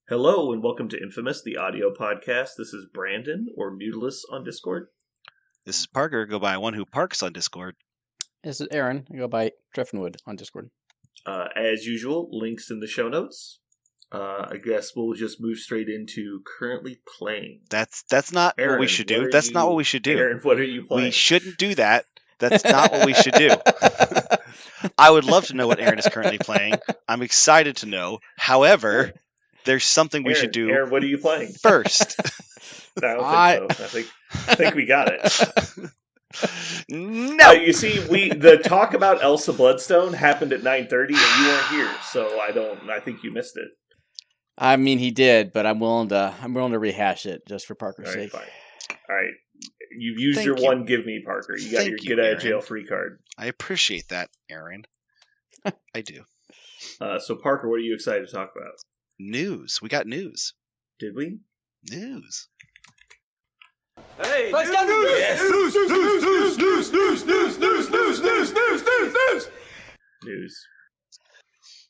Hello and welcome to Infamous, the audio podcast. This is Brandon, or Noodless on Discord. This is Parker, go by One Who Parks on Discord. This is Aaron, I go by Dreffinwood on Discord. As usual, links in the show notes. I guess we'll just move straight into currently playing. That's not Aaron, what we should do. That's not what we should do. Aaron, what are you playing? We shouldn't do that. That's not what we should do. I would love to know what Aaron is currently playing. I'm excited to know. However, there's something we should do. Aaron, what are you playing? First. I don't think so. I think we got it. No. You see, the talk about Elsa Bloodstone happened at 9:30, and you weren't here, so I think you missed it. I mean, he did, but I'm willing to rehash it just for Parker's sake. Fine. All right, you've used your one. Give me, Parker. You got your get out of jail free card. I appreciate that, Aaron. I do. So, Parker, what are you excited to talk about? News. We got news. Did we? News. Hey, news! News.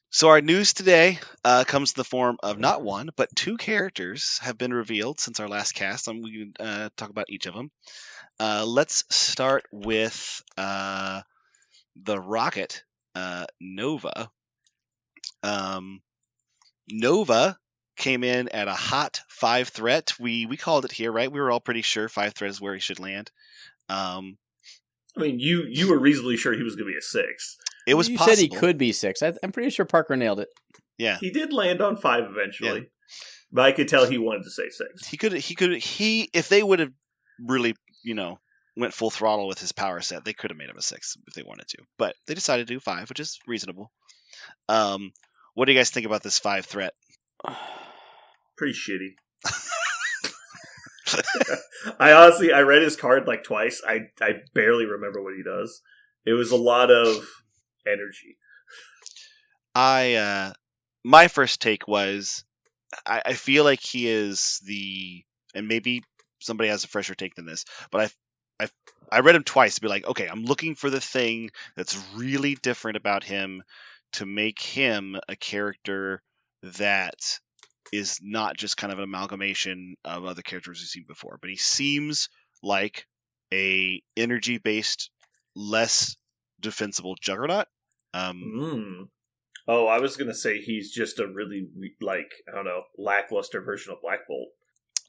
So our news today comes in the form of not one, but two characters have been revealed since our last cast. We can talk about each of them. Let's start with the Rocket, Nova. Nova came in at a hot 5 threat. We called it here, right? We were all pretty sure 5 threat is where he should land. I mean, you were reasonably sure he was going to be a 6. It was you possible. Said he could be 6. I'm pretty sure Parker nailed it. Yeah, he did land on 5 eventually, but I could tell he wanted to say 6. He could. If they would have really, went full throttle with his power set, they could have made him a 6 if they wanted to. But they decided to do 5, which is reasonable. What do you guys think about this 5 threat? Pretty shitty. I read his card like twice. I barely remember what he does. It was a lot of energy. My first take was, I feel like he is and maybe somebody has a fresher take than this, but I read him twice to be like, okay, I'm looking for the thing that's really different about him to make him a character that is not just kind of an amalgamation of other characters we've seen before, but he seems like a energy-based, less defensible Juggernaut. Oh, I was going to say he's just a really, lackluster version of Black Bolt.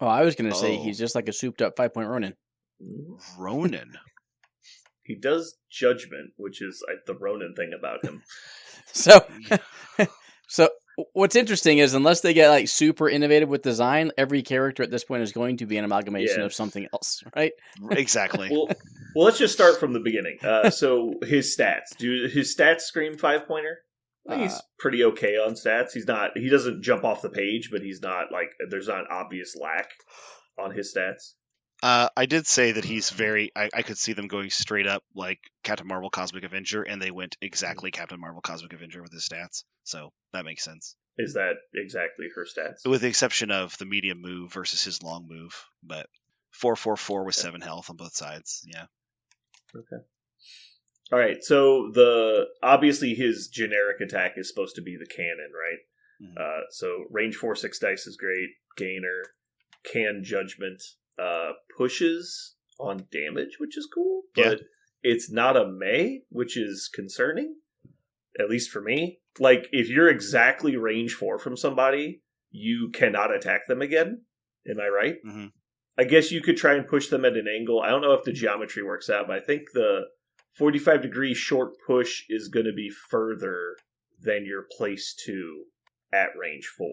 Oh, I was going to say he's just like a souped-up 5-point Ronin. Ronin? He does Judgment, which is the Ronin thing about him. So what's interesting is unless they get super innovative with design, every character at this point is going to be an amalgamation of something else, right? Exactly. Well, let's just start from the beginning. So his stats. Do his stats scream 5-pointer? He's pretty okay on stats. He doesn't jump off the page, but he's not there's not an obvious lack on his stats. I did say that he's I could see them going straight up like Captain Marvel Cosmic Avenger, and they went exactly Captain Marvel Cosmic Avenger with his stats. So that makes sense. Is that exactly her stats? With the exception of the medium move versus his long move, but 4/4/4 with 7 health on both sides. Yeah. Okay. All right. So obviously his generic attack is supposed to be the cannon, right? Mm-hmm. So range 4/6 dice is great. Gainer, can Judgment. Pushes on damage, which is cool, but it's not a May, which is concerning, at least for me. If you're exactly range 4 from somebody, you cannot attack them again. Am I right? Mm-hmm. I guess you could try and push them at an angle. I don't know if the geometry works out, but I think the 45-degree short push is going to be further than your place 2 at range 4,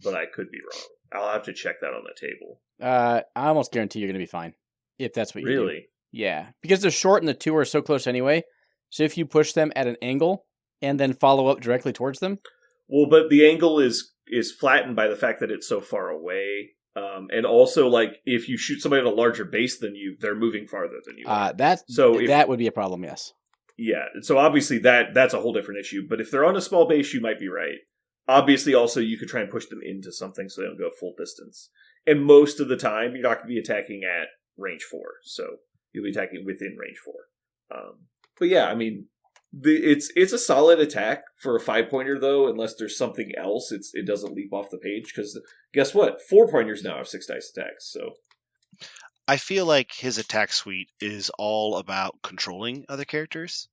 but I could be wrong. I'll have to check that on the table. I almost guarantee you're going to be fine if that's what you do. Really? Yeah, because the short and the 2 are so close anyway. So if you push them at an angle and then follow up directly towards them, well, but the angle is flattened by the fact that it's so far away, and also if you shoot somebody at a larger base than you, they're moving farther than you. That would be a problem. Yes. Yeah. So obviously that's a whole different issue. But if they're on a small base, you might be right. Obviously, also, you could try and push them into something so they don't go full distance. And most of the time, you're not going to be attacking at range 4. So you'll be attacking within range 4. But yeah, I mean, It's a solid attack for a 5-pointer though, unless there's something else. It doesn't leap off the page because guess what? 4-pointers now have 6 dice attacks. So I feel like his attack suite is all about controlling other characters,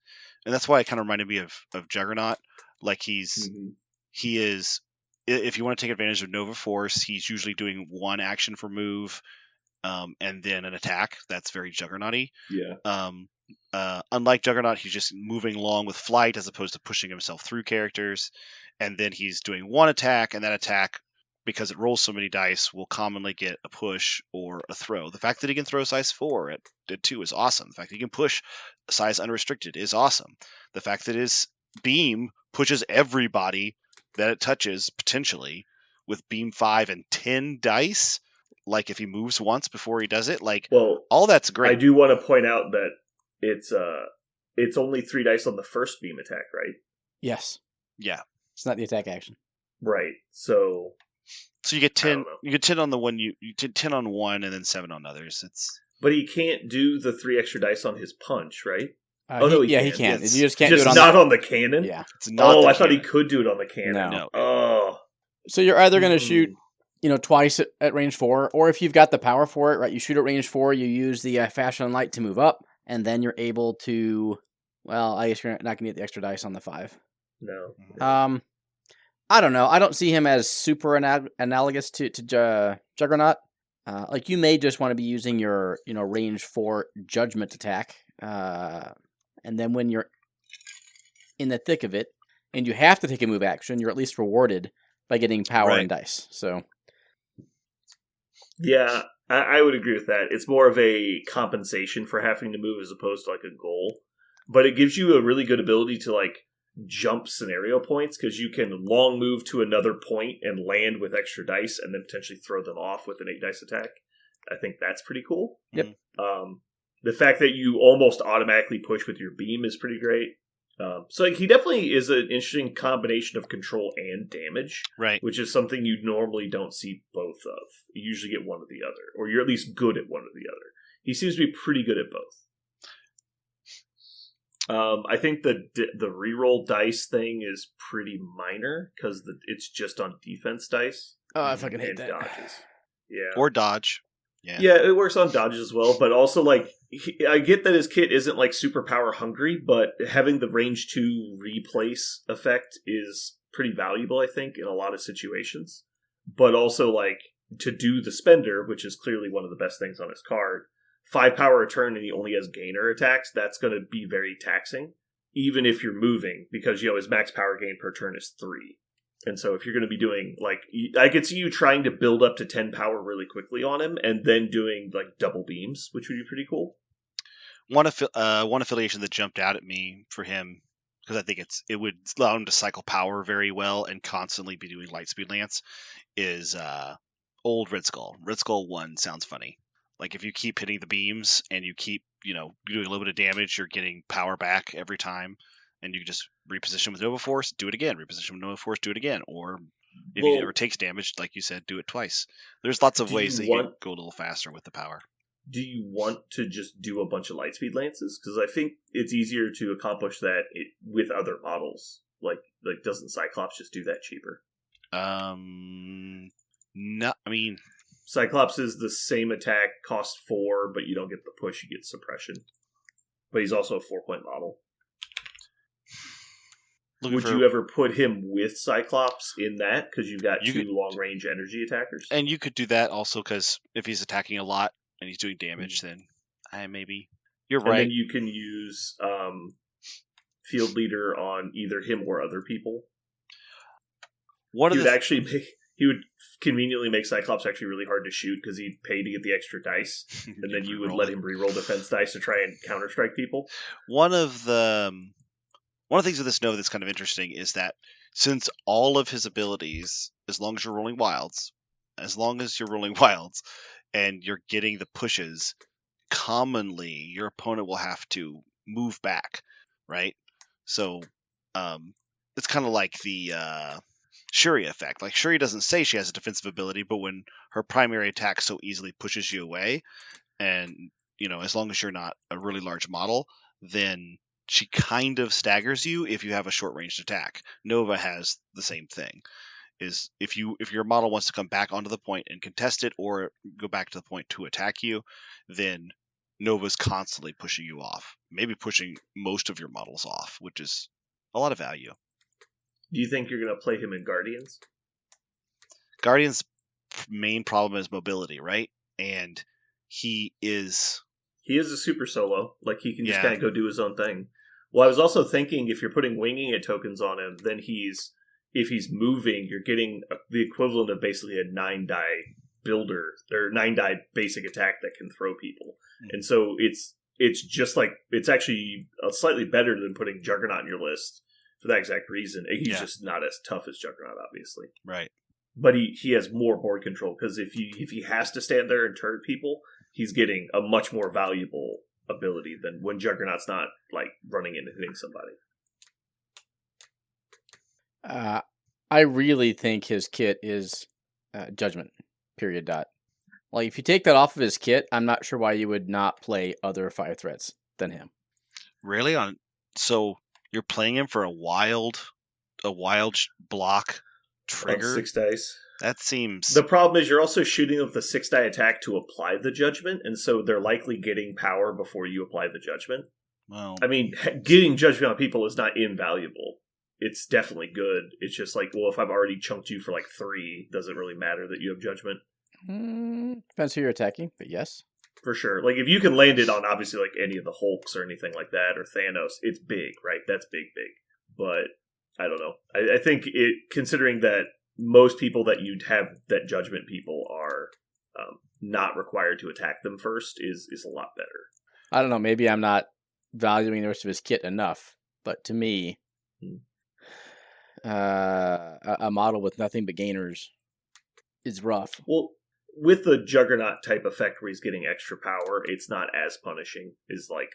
and that's why it kind of reminded me of Juggernaut. Like he is. If you want to take advantage of Nova Force, he's usually doing one action for move, and then an attack. That's very Juggernaut-y. Yeah. Unlike Juggernaut, he's just moving along with flight as opposed to pushing himself through characters. And then he's doing one attack, and that attack, because it rolls so many dice, will commonly get a push or a throw. The fact that he can throw size 4 at 2 is awesome. The fact that he can push size unrestricted is awesome. The fact that his beam pushes everybody that it touches, potentially, with beam 5 and 10 dice, like if he moves once before he does it, like, well, all that's great. I do want to point out that it's only 3 dice on the first beam attack, right? Yes. Yeah. It's not the attack action. Right. So you get 10. You get 10 on the one. You did 10 on one, and then 7 on others. but he can't do the 3 extra dice on his punch, right? He can. You just can't just do it on not on the cannon. Yeah. It's not. I thought he could do it on the cannon. No. Oh. So you're either going to shoot, twice at range 4, or if you've got the power for it, right? You shoot at range 4. You use the fashion light to move up, and then you're able to. Well, I guess you're not going to get the extra dice on the 5. No. I don't know. I don't see him as super analogous to Juggernaut. Like you may just want to be using your range 4 judgment attack, and then when you're in the thick of it, and you have to take a move action, you're at least rewarded by getting power and dice. So, yeah, I would agree with that. It's more of a compensation for having to move as opposed to like a goal, but it gives you a really good ability to like jump scenario points because you can long move to another point and land with extra dice and then potentially throw them off with an 8 dice attack. I think that's pretty cool. Yep. The fact that you almost automatically push with your beam is pretty great. So he definitely is an interesting combination of control and damage, right? Which is something you normally don't see both of. You usually get one or the other, or you're at least good at one or the other. He seems to be pretty good at both. I think the reroll dice thing is pretty minor because it's just on defense dice. Oh, I fucking hate and that. Dodges. Yeah, or dodge. Yeah, it works on dodges as well, but also like I get that his kit isn't like super power hungry, but having the range 2 replace effect is pretty valuable, I think, in a lot of situations. But also like to do the spender, which is clearly one of the best things on his card. 5 power a turn and he only has gainer attacks, that's going to be very taxing, even if you're moving, because, his max power gain per turn is 3. And so if you're going to be doing, like, I could see you trying to build up to 10 power really quickly on him, and then doing, like, double beams, which would be pretty cool. One affiliation that jumped out at me for him, because I think it would allow him to cycle power very well and constantly be doing Lightspeed Lance, is old Red Skull. Red Skull 1 sounds funny. Like, if you keep hitting the beams and you keep, doing a little bit of damage, you're getting power back every time. And you can just reposition with Nova Force, do it again. Reposition with Nova Force, do it again. Or if he ever takes damage, like you said, do it twice. There's lots of ways that you can go a little faster with the power. Do you want to just do a bunch of Lightspeed Lances? Because I think it's easier to accomplish that with other models. Like doesn't Cyclops just do that cheaper? No, I mean... Cyclops is the same attack, cost 4, but you don't get the push, you get suppression. But he's also a 4-point model. Would you ever put him with Cyclops in that? Because you've got 2 long-range energy attackers. And you could do that also because if he's attacking a lot and he's doing damage, then maybe. You're right. And then you can use Field Leader on either him or other people. He would conveniently make Cyclops actually really hard to shoot because he'd pay to get the extra dice, and then you would let him reroll defense dice to try and counter-strike people. One of the things with this Nova that's kind of interesting is that since all of his abilities, as long as you're rolling wilds, and you're getting the pushes, commonly your opponent will have to move back, right? So it's kind of like the Shuri effect. Like, Shuri doesn't say she has a defensive ability, but when her primary attack so easily pushes you away, and as long as you're not a really large model, then she kind of staggers you if you have a short ranged attack. Nova has the same thing. Is if your model wants to come back onto the point and contest it, or go back to the point to attack you, then Nova's constantly pushing you off. Maybe pushing most of your models off, which is a lot of value. Do you think you're going to play him in Guardians? Guardian's main problem is mobility, right? And he is a super solo. Like, he can just kind of go do his own thing. Well, I was also thinking if you're putting winging it tokens on him, then if he's moving, you're getting the equivalent of basically a 9-die builder, or 9-die basic attack that can throw people. Mm-hmm. And so it's just like, it's actually slightly better than putting Juggernaut in your list for that exact reason. He's just not as tough as Juggernaut, obviously. Right. But he has more board control, because if he has to stand there and turret people, he's getting a much more valuable ability than when Juggernaut's not like running in and hitting somebody. I really think his kit is Judgment. Period. Dot. Like, if you take that off of his kit, I'm not sure why you would not play other 5 threats than him. Really? So you're playing him for a wild block trigger? 6 dice. That seems... The problem is you're also shooting with the 6-die attack to apply the judgment, and so they're likely getting power before you apply the judgment. Well, I mean, getting judgment on people is not invaluable. It's definitely good. It's just like, well, if I've already chunked you for like 3, does it really matter that you have judgment? Depends who you're attacking, but yes. For sure. Like, if you can land it on, obviously, like any of the Hulks or anything like that, or Thanos, it's big, right? That's big. But, I don't know. I think considering that most people that you'd have that judgment people are not required to attack them first is a lot better. I don't know. Maybe I'm not valuing the rest of his kit enough, but to me, a model with nothing but gainers is rough. Well, with the Juggernaut type effect where he's getting extra power, it's not as punishing as like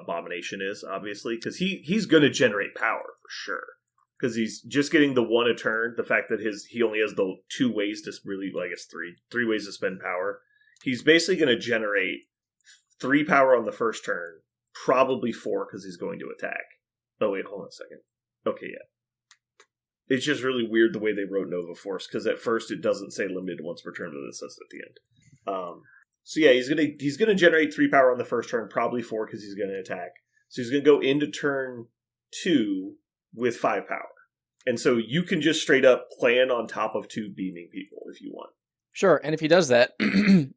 Abomination is, obviously, because he's going to generate power for sure. Because he's just getting the 1 a turn. The fact that he only has the 2 ways to really, I guess 3 ways to spend power. He's basically going to generate 3 power on the first turn, probably 4 because he's going to attack. Oh wait, hold on a second. Okay, yeah. It's just really weird the way they wrote Nova Force, because at first it doesn't say limited once per turn, but it says at the end. So yeah, he's gonna generate 3 power on the first turn, probably 4 because he's gonna attack. So he's gonna go into turn 2 with 5 power, and so you can just straight up plan on top of 2 beaming people if you want. Sure, and if he does that,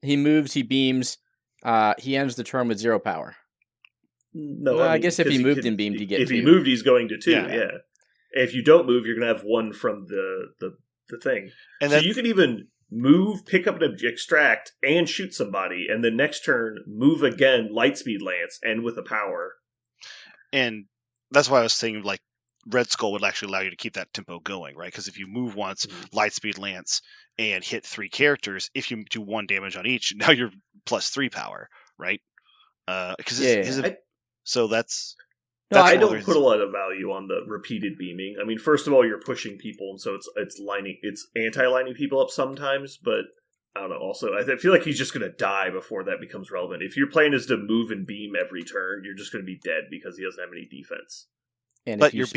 he moves, he beams, he ends the turn with 0 power. No, I guess if he moved and beamed, he get 2. If he moved, he's going to 2. Yeah. If you don't move, you're going to have 1 from the thing. And so you can even move, pick up an extract, and shoot somebody, and then next turn, move again, Lightspeed Lance, and with a power. And that's why I was saying, like, Red Skull would actually allow you to keep that tempo going, right? Because if you move once, Lightspeed Lance, and hit 3 characters, if you do 1 damage on each, now you're plus 3 power, right? So that's... No, I don't put a lot of value on the repeated beaming. I mean, first of all, you're pushing people, and so it's anti-lining people up sometimes, but I don't know. Also, I feel like he's just going to die before that becomes relevant. If your plan is to move and beam every turn, you're just going to be dead because he doesn't have any defense. And but you're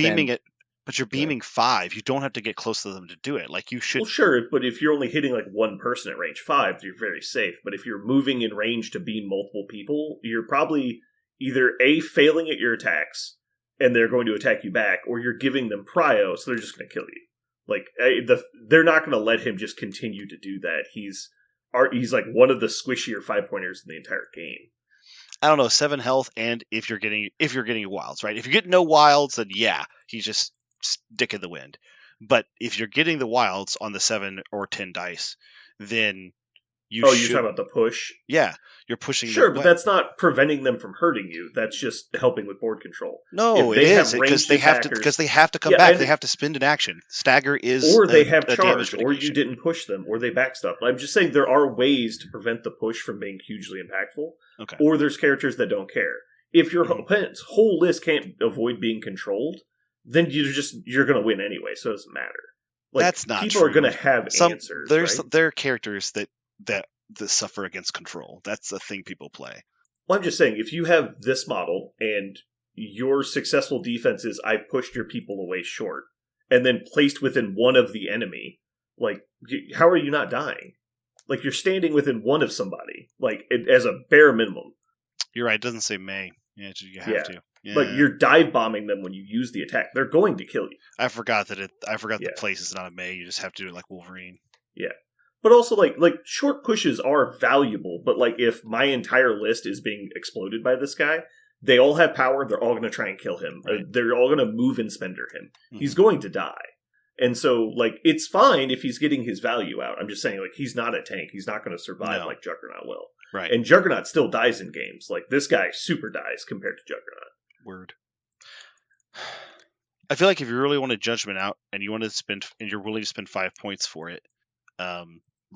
beaming 5. You don't have to get close to them to do it. Like, you should... Well, sure, but if you're only hitting like 1 person at range 5, you're very safe. But if you're moving in range to beam multiple people, you're probably either A, failing at your attacks, and they're going to attack you back, or you're giving them prio, so they're just going to kill you. Like, they're not going to let him just continue to do that. He's like one of the squishier 5-pointers in the entire game. I don't know, 7 health, and if you're getting wilds, right? If you get no wilds, then yeah, he's just dick in the wind. But if you're getting the wilds on the 7 or 10 dice, then you're talking about the push? Yeah, you're pushing. Sure, but that's not preventing them from hurting you. That's just helping with board control. No, it is because they have to come back. They have to spend an action. Stagger is, or they have charge, or you didn't push them, or they backstop. I'm just saying there are ways to prevent the push from being hugely impactful. Okay. Or there's characters that don't care. If your opponent's whole list can't avoid being controlled, then you're going to win anyway. So it doesn't matter. Like, that's not people true. Are going to have answers. There are characters that suffer against control. That's a thing people play. Well, I'm just saying, if you have this model and your successful defense is I've pushed your people away short and then placed within one of the enemy. Like, how are you not dying? Like, you're standing within one of somebody, like, as a bare minimum. You're right. It doesn't say may. Yeah, you have to. Yeah. But you're dive bombing them when you use the attack. They're going to kill you. I forgot that the place is not a may. You just have to do it like Wolverine. Yeah. But also, like short pushes are valuable, but, like, if my entire list is being exploded by this guy, they all have power, they're all going to try and kill him. Right. They're all going to move and spender him. Mm-hmm. He's going to die. And so, like, it's fine if he's getting his value out. I'm just saying, like, he's not a tank. He's not going to survive like Juggernaut will. Right. And Juggernaut still dies in games. Like, this guy super dies compared to Juggernaut. Word. I feel like if you really want to Judgment out and you want to spend, and you're willing to spend 5 points for it,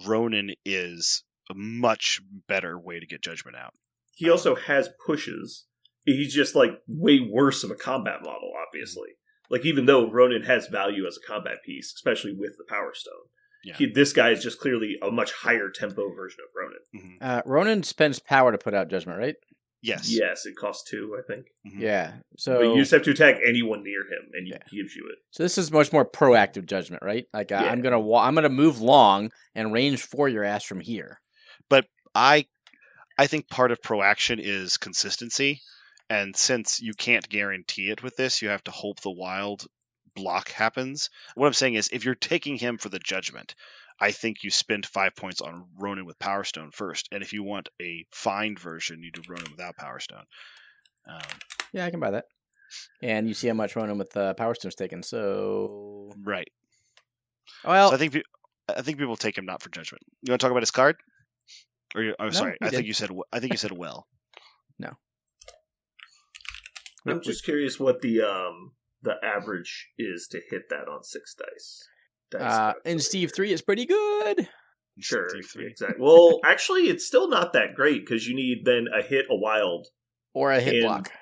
Ronan is a much better way to get Judgment out. He also has pushes. He's just, like, way worse of a combat model, obviously. Like, even though Ronan has value as a combat piece, especially with the Power Stone, this guy is just clearly a much higher tempo version of Ronan. Mm-hmm. Ronan spends power to put out Judgment, right? Yes. Yes, it costs 2, I think. Mm-hmm. Yeah. So but you just have to attack anyone near him, and he gives you it. So this is much more proactive Judgment, right? Like, I'm gonna move long and range 4 your ass from here. But I think part of proaction is consistency. And since you can't guarantee it with this, you have to hope the wild block happens. What I'm saying is, if you're taking him for the Judgment, I think you spend 5 points on Ronan with Power Stone first. And if you want a find version, you do Ronan without Power Stone. Yeah, I can buy that. And you see how much Ronan with Power Stone's taken, so... Right. Well... So I think people take him not for Judgment. You want to talk about his card? Sorry. I think you said well. No. I'm just curious what the average is to hit that on 6 dice. In Steve 3, it's pretty good. Sure, exactly. Well, actually, it's still not that great because you need then a hit, a wild, or a hit block.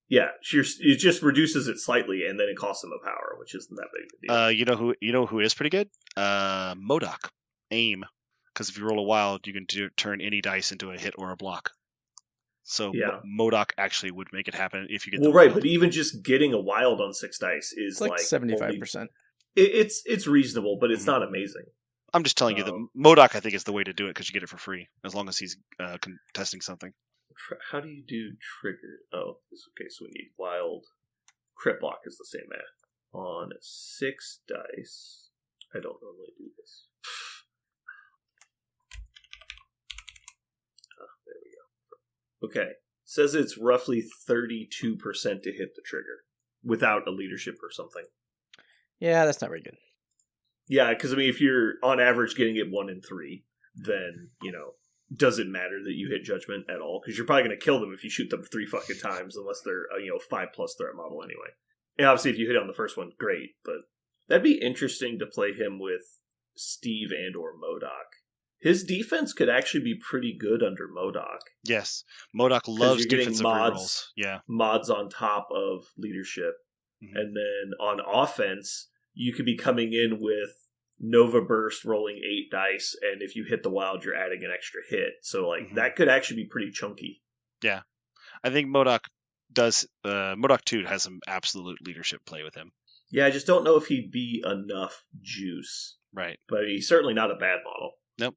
Yeah, it just reduces it slightly, and then it costs them a power, which isn't that big of a deal. You know who is pretty good? Modok. Aim, because if you roll a wild, you can turn any dice into a hit or a block. So Modok actually would make it happen if you get. Well, right, but even just getting a wild on 6 dice is like 75%. It's reasonable, but it's not amazing. I'm just telling you that Modok, I think, is the way to do it because you get it for free as long as he's contesting something. How do you do trigger? Oh, okay. So we need wild. Crit block is the same math on 6 dice. I don't normally do this. There we go. Okay. Says it's roughly 32% to hit the trigger without a leadership or something. Yeah, that's not very good. Yeah, because, I mean, if you're on average getting it 1 in 3, then, does it matter that you hit Judgment at all? Because you're probably going to kill them if you shoot them 3 fucking times, unless they're, 5+ threat model anyway. And obviously, if you hit on the first one, great, but that'd be interesting to play him with Steve and or Modok. His defense could actually be pretty good under Modok. Yes, Modok loves defensive rerolls. Yeah, mods on top of leadership. Mm-hmm. And then on offense, you could be coming in with Nova Burst rolling 8 dice, and if you hit the wild, you're adding an extra hit. So, that could actually be pretty chunky. Yeah. I think Modok does... Modok 2 has some absolute leadership play with him. Yeah, I just don't know if he'd be enough juice. Right. But he's certainly not a bad model. Nope.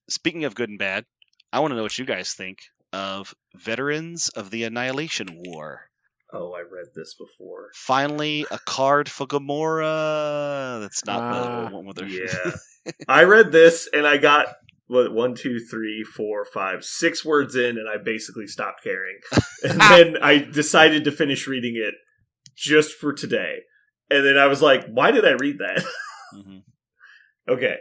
Speaking of good and bad, I want to know what you guys think of Veterans of the Annihilation War. Oh, I read this before. Finally, a card for Gamora. That's not the one with her. Yeah. I read this, and I got, 1, 2, 3, 4, 5, 6 words in, and I basically stopped caring. And then I decided to finish reading it just for today. And then I was like, why did I read that? Mm-hmm. Okay.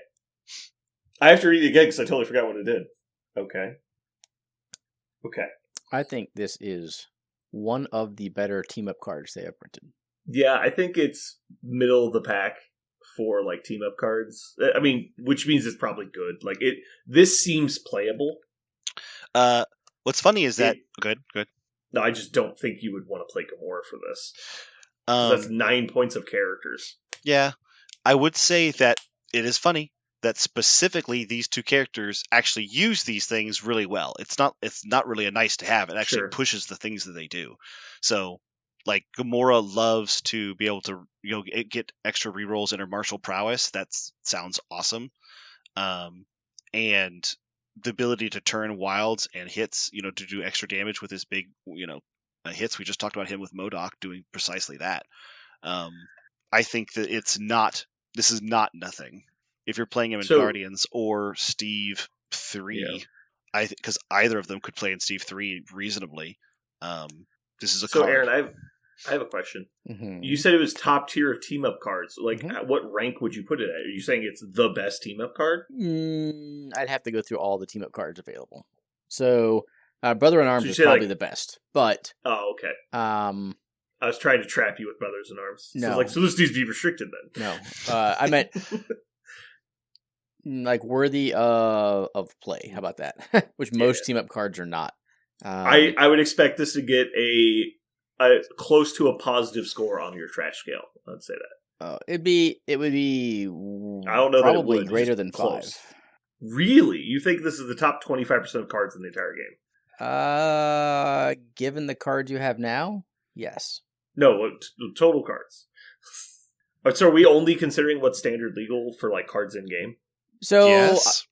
I have to read it again because I totally forgot what it did. Okay. I think this is one of the better team-up cards they have printed. Yeah, I think it's middle of the pack for team-up cards. I mean, which means it's probably good. This seems playable. What's funny is that... Good. No, I just don't think you would want to play Gamora for this. That's 9 points of characters. Yeah. I would say that it is funny that specifically these two characters actually use these things really well. It's not really a nice to have. It actually pushes the things that they do. So, like, Gamora loves to be able to get extra rerolls in her martial prowess. That sounds awesome. And the ability to turn wilds and hits, to do extra damage with his big, hits. We just talked about him with MODOK doing precisely that. I think that this is not nothing. If you're playing him in Guardians or Steve 3, because either of them could play in Steve 3 reasonably. This is a card. Aaron, I have a question. Mm-hmm. You said it was top tier of team up cards. Like, at what rank would you put it at? Are you saying it's the best team up card? I'd have to go through all the team up cards available. So, Brother in Arms is probably the best. But okay. I was trying to trap you with Brothers in Arms. No. So this needs to be restricted then. No. I meant like worthy of play. How about that? Which most team up cards are not. I would expect this to get a close to a positive score on your trash scale. I'd say that. It would be. I don't know. Probably that it would. Greater than close. 5. Really? You think this is the top 25% of cards in the entire game? Given the cards you have now, yes. No, total cards. So are we only considering what's standard legal for like cards in game? So yes.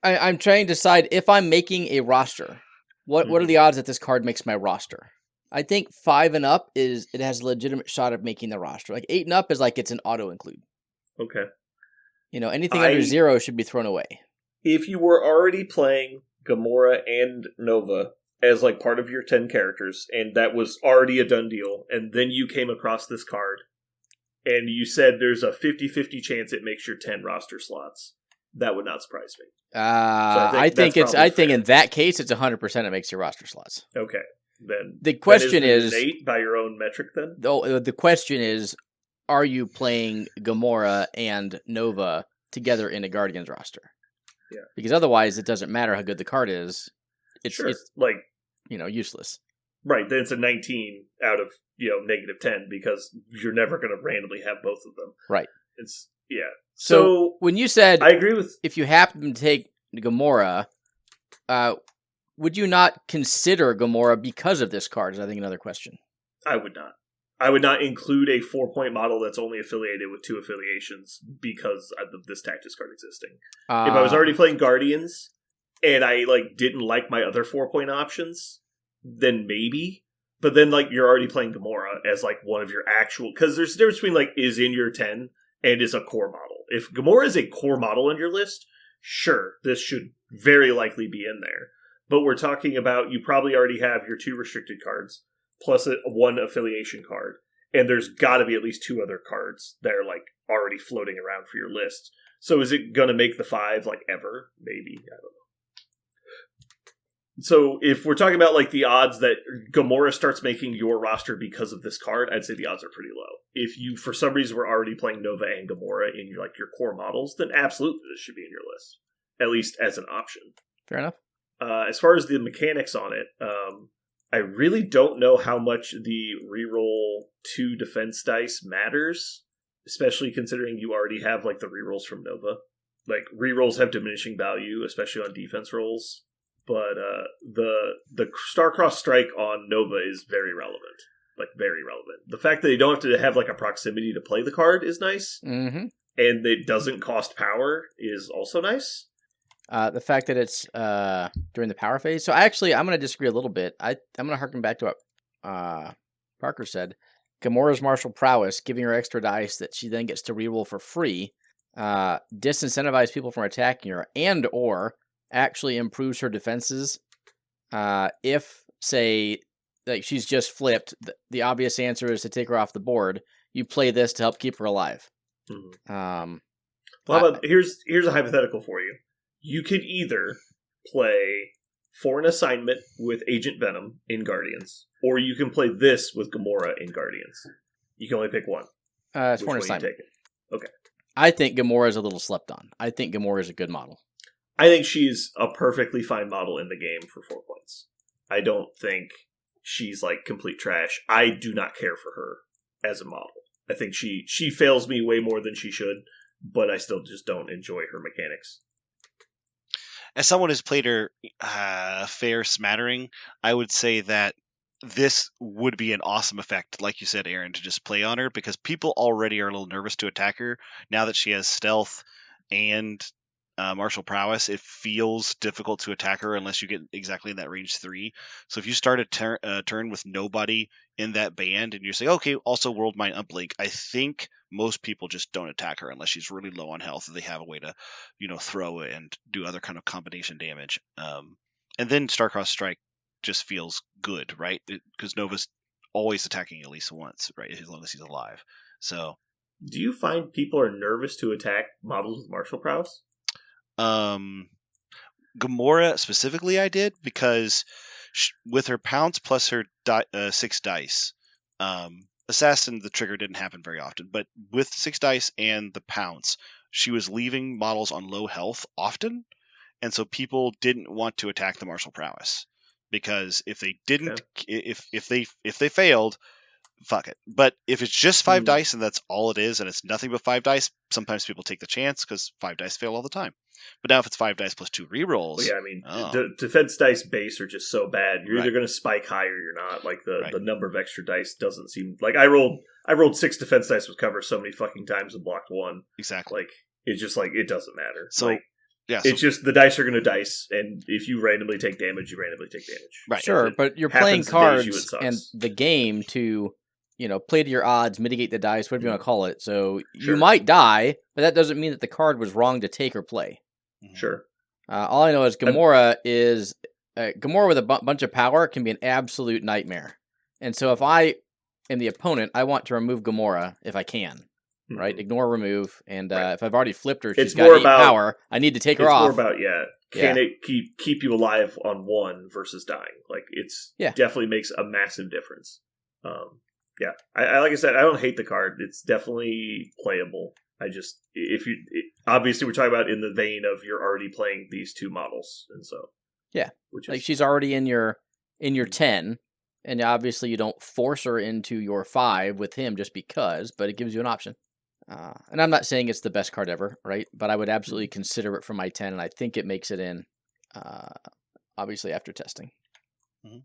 I'm trying to decide if I'm making a roster. What are the odds that this card makes my roster? I think 5 and up it has a legitimate shot of making the roster. Like 8 and up is like it's an auto include. Okay. Anything under 0 should be thrown away. If you were already playing Gamora and Nova as like part of your 10 characters, and that was already a done deal, and then you came across this card, and you said there's a 50-50 chance it makes your 10 roster slots, that would not surprise me. I think in that case it's 100% it makes your roster slots. Okay. Then the question is 8 by your own metric then? The question is, are you playing Gamora and Nova together in a Guardians roster? Yeah. Because otherwise it doesn't matter how good the card is. It's like useless. Right, then it's a 19 out of negative 10 because you're never going to randomly have both of them. Right. It's So when you said I agree with if you happen to take Gamora, would you not consider Gamora because of this card? Is I think another question. I would not. I would not include a 4-point model that's only affiliated with 2 affiliations because of this Tactics card existing. If I was already playing Guardians and I didn't like my other 4-point options, then maybe. But then you're already playing Gamora as one of your actual, because there's a difference between is in your 10 and is a core model. If Gamora is a core model on your list, sure, this should very likely be in there. But we're talking about you probably already have your 2 restricted cards plus 1 affiliation card, and there's got to be at least 2 other cards that are already floating around for your list. So is it going to make the 5 ever? Maybe, I don't know. So if we're talking about the odds that Gamora starts making your roster because of this card, I'd say the odds are pretty low. If you for some reason were already playing Nova and Gamora in your core models, then absolutely this should be in your list, at least as an option. Fair enough. As far as the mechanics on it, I really don't know how much the reroll 2 defense dice matters, especially considering you already have the rerolls from Nova. Rerolls have diminishing value, especially on defense rolls. But the Star-Crossed Strike on Nova is very relevant. Very relevant. The fact that they don't have to have a proximity to play the card is nice. Mm-hmm. And it doesn't cost power is also nice. The fact that it's during the power phase. So actually, I'm going to disagree a little bit. I'm going to harken back to what Parker said. Gamora's martial prowess, giving her extra dice that she then gets to reroll for free, disincentivize people from attacking her, and or actually improves her defenses. If, say, she's just flipped, the obvious answer is to take her off the board. You play this to help keep her alive. Mm-hmm. Here's a hypothetical for you. You could either play for an assignment with Agent Venom in Guardians, or you can play this with Gamora in Guardians. You can only pick one. It's for an assignment. Okay. I think Gamora is a little slept on. I think Gamora is a good model. I think she's a perfectly fine model in the game for 4 points. I don't think she's complete trash. I do not care for her as a model. I think she fails me way more than she should, but I still just don't enjoy her mechanics. As someone who's played her a fair smattering, I would say that this would be an awesome effect, like you said, Aaron, to just play on her, because people already are a little nervous to attack her. Now that she has stealth and martial prowess, it feels difficult to attack her unless you get exactly in that range 3. So if you start a turn with nobody in that band and you say, okay, also World Mind Uplink, I think most people just don't attack her unless she's really low on health and they have a way to, throw it and do other kind of combination damage. And then Starcross Strike just feels good, right? Because Nova's always attacking at least once, right? As long as he's alive. So, do you find people are nervous to attack models with martial prowess? Gamora specifically, I did, because with her pounce plus her 6 dice, Assassin, the trigger didn't happen very often, but with 6 dice and the pounce, she was leaving models on low health often, and so people didn't want to attack the martial prowess, because if they didn't, if they failed, fuck it. But if it's just 5 dice and that's all it is, and it's nothing but 5 dice, sometimes people take the chance because 5 dice fail all the time. But now if it's 5 dice plus 2 rerolls, well, yeah, I mean, the defense dice base are just so bad. You're either going to spike high or you're not. Like the number of extra dice doesn't seem like I rolled 6 defense dice with cover so many fucking times and blocked 1. Exactly. Like it's just like it doesn't matter. So like, yeah, it's just the dice are going to dice, and if you randomly take damage, you randomly take damage. Right. Sure, but you're playing cards and the game to play to your odds, mitigate the dice, whatever you want to call it. So you might die, but that doesn't mean that the card was wrong to take or play. Sure. All I know is Gamora Gamora with a bunch of power can be an absolute nightmare. And so if I am the opponent, I want to remove Gamora if I can. Mm-hmm. Right? Ignore, remove, and if I've already flipped her, she's got 8 power. I need to take her off. It's more about can it keep you alive on 1 versus dying? Like definitely makes a massive difference. Yeah, I like I said, I don't hate the card. It's definitely playable. I just obviously we're talking about in the vein of you're already playing these 2 models, and so like she's already in your 10, and obviously you don't force her into your 5 with him just because, but it gives you an option. And I'm not saying it's the best card ever, right? But I would absolutely consider it for my 10, and I think it makes it in. Obviously after testing. Mm-hmm.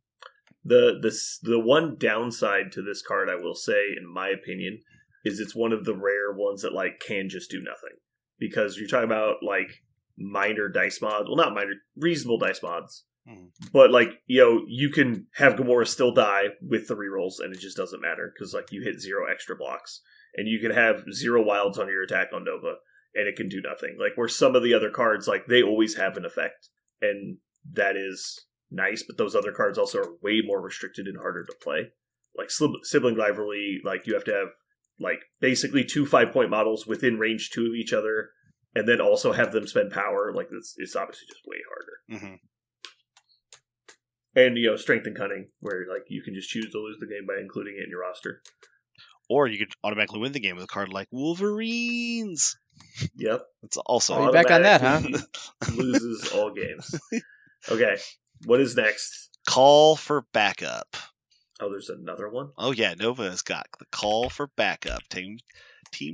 The one downside to this card, I will say, in my opinion, is it's one of the rare ones that can just do nothing, because you're talking about minor dice mods. Well, not minor, reasonable dice mods, but you can have Gamora still die with the rerolls, and it just doesn't matter because you hit 0 extra blocks, and you can have 0 wilds on your attack on Nova, and it can do nothing. Where some of the other cards, they always have an effect, and that is nice, but those other cards also are way more restricted and harder to play. Sibling rivalry, you have to have basically 2 5-point models within range 2 of each other, and then also have them spend power. It's obviously just way harder. Mm-hmm. And strength and cunning, where you can just choose to lose the game by including it in your roster, or you could automatically win the game with a card like Wolverines. Yep, it's also are you back on that, huh? Loses all games. Okay. What is next? Call for backup. Oh, there's another one? Oh, yeah. Nova has got the call for backup team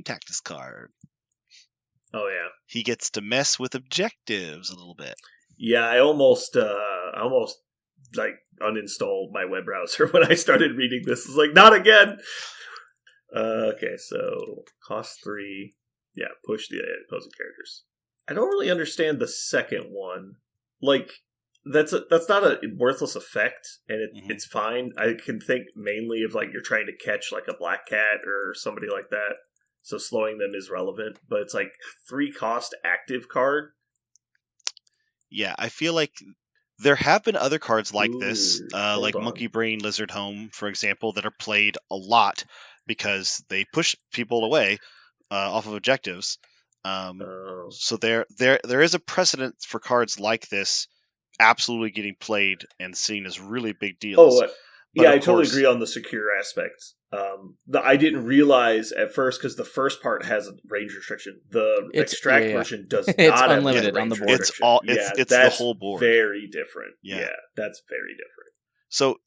tactics card. Oh, yeah. He gets to mess with objectives a little bit. Yeah, I almost uninstalled my web browser when I started reading this. It's not again! Okay, so cost 3. Yeah, push the opposing characters. I don't really understand the second one. That's not a worthless effect, and it's fine. I can think mainly of you're trying to catch a black cat or somebody like that, so slowing them is relevant. But it's 3 cost active card. Yeah, I feel like there have been other cards like this, Monkey Brain Lizard Home, for example, that are played a lot because they push people away off of objectives. So there is a precedent for cards like this absolutely getting played and seen as really big deals. Yeah, I totally agree on the secure aspect. I didn't realize at first, because the first part has a range restriction. The extract version does not. It's have unlimited on the board. It's the whole board. Very different. Yeah, that's very different. So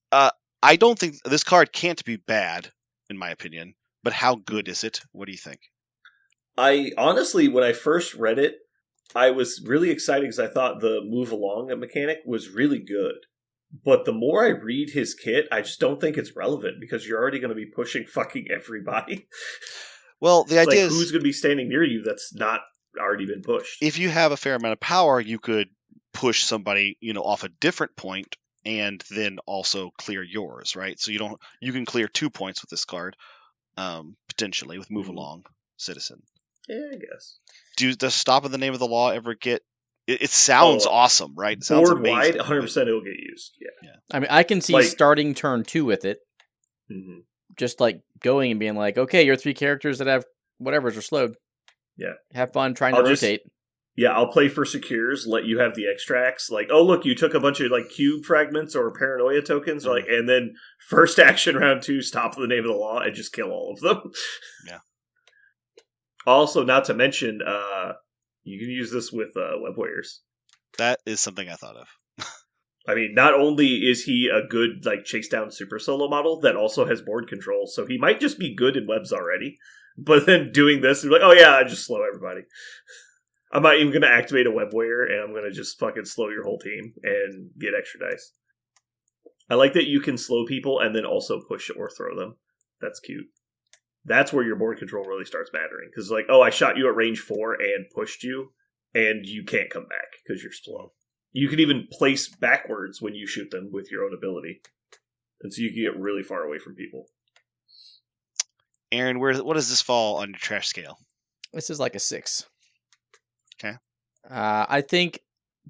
I don't think this card can't be bad, in my opinion. But how good is it? What do you think? I honestly, when I first read it, I was really excited because I thought the move along mechanic was really good. But the more I read his kit, I just don't think it's relevant because you're already going to be pushing fucking everybody. Well, the idea is, who's going to be standing near you that's not already been pushed? if you have a fair amount of power, you could push somebody, off a different point and then also clear yours, right? So you can clear 2 points with this card, potentially with Move Along Citizen. Yeah, I guess. Does Stop in the Name of the Law ever get? It sounds awesome, right? It sounds board amazing, wide, 100% it'll get used. Yeah. I mean, I can see starting turn 2 with it. Mm-hmm. Just like going and being like, okay, your 3 characters that have whatever's are slowed. Yeah. Have fun trying to rotate. I'll play for secures, let you have the extracts. Like, oh, look, you took a bunch of cube fragments or paranoia tokens, and then first action round 2, Stop in the Name of the Law, and just kill all of them. Yeah. Also, not to mention, you can use this with Web Warriors. That is something I thought of. I mean, not only is he a good chase down super solo model that also has board control, so he might just be good in webs already. But then doing this, he's like, oh yeah, I just slow everybody. I'm not even going to activate a web warrior, and I'm going to just fucking slow your whole team and get extra dice. I like that you can slow people and then also push or throw them. That's cute. That's where your board control really starts mattering. Because I shot you at range 4 and pushed you, and you can't come back because you're slow. You can even place backwards when you shoot them with your own ability. And so you can get really far away from people. Aaron, what does this fall on your trash scale? This is like a 6. Okay. I think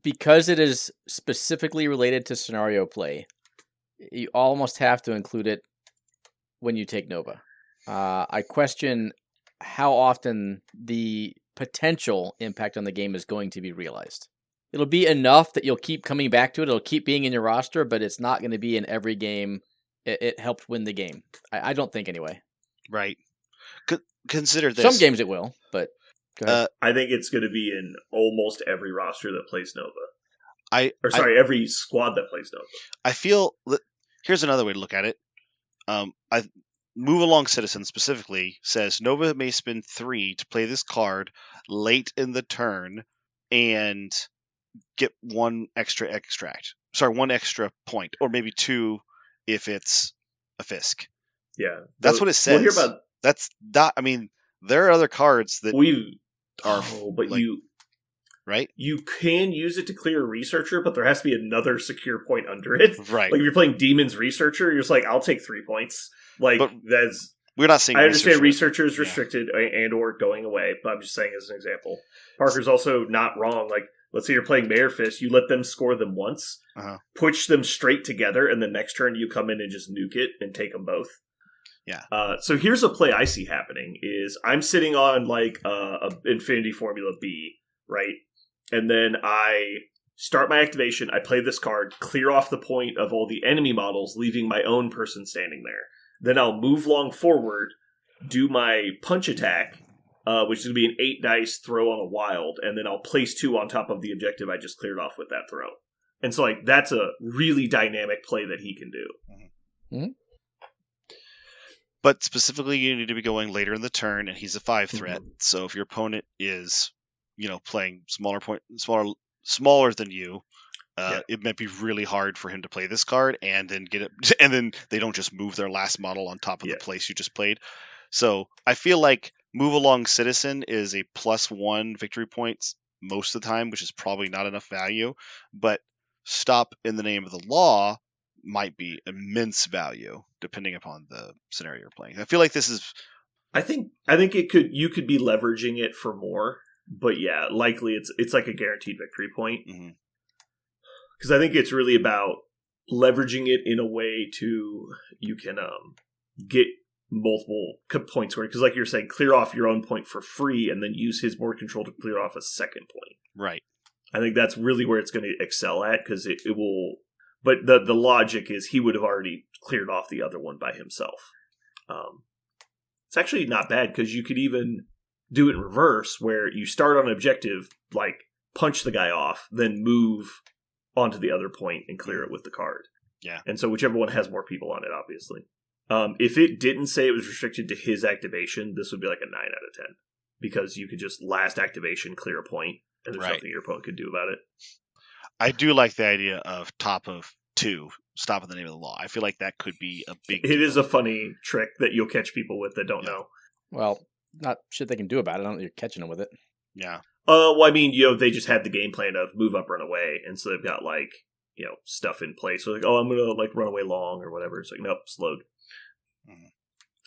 because it is specifically related to scenario play, you almost have to include it when you take Nova. I question how often the potential impact on the game is going to be realized. It'll be enough that you'll keep coming back to it. It'll keep being in your roster, but it's not going to be in every game. It helped win the game. I don't think anyway. Right. Consider this. Some games it will, but go ahead. I think it's going to be in almost every roster that plays Nova. Every squad that plays Nova. I feel... Here's another way to look at it. Move Along Citizen specifically says Nova may spend 3 to play this card late in the turn and get 1 extra extract. Sorry, 1 extra point, or maybe 2 if it's a Fisk. Yeah, that's what it says. We'll hear about... That's not. I mean, there are other cards that right? You can use it to clear a researcher, but there has to be another secure point under it. Right. If you're playing Demon's Researcher, you're just I'll take 3 points. That's... We're not saying... I understand researcher is restricted and or going away, but I'm just saying as an example. Parker's also not wrong. Let's say you're playing Memphis, you let them score them once, push them straight together, and the next turn you come in and just nuke it and take them both. Yeah. So here's a play I see happening is I'm sitting on a Infinity Formula B, right? And then I start my activation, I play this card, clear off the point of all the enemy models, leaving my own person standing there. Then I'll move long forward, do my punch attack, which is going to be an 8 dice throw on a wild, and then I'll place 2 on top of the objective I just cleared off with that throw. And so that's a really dynamic play that he can do. Mm-hmm. But specifically, you need to be going later in the turn, and he's a 5 threat. Mm-hmm. So if your opponent is, playing smaller than you, it might be really hard for him to play this card and then get it, and then they don't just move their last model on top of the place you just played. So I feel like Move Along Citizen is a +1 victory points most of the time, which is probably not enough value. But Stop in the Name of the Law might be immense value depending upon the scenario you're playing. I feel like this is... I think you could be leveraging it for more, but likely it's like a guaranteed victory point. Because I think it's really about leveraging it in a way you can get multiple points where, because like you're saying, clear off your own point for free and then use his board control to clear off a second point. Right. I think that's really where it's going to excel at, because it will... But the logic is he would have already cleared off the other one by himself. It's actually not bad, because you could even do it in reverse, where you start on an objective, punch the guy off, then move onto the other point and clear it with the card. Yeah. And so whichever one has more people on it, obviously. If it didn't say it was restricted to his activation, this would be like a 9 out of 10. because you could just last activation clear a point, and there's Right. nothing your opponent could do about it. I do like the idea of top of 2, stop in the name of the law. I feel like that could be a big It deal. is a funny trick that you'll catch people with that don't Yeah. know. Well, not shit they can do about it. I don't think you're catching them with it. Yeah. Well, I mean, they just had the game plan of move up, run away, and so they've got like stuff in place. So like, oh, I'm gonna like run away long or whatever. It's like, nope, slowed. Mhm.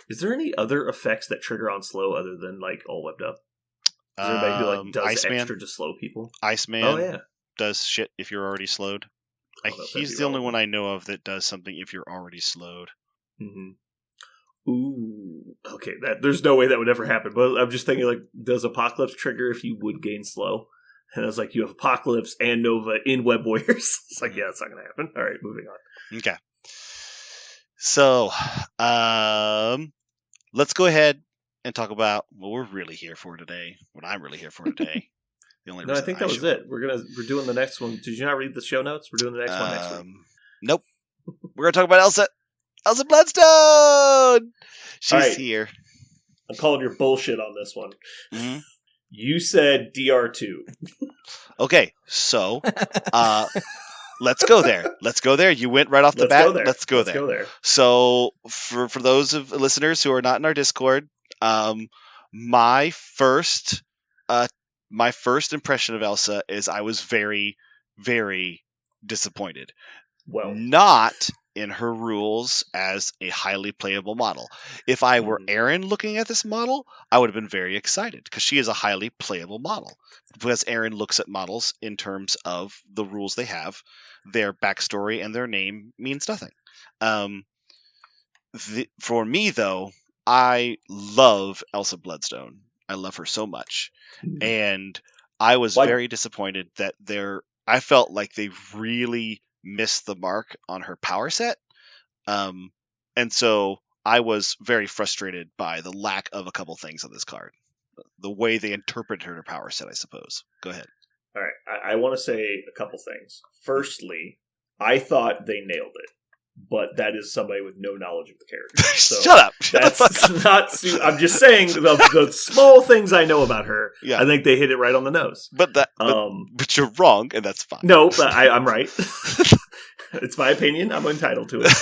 Is there any other effects that trigger on slow other than like all webbed up? Is there anybody who like does Iceman. extra to slow people? Iceman Oh yeah, does shit if you're already slowed. I don't know if that'd He's be the only relevant. one I know of that does something if you're already slowed. Mm-hmm. Ooh, okay. There's no way that would ever happen. But I'm just thinking, like, does Apocalypse trigger if you would gain slow? And I was like, you have Apocalypse and Nova in Web Warriors. It's like, yeah, that's not going to happen. All right, moving on. Okay. So, let's go ahead and talk about what we're really here for today. What I'm really here for today. The only No, I reason think that was showed up. it. We're doing the next one. Did you not read the show notes? We're doing the next one next week. Nope. We're gonna talk about Elsa. Elsa Bloodstone. She's right. here. I'm calling your bullshit on this one. Mhm. You said DR2. Okay, so let's go there. Let's go there. You went right off the bat. Let's go there. So for those of listeners who are not in our Discord, my first impression of Elsa is I was very, very disappointed. Well, Not in her rules as a highly playable model. If I were Aaron looking at this model, I would have been very excited because she is a highly playable model. Because Aaron looks at models in terms of the rules they have, their backstory and their name means nothing. For me, though, I love Elsa Bloodstone. I love her so much. And I was very disappointed that I felt like they really missed the mark on her power set. And so I was very frustrated by the lack of a couple things on this card. The way they interpreted her power set, I suppose. Go ahead. All right. I want to say a couple things. Firstly, I thought they nailed it. But that is somebody with no knowledge of the character. So Shut up. That's not. I'm just saying the small things I know about her. Yeah. I think they hit it right on the nose. But you're wrong, and that's fine. No, but I'm right. It's my opinion. I'm entitled to it.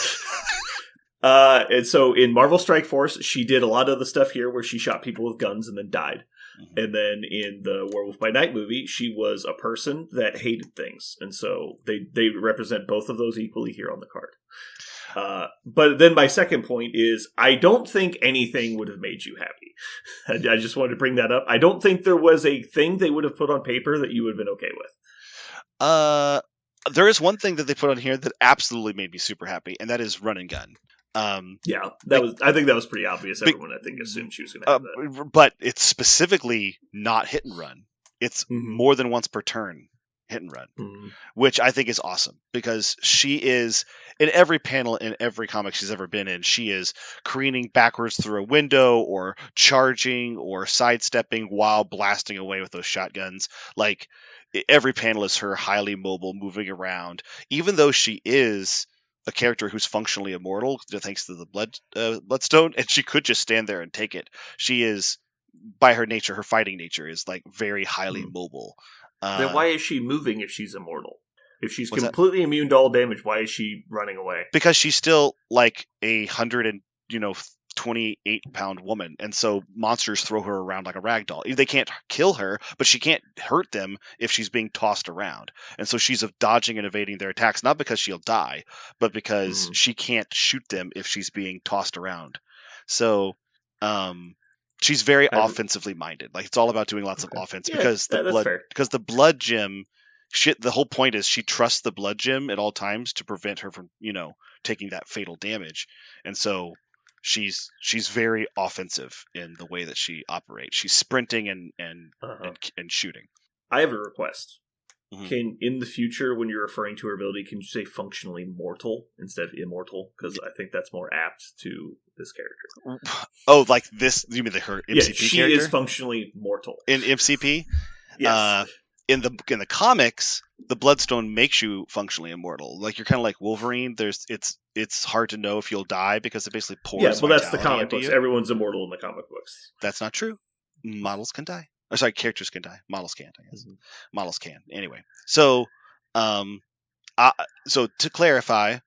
And so in Marvel Strike Force, she did a lot of the stuff here where she shot people with guns and then died. Mm-hmm. And then in the Werewolf by Night movie, she was a person that hated things. And so they represent both of those equally here on the card. But then my second point is, I don't think anything would have made you happy. I just wanted to bring that up. I don't think there was a thing they would have put on paper that you would have been okay with. There is one thing that they put on here that absolutely made me super happy, and that is run and gun. Yeah, I think that was pretty obvious. Everyone, I think, assumed she was going to have that. But it's specifically not hit and run. It's more than once per turn hit and run, which I think is awesome because she is in every panel in every comic she's ever been in. She is careening backwards through a window or charging or sidestepping while blasting away with those shotguns. Like every panel is her highly mobile, moving around, even though she is a character who's functionally immortal thanks to the bloodstone, and she could just stand there and take it. She is, by her nature, her fighting nature is like very highly mobile. Then why is she moving if she's immortal? If she's completely immune to all damage, why is she running away? Because she's still like 128-pound woman, and so monsters throw her around like a rag doll. They can't kill her, but she can't hurt them if she's being tossed around. And so she's dodging and evading their attacks, not because she'll die, but because she can't shoot them if she's being tossed around. So she's very offensively minded. Like it's all about doing lots of offense because the blood gem. The whole point is she trusts the blood gem at all times to prevent her from taking that fatal damage, and so she's very offensive in the way that she operates. She's sprinting and shooting. I have a request. Can, in the future, when you're referring to her ability, can you say functionally mortal instead of immortal? Because I think that's more apt to this character. Oh, like this? You mean her MCP character? She is functionally mortal. In MCP? Yes. In the comics, the bloodstone makes you functionally immortal. Like you're kind of like Wolverine. It's hard to know if you'll die because it basically pours. Yeah, well, that's the comic books. Everyone's immortal in the comic books. That's not true. models can die. Or sorry, characters can die. Models can't, I guess. Mhm. Models can. Anyway, so so to clarify,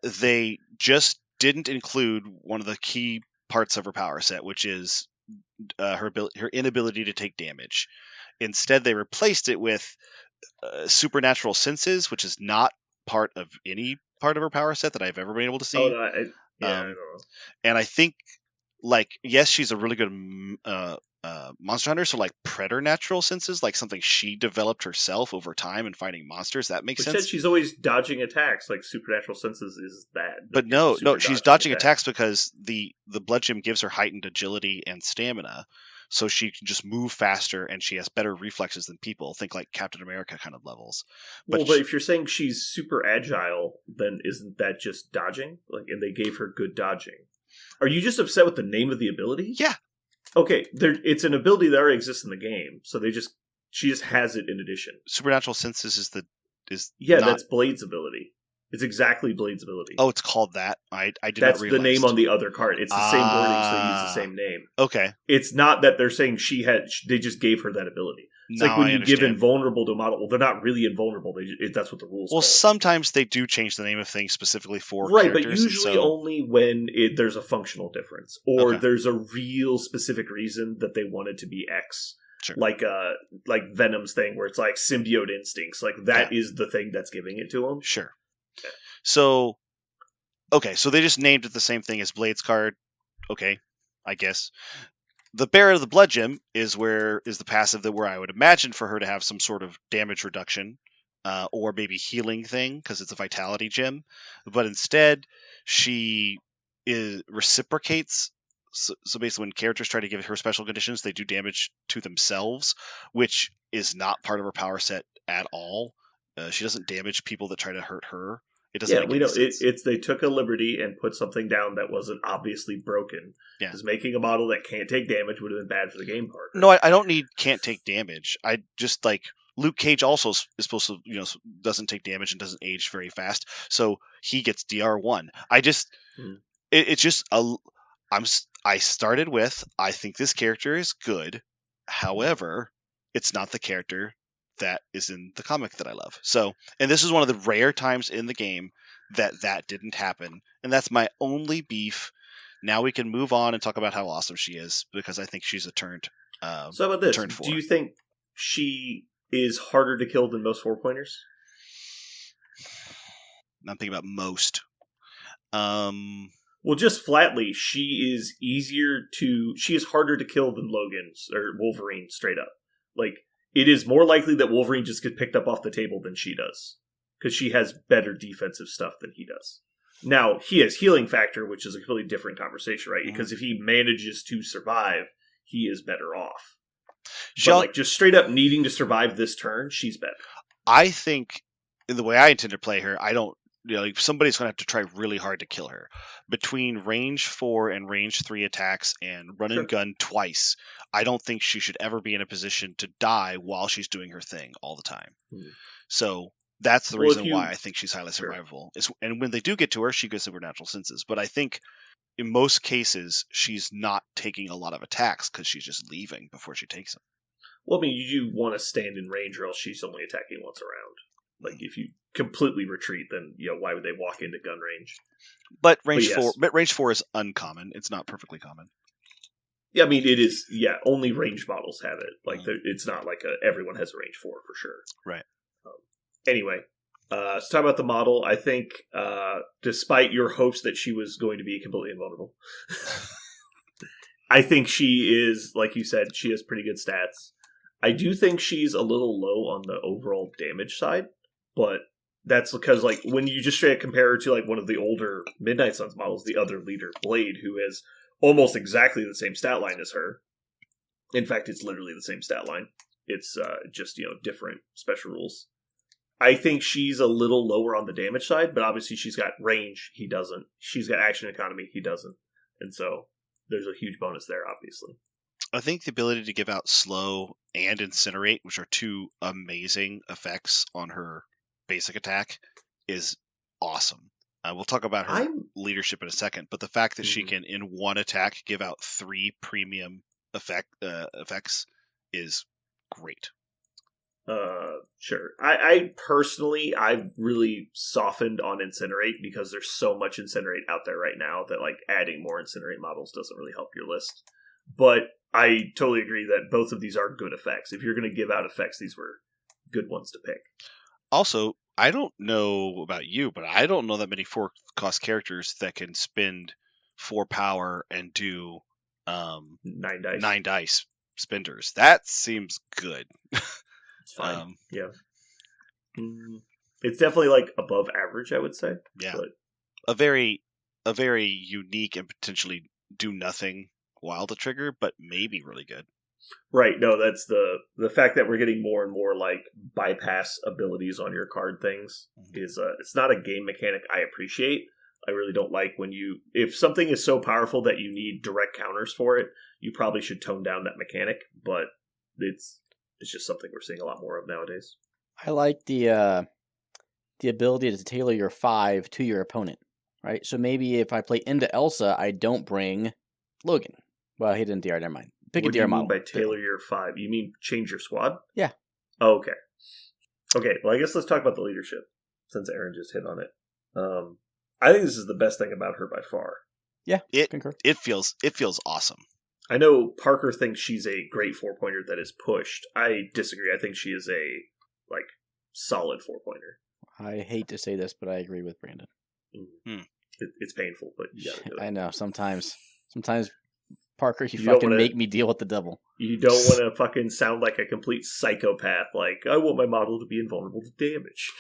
they just didn't include one of the key parts of her power set, which is her inability to take damage. Instead, they replaced it with supernatural senses, which is not part of any part of her power set that I've ever been able to see. Oh, no, I Um, don't know. and I think, like, yes, she's a really good monster hunter, so like preternatural senses, like something she developed herself over time and finding monsters, that makes But sense. said she's always dodging attacks. Like supernatural senses is that. But you know, no, super she's dodging attacks because the blood gem gives her heightened agility and stamina, so she can just move faster and she has better reflexes than people. Think like Captain America kind of levels. Well, but if you're saying she's super agile, then isn't that just dodging? Like, and they gave her good dodging. Are you just upset with the name of the ability? Yeah. Okay, it's an ability that already exists in the game, so she just has it in addition. Supernatural senses is that's Blade's ability. It's exactly Blade's ability. Oh, it's called that. I did not That's realize. the name on the other card. It's the same wording, so they use the same name. Okay. It's not that they're saying they just gave her that ability. It's like when you give invulnerable to a model. Well, they're not really invulnerable. That's what the rules. Well, sometimes they do change the name of things specifically for characters, but usually only when there's a functional difference or there's a real specific reason that they want it to be X. Sure. Like Venom's thing, where it's like symbiote instincts. Like that is the thing that's giving it to them. Sure. Yeah. So, so they just named it the same thing as Blade's card. Okay, I guess. The Bearer of the Blood Gem is the passive where I would imagine for her to have some sort of damage reduction, or maybe healing thing because it's a vitality gem. But instead, she reciprocates. So basically, when characters try to give her special conditions, they do damage to themselves, which is not part of her power set at all. She doesn't damage people that try to hurt her. It doesn't. Yeah, we know it's they took a liberty and put something down that wasn't obviously broken. Yeah, because making a model that can't take damage would have been bad for the game part. No, I don't need can't take damage. I just like Luke Cage also is supposed to doesn't take damage and doesn't age very fast, so he gets DR1. It's just I started with I think this character is good, however, it's not the character that is in the comic that I love. So, and this is one of the rare times in the game that didn't happen, and that's my only beef. Now we can move on and talk about how awesome she is, because I think she's a turned. So how about this? Turned 4. Do you think she is harder to kill than most 4-pointers? I'm thinking about most. Well, just flatly, she is harder to kill than Logan's or Wolverine straight up. Like, it is more likely that Wolverine just gets picked up off the table than she does, because she has better defensive stuff than he does. Now, he has healing factor, which is a completely different conversation, right? Mm-hmm. Because if he manages to survive, he is better off. But just straight up needing to survive this turn, she's better. I think, in the way I intend to play her, I don't. Somebody's going to have to try really hard to kill her. Between range 4 and range 3 attacks and run and gun twice, I don't think she should ever be in a position to die while she's doing her thing all the time. So that's the reason why I think she's highly survivable. And when they do get to her, she gets supernatural senses. But I think in most cases, she's not taking a lot of attacks because she's just leaving before she takes them. Well, I mean, you do want to stand in range, or else she's only attacking once around. Like, if you completely retreat, then why would they walk into gun range? But range 4 is uncommon. It's not perfectly common. Yeah, I mean, it is. Yeah, only range models have it. Like, it's not like everyone has a range 4 for sure. Right. Anyway, let's talk about the model. I think, despite your hopes that she was going to be completely invulnerable, I think she is, like you said, she has pretty good stats. I do think she's a little low on the overall damage side. But that's because, like, when you just straight compare her to, like, one of the older Midnight Suns models, the other leader, Blade, who has almost exactly the same stat line as her. In fact, it's literally the same stat line. It's just, different special rules. I think she's a little lower on the damage side, but obviously she's got range, he doesn't. She's got action economy, he doesn't. And so there's a huge bonus there, obviously. I think the ability to give out slow and incinerate, which are two amazing effects on her basic attack, is awesome. We'll talk about her leadership in a second, but the fact that she can, in one attack, give out 3 premium effects is great. Sure. I personally, I've really softened on Incinerate because there's so much Incinerate out there right now that like adding more Incinerate models doesn't really help your list. But I totally agree that both of these are good effects. If you're going to give out effects, these were good ones to pick. Also, I don't know about you, but I don't know that many 4-cost characters that can spend 4 power and do 9 dice spenders. That seems good. It's fine. Yeah. It's definitely like above average, I would say. Yeah. But A very unique and potentially do nothing while the trigger, but maybe really good. Right, no, that's the fact that we're getting more and more like bypass abilities on your card things is it's not a game mechanic I appreciate. I really don't like when if something is so powerful that you need direct counters for it, you probably should tone down that mechanic, but it's just something we're seeing a lot more of nowadays. I like the ability to tailor your 5 to your opponent, right? So maybe if I play into Elsa, I don't bring Logan. Well, he didn't DR, never mind. Pick What a do you DR mean model. by tailor your 5? You mean change your squad? Yeah. Oh, okay. Okay, well, I guess let's talk about the leadership, since Aaron just hit on it. I think this is the best thing about her by far. Yeah, concur. It feels awesome. I know Parker thinks she's a great 4-pointer that is pushed. I disagree. I think she is a solid 4-pointer. I hate to say this, but I agree with Brandon. It's painful, but you gotta do it. I know. Sometimes, Parker, you fucking make me deal with the devil. You don't want to fucking sound like a complete psychopath. Like, I want my model to be invulnerable to damage.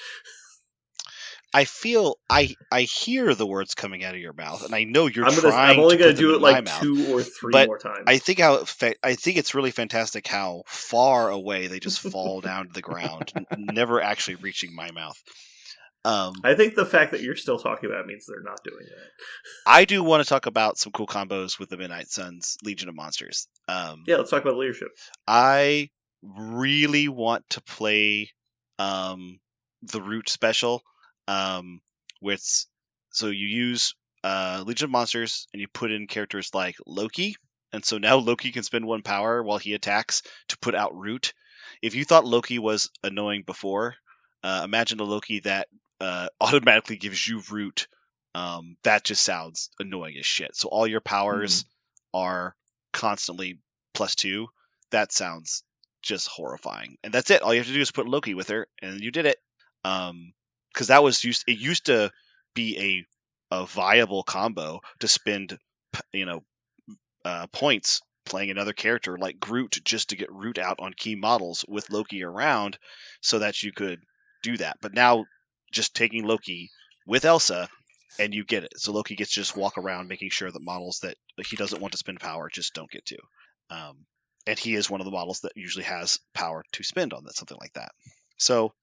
I feel I hear the words coming out of your mouth, and I know you're trying. I'm only going to do it like 2 or 3 more times. I think it's really fantastic how far away they just fall down to the ground, never actually reaching my mouth. I think the fact that you're still talking about it means they're not doing that. I do want to talk about some cool combos with the Midnight Suns Legion of Monsters. Yeah, let's talk about leadership. I really want to play the Root special. So you use Legion of Monsters and you put in characters like Loki, and so now Loki can spend 1 power while he attacks to put out Root. If you thought Loki was annoying before, imagine a Loki that automatically gives you Root. That just sounds annoying as shit. So all your powers are constantly +2. That sounds just horrifying. And that's it. All you have to do is put Loki with her, and you did it. Because that was it used to be a viable combo to spend points playing another character like Groot just to get Root out on key models with Loki around, so that you could do that. But now just taking Loki with Elsa and you get it. So Loki gets to just walk around making sure that models that he doesn't want to spend power just don't get to. And he is one of the models that usually has power to spend on that, something like that. So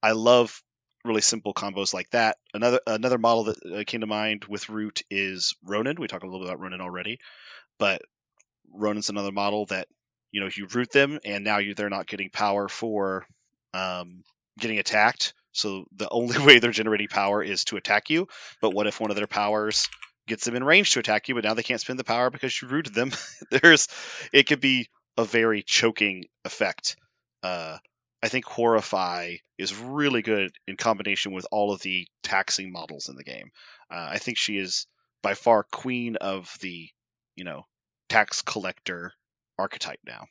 I love really simple combos like that. Another model that came to mind with Root is Ronin. We talked a little bit about Ronin already, but Ronin's another model that you root them, and now they're not getting power for getting attacked. So the only way they're generating power is to attack you. But what if one of their powers gets them in range to attack you, but now they can't spend the power because you rooted them? It could be a very choking effect. I think Horrify is really good in combination with all of the taxing models in the game. I think she is by far queen of the, tax collector archetype now.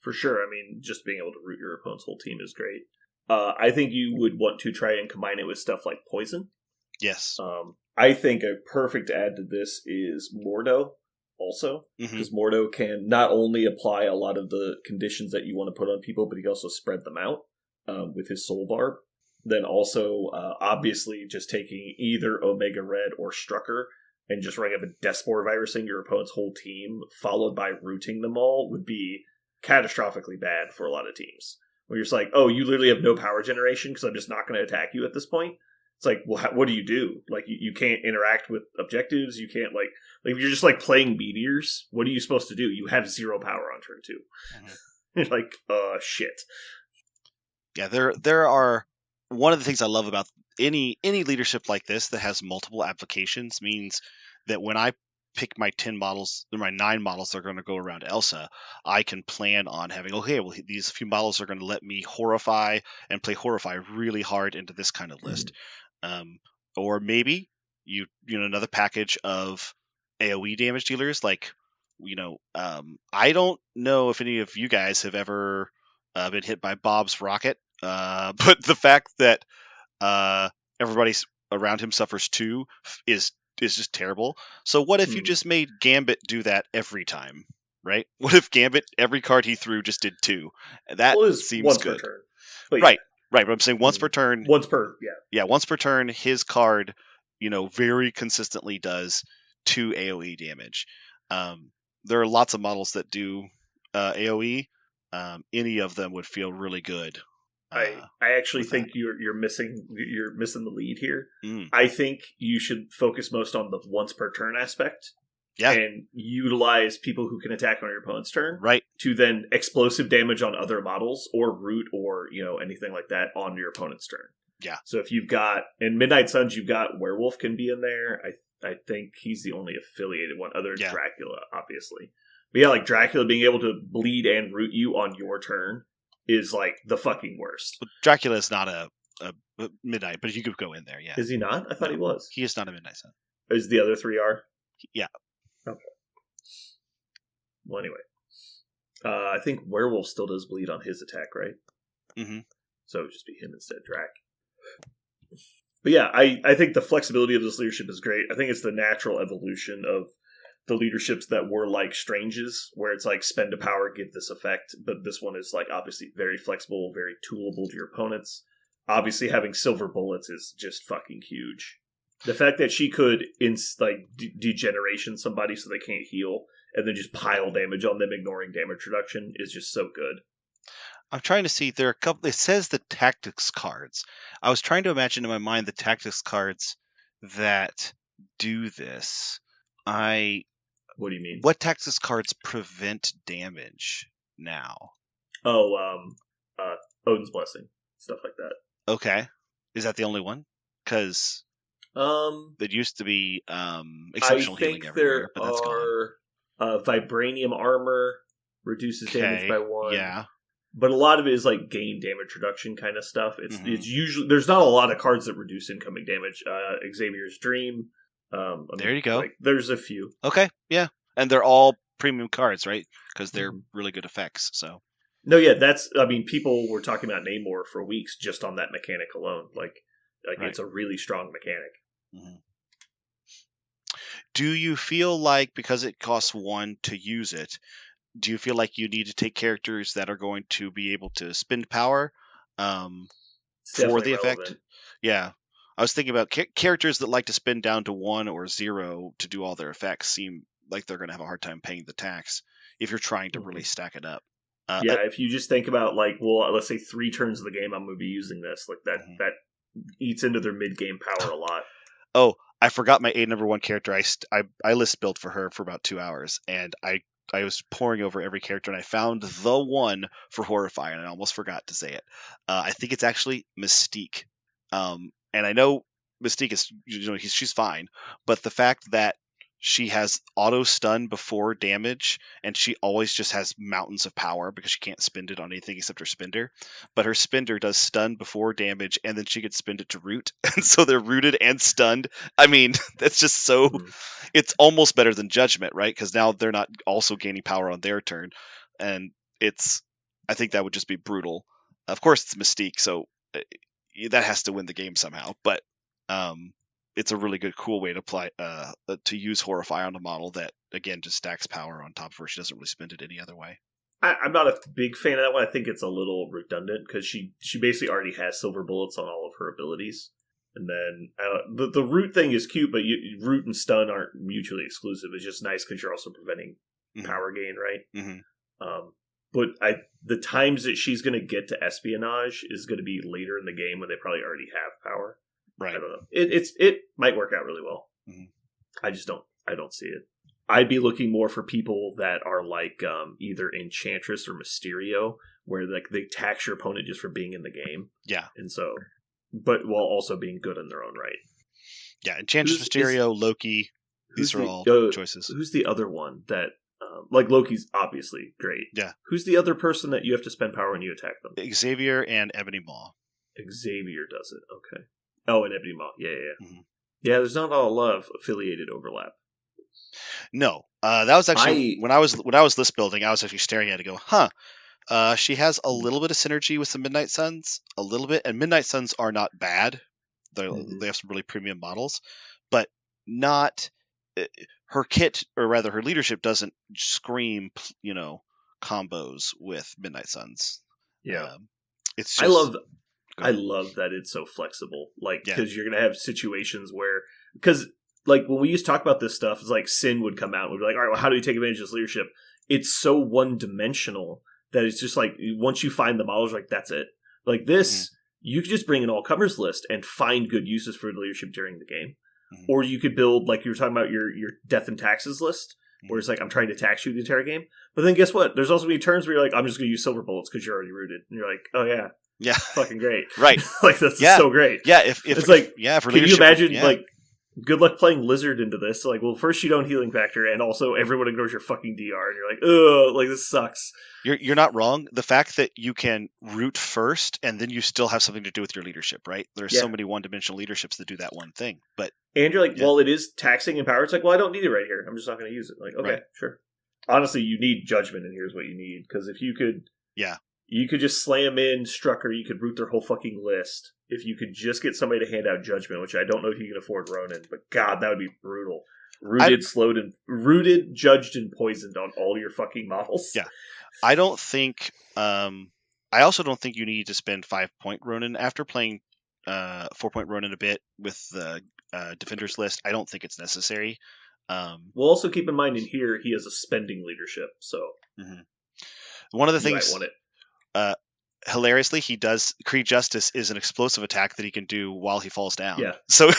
For sure. I mean, just being able to root your opponent's whole team is great. I think you would want to try and combine it with stuff like Poison. Yes. I think a perfect add to this is Mordo also, because Mordo can not only apply a lot of the conditions that you want to put on people, but he can also spread them out with his Soul Barb. Then also, obviously, just taking either Omega Red or Strucker and just running up a Deathspore virusing your opponent's whole team, followed by rooting them all, would be catastrophically bad for a lot of teams. Where you're just like, oh, you literally have no power generation because I'm just not going to attack you at this point. It's like, well, what do you do? Like, you can't interact with objectives. You can't, like if you're just, like, playing meteors, what are you supposed to do? You have 0 power on turn 2. You're like, shit. Yeah, there are... One of the things I love about any leadership like this that has multiple applications means that when I pick my 10 models or my 9 models that are going to go around Elsa, I can plan on having, okay, well, these few models are going to let me horrify and play horrify really hard into this kind of list. Or maybe you know, another package of AoE damage dealers. Like, you know, I don't know if any of you guys have ever been hit by Bob's rocket, but the fact that everybody around him suffers 2 is just terrible. So what if you just made Gambit do that every time, right? What if Gambit, every card he threw, just did 2? That seems once good. per turn. But right. But I'm saying once per turn. Once per, Yeah, once per turn, his card, you know, very consistently does 2 AoE damage. There are lots of models that do AoE. Any of them would feel really good. I actually think you're missing the lead here. I think you should focus most on the once per turn aspect. Yeah. And utilize people who can attack on your opponent's turn. Right. To then explosive damage on other models or root or, you know, anything like that on your opponent's turn. Yeah. So if you've got, in Midnight Suns, you've got Werewolf can be in there. I think he's the only affiliated one other than Dracula, obviously. But yeah, like Dracula being able to bleed and root you on your turn is like the fucking worst. But Dracula is not a Midnight, but you could go in there, yeah. Is he not? I thought he was. He is not a Midnight Sun. Is the other 3 are? Yeah. Okay. Well, anyway. I think Werewolf still does bleed on his attack, right? Mm-hmm. So it would just be him instead of Drac. But yeah, I think the flexibility of this leadership is great. I think it's the natural evolution of the leaderships that were like Strange's, where it's like spend a power, give this effect. But this one is like obviously very flexible, very toolable to your opponents. Obviously, having silver bullets is just fucking huge. The fact that she could degeneration somebody so they can't heal and then just pile damage on them, ignoring damage reduction, is just so good. I'm trying to see, there are a couple, it says the tactics cards. I was trying to imagine in my mind the tactics cards that do this. What do you mean? What tactics cards prevent damage now? Oh, Odin's Blessing. Stuff like that. Okay. Is that the only one? Because there used to be exceptional healing everywhere, but that's gone. Vibranium armor reduces damage by 1. Yeah. But a lot of it is like gain damage reduction kind of stuff. It's usually, there's not a lot of cards that reduce incoming damage. Xavier's Dream. There you go. There's a few. Okay, yeah. And they're all premium cards, right? Because they're really good effects, so. No, yeah, people were talking about Namor for weeks just on that mechanic alone. Like right. It's a really strong mechanic. Mm-hmm. Do you feel like, because it costs 1 to use it, do you feel like you need to take characters that are going to be able to spend power for the effect? Yeah. I was thinking about characters that like to spend down to 1 or 0 to do all their effects seem like they're going to have a hard time paying the tax if you're trying to really stack it up. If you just think about let's say 3 turns of the game, I'm going to be using this. Like that eats into their mid-game power a lot. Oh, I forgot my number 1 character. I list built for her for about 2 hours, and I was poring over every character, and I found the one for Horrify, and I almost forgot to say it. I think it's actually Mystique. And I know Mystique is, she's fine, but the fact that she has auto stun before damage, and she always just has mountains of power because she can't spend it on anything except her spender. But her spender does stun before damage, and then she could spend it to root, and so they're rooted and stunned. I mean, that's just so. It's almost better than Judgment, right? Because now they're not also gaining power on their turn, and I think that would just be brutal. Of course, it's Mystique, so that has to win the game somehow. But it's a really good, cool way to apply to use Horrify on a model that, again, just stacks power on top of her. She doesn't really spend it any other way. I'm not a big fan of that one. I think it's a little redundant because she basically already has silver bullets on all of her abilities. And then the root thing is cute, but root and stun aren't mutually exclusive. It's just nice because you're also preventing power gain, right? Mm-hmm. But the times that she's going to get to espionage is going to be later in the game when they probably already have power. Right. I don't know. It might work out really well. Mm-hmm. I don't see it. I'd be looking more for people that are like either Enchantress or Mysterio, where like they tax your opponent just for being in the game. Yeah. And so, but while also being good in their own right. Yeah, Enchantress, Mysterio, Loki. These are all choices. Who's the other one that, like Loki's obviously great. Yeah. Who's the other person that you have to spend power when you attack them? Xavier and Ebony Maw. Xavier does it. Okay. Oh, and Ebony Maw. Yeah. Mm-hmm. Yeah, there's not a lot of affiliated overlap. No, that was actually when I was list building. I was actually staring at it, and go, she has a little bit of synergy with the Midnight Suns, a little bit, and Midnight Suns are not bad. They have some really premium models, but not her kit, or rather her leadership doesn't scream, combos with Midnight Suns. Yeah, it's just, I love that it's so flexible. Like, because you're gonna have situations where, because like when we used to talk about this stuff, it's like Sin would come out and we'd be like, all right, well, how do you take advantage of this leadership? It's so one dimensional that it's just like once you find the models, like that's it. Like this. Mm-hmm. You could just bring an all-comers list and find good uses for leadership during the game. Mm-hmm. Or you could build, like you were talking about, your death and taxes list, where it's like, I'm trying to tax you the entire game. But then guess what? There's also going to be turns where you're like, I'm just going to use silver bullets because you're already rooted. And you're like, oh yeah. Yeah. Fucking great. Right. Like, that's so great. Yeah, if it's like, for can you imagine, like, good luck playing Lizard into this? Like, well, first you don't healing factor, and also everyone ignores your fucking DR, and you're like, ugh, like, this sucks. You're not wrong. The fact that you can root first, and then you still have something to do with your leadership, right? There's so many one-dimensional leaderships that do that one thing. But and you're like, well, it is taxing and power. It's like, well, I don't need it right here. I'm just not going to use it. Like, okay, sure. Honestly, you need judgment, and here's what you need. Because if you could... Yeah. You could just slam in Strucker, you could root their whole fucking list. If you could just get somebody to hand out judgment, which I don't know if you can afford Ronin, but God, that would be brutal. Rooted, judged, and poisoned on all your fucking models. Yeah. I don't think I also don't think you need to spend 5-point Ronin after playing 4-point Ronin a bit with the Defenders list. I don't think it's necessary. We'll also keep in mind in here he has a spending leadership, so one of the things might want it. Hilariously, he does Creed Justice is an explosive attack that he can do while he falls down. Yeah. So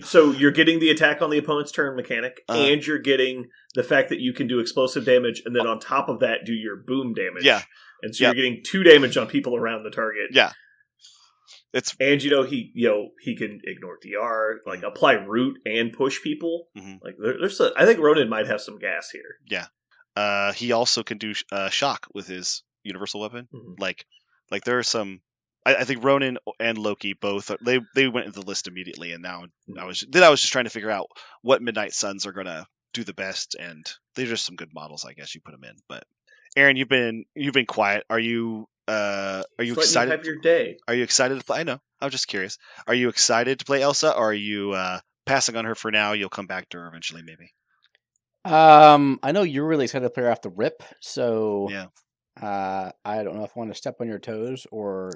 so you're getting the attack on the opponent's turn mechanic, and you're getting the fact that you can do explosive damage, and then on top of that, do your boom damage. Yeah. And so you're getting 2 damage on people around the target. Yeah. And he can ignore DR, like apply root and push people. Mm-hmm. Like I think Ronin might have some gas here. Yeah. He also can do shock with his universal weapon. Mm-hmm. Like there are some. I think Ronin and Loki both they went into the list immediately, and now I was just trying to figure out what Midnight Suns are gonna do the best, and they're just some good models, I guess you put them in. But Aaron, you've been quiet. Are you excited? Have your day. Are you excited to play? I know. I was just curious. Are you excited to play Elsa, or are you passing on her for now? You'll come back to her eventually, maybe. I know you're really excited to play her off the rip, so yeah. I don't know if I want to step on your toes or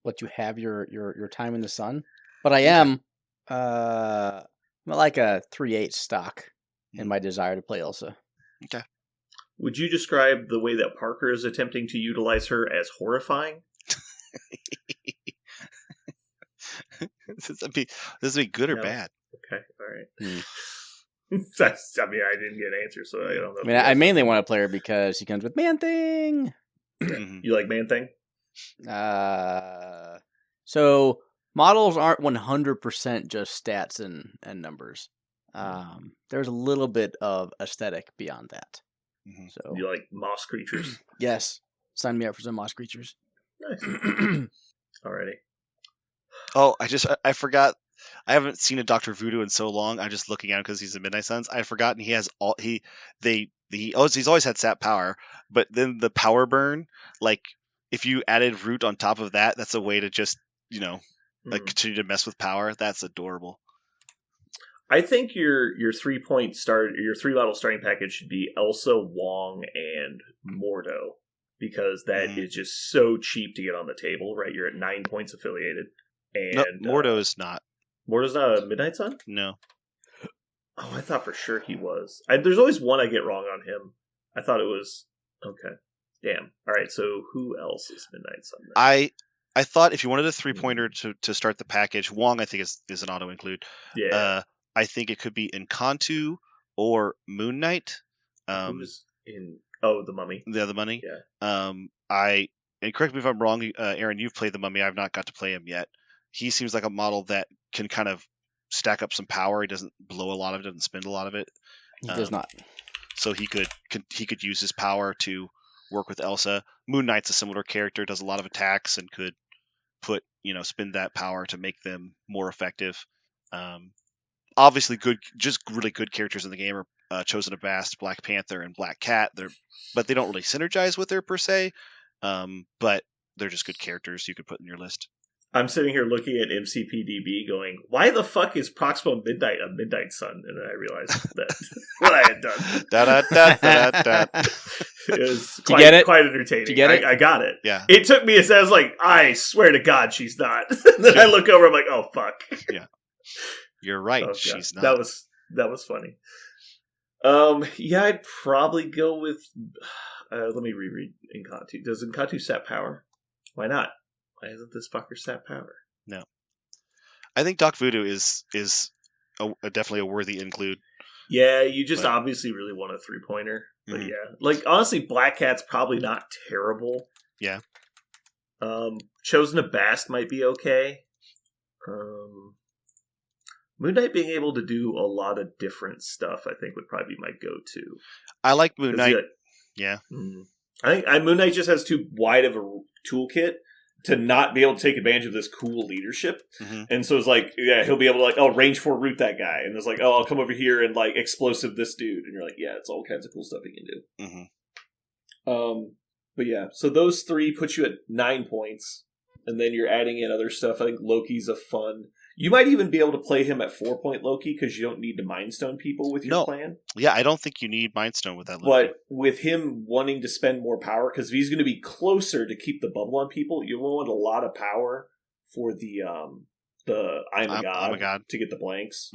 let you have your time in the sun, but I am like a 3/8 stock in my desire to play Elsa. Okay. Would you describe the way that Parker is attempting to utilize her as horrifying? This would be good or bad? Okay, all right. I didn't get an answer, so I don't know. I mean, I mainly want to play her because she comes with Man Thing. You like Man Thing? So models aren't 100% just stats and numbers. There's a little bit of aesthetic beyond that. Mm-hmm. So you like moss creatures? Yes, sign me up for some moss creatures. Nice. Alrighty. Oh, I forgot. I haven't seen a Dr. Voodoo in so long. I'm just looking at him because he's a Midnight Suns. I'd forgotten he has he's always had sap power, but then the power burn, like if you added root on top of that, that's a way to just like continue to mess with power. That's adorable. I think your 3-point start, your 3-model starting package should be Elsa, Wong, and Mordo, because that is just so cheap to get on the table. Right, you're at 9 points affiliated, and no, Mordo is not. Mordo's not a Midnight Sun? No. Oh, I thought for sure he was. There's always one I get wrong on him. I thought it was... Okay. Damn. All right, so who else is Midnight Sun then? I thought if you wanted a 3-pointer to start the package, Wong I think is an auto-include. Yeah. I think it could be Encantu or Moon Knight. Who's in... Oh, the Mummy. The Mummy? Yeah. And correct me if I'm wrong, Aaron, you've played the Mummy. I've not got to play him yet. He seems like a model that can kind of stack up some power. He doesn't blow a lot of it, doesn't spend a lot of it. He does not. So he could use his power to work with Elsa. Moon Knight's a similar character, does a lot of attacks and could spend that power to make them more effective. Obviously, just really good characters in the game are Chosen of Bast, Black Panther, and Black Cat. But they don't really synergize with her per se. But they're just good characters you could put in your list. I'm sitting here looking at MCPDB going, why the fuck is Proximo Midnight a Midnight Sun? And then I realized that what I had done. Da-da-da-da-da-da. It was Did you get it? quite entertaining. Did you get it? I got it. Yeah. It took me as I was like, I swear to God, she's not. Then I look over, I'm like, oh, fuck. Yeah. You're right. Oh, she's not. That was funny. Yeah, I'd probably go with. Let me reread Inkatu. Does Inkatu sap power? Why not? Why isn't this fucker sap power? No. I think Doc Voodoo is definitely a worthy include. Yeah, you just obviously really want a 3-pointer. But yeah, like honestly, Black Cat's probably not terrible. Yeah. Chosen of Bast might be okay. Moon Knight being able to do a lot of different stuff, I think, would probably be my go-to. I like Moon Knight. Yeah. I think Moon Knight just has too wide of a toolkit to not be able to take advantage of this cool leadership. And so it's like, yeah, he'll be able to like, oh, range 4 root that guy. And it's like, oh, I'll come over here and like explosive this dude. And you're like, yeah, it's all kinds of cool stuff he can do. But yeah, so those 3 put you at 9 points. And then you're adding in other stuff. I think Loki's a fun. You might even be able to play him at 4-point Loki because you don't need to Mind Stone people with your plan. Yeah, I don't think you need Mind Stone with that Loki. But with him wanting to spend more power, because if he's going to be closer to keep the bubble on people, you want a lot of power for the I'm a God to get the blanks.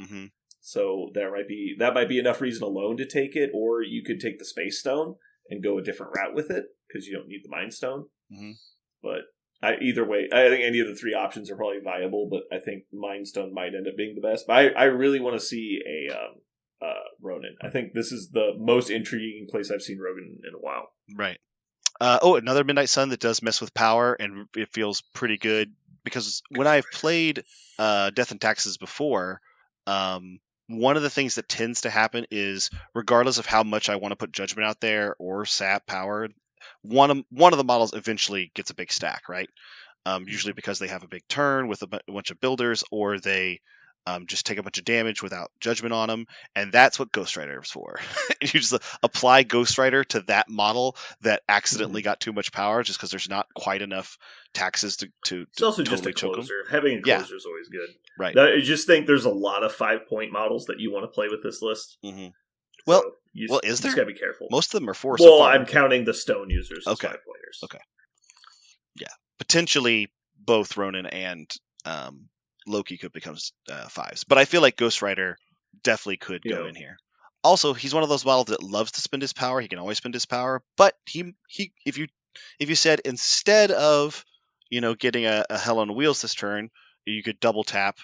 So that might be enough reason alone to take it, or you could take the Space Stone and go a different route with it because you don't need the Mind Stone. But either way, I think any of the 3 options are probably viable, but I think Mind Stone might end up being the best. But I really want to see a Ronin. I think this is the most intriguing place I've seen Ronin in a while. Right. Another Midnight Sun that does mess with power, and it feels pretty good, because when I've played Death and Taxes before, one of the things that tends to happen is, regardless of how much I want to put Judgment out there or sap power, one of the models eventually gets a big stack, right? Usually because they have a big turn with a bunch of builders, or they just take a bunch of damage without Judgment on them, and that's what Ghost Rider is for. You just apply Ghost Rider to that model that accidentally got too much power just because there's not quite enough taxes to it's also totally just a closer. Having a closer is always good. Right. I just think there's a lot of 5-point models that you want to play with this list. Well, So you is there? just gotta be careful. Most of them are 4. Well, so far. I'm counting the stone users as 5-pointers. Okay. Yeah, potentially both Ronin and Loki could become 5s, but I feel like Ghost Rider definitely could go in here. Also, he's one of those models that loves to spend his power. He can always spend his power, but if you said instead of getting a Hell on Wheels this turn, you could double tap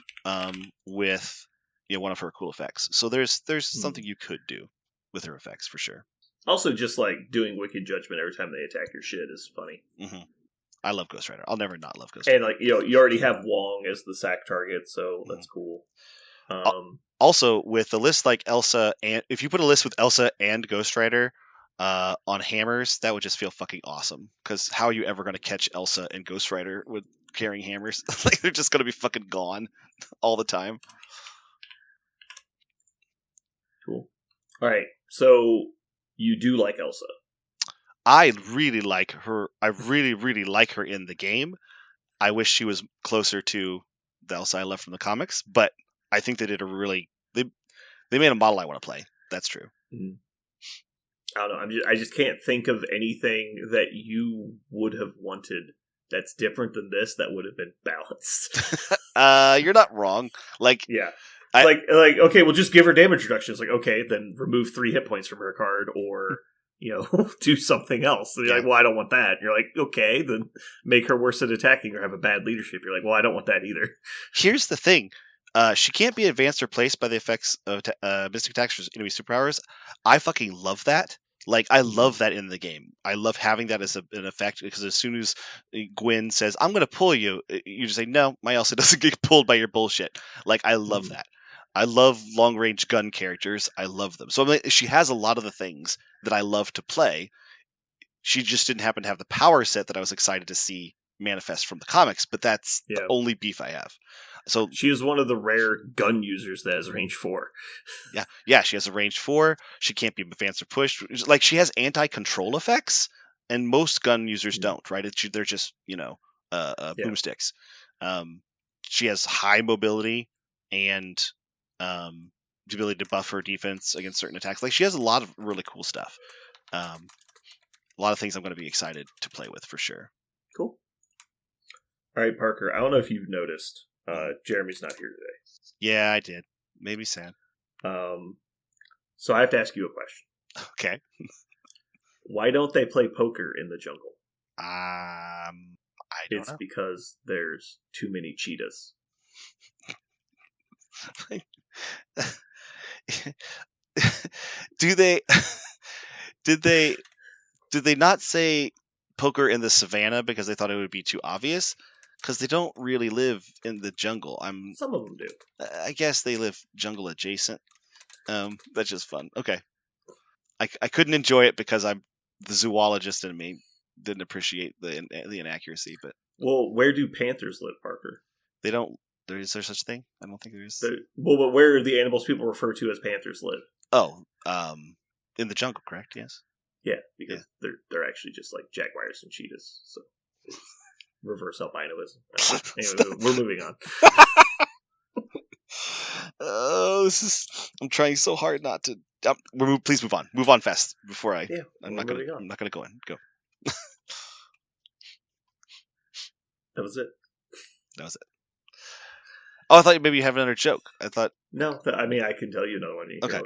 with one of her cool effects. So there's something you could do with her effects for sure. Also, just like doing Wicked Judgment every time they attack your shit is funny. I love Ghost Rider. I'll never not love Ghost Rider. And like you already have Wong as the sack target, so that's cool. Also, with a list like Elsa, and if you put a list with Elsa and Ghost Rider on hammers, that would just feel fucking awesome. Because how are you ever going to catch Elsa and Ghost Rider with carrying hammers? Like, they're just going to be fucking gone all the time. Cool. All right, so you do like Elsa. I really like her. I really, really like her in the game. I wish she was closer to the Elsa I love from the comics, but I think they did they made a model I want to play. That's true. I don't know. I just can't think of anything that you would have wanted that's different than this that would have been balanced. You're not wrong. Like, yeah. Like okay, well, just give her damage reduction. It's like, okay, then remove 3 hit points from her card, or do something else. And you're like, well, I don't want that. And you're like, okay, then make her worse at attacking or have a bad leadership. You're like, well, I don't want that either. Here's the thing. She can't be advanced or replaced by the effects of Mystic Attacks or enemy superpowers. I fucking love that. Like, I love that in the game. I love having that as an effect, because as soon as Gwen says, I'm going to pull you, you just say, no, my Elsa doesn't get pulled by your bullshit. Like, I love that. I love long range gun characters. I love them. So she has a lot of the things that I love to play. She just didn't happen to have the power set that I was excited to see manifest from the comics, but that's the only beef I have. So she is one of the rare gun users that has range 4. Yeah, she has a range 4. She can't be advanced or pushed. Like, she has anti-control effects, and most gun users don't, right? They're just, boomsticks. She has high mobility and the ability to buff her defense against certain attacks. Like, she has a lot of really cool stuff. A lot of things I'm going to be excited to play with for sure. Cool. All right, Parker. I don't know if you've noticed, Jeremy's not here today. Yeah, I did. Made me sad. So I have to ask you a question. Okay. Why don't they play poker in the jungle? I don't know. It's because there's too many cheetahs. Did they not say poker in the savannah because they thought it would be too obvious? Because they don't really live in the jungle. Some of them do. I guess they live jungle adjacent. That's just fun. Okay. I couldn't enjoy it because I'm the zoologist in me didn't appreciate the inaccuracy. But well, where do panthers live, Parker? They don't. Is there such a thing? I don't think there is. But where are the animals people refer to as panthers live? Oh, in the jungle, correct? Yes. Yeah, because they're actually just like jaguars and cheetahs. So it's reverse albinoism. Anyway, we're moving on. Oh, I'm trying so hard not to. Please move on. Move on fast before I. Yeah, I'm not gonna go in. Go. That was it. Oh, I thought maybe you have another joke. I thought. No, I mean I can tell you another one. Okay,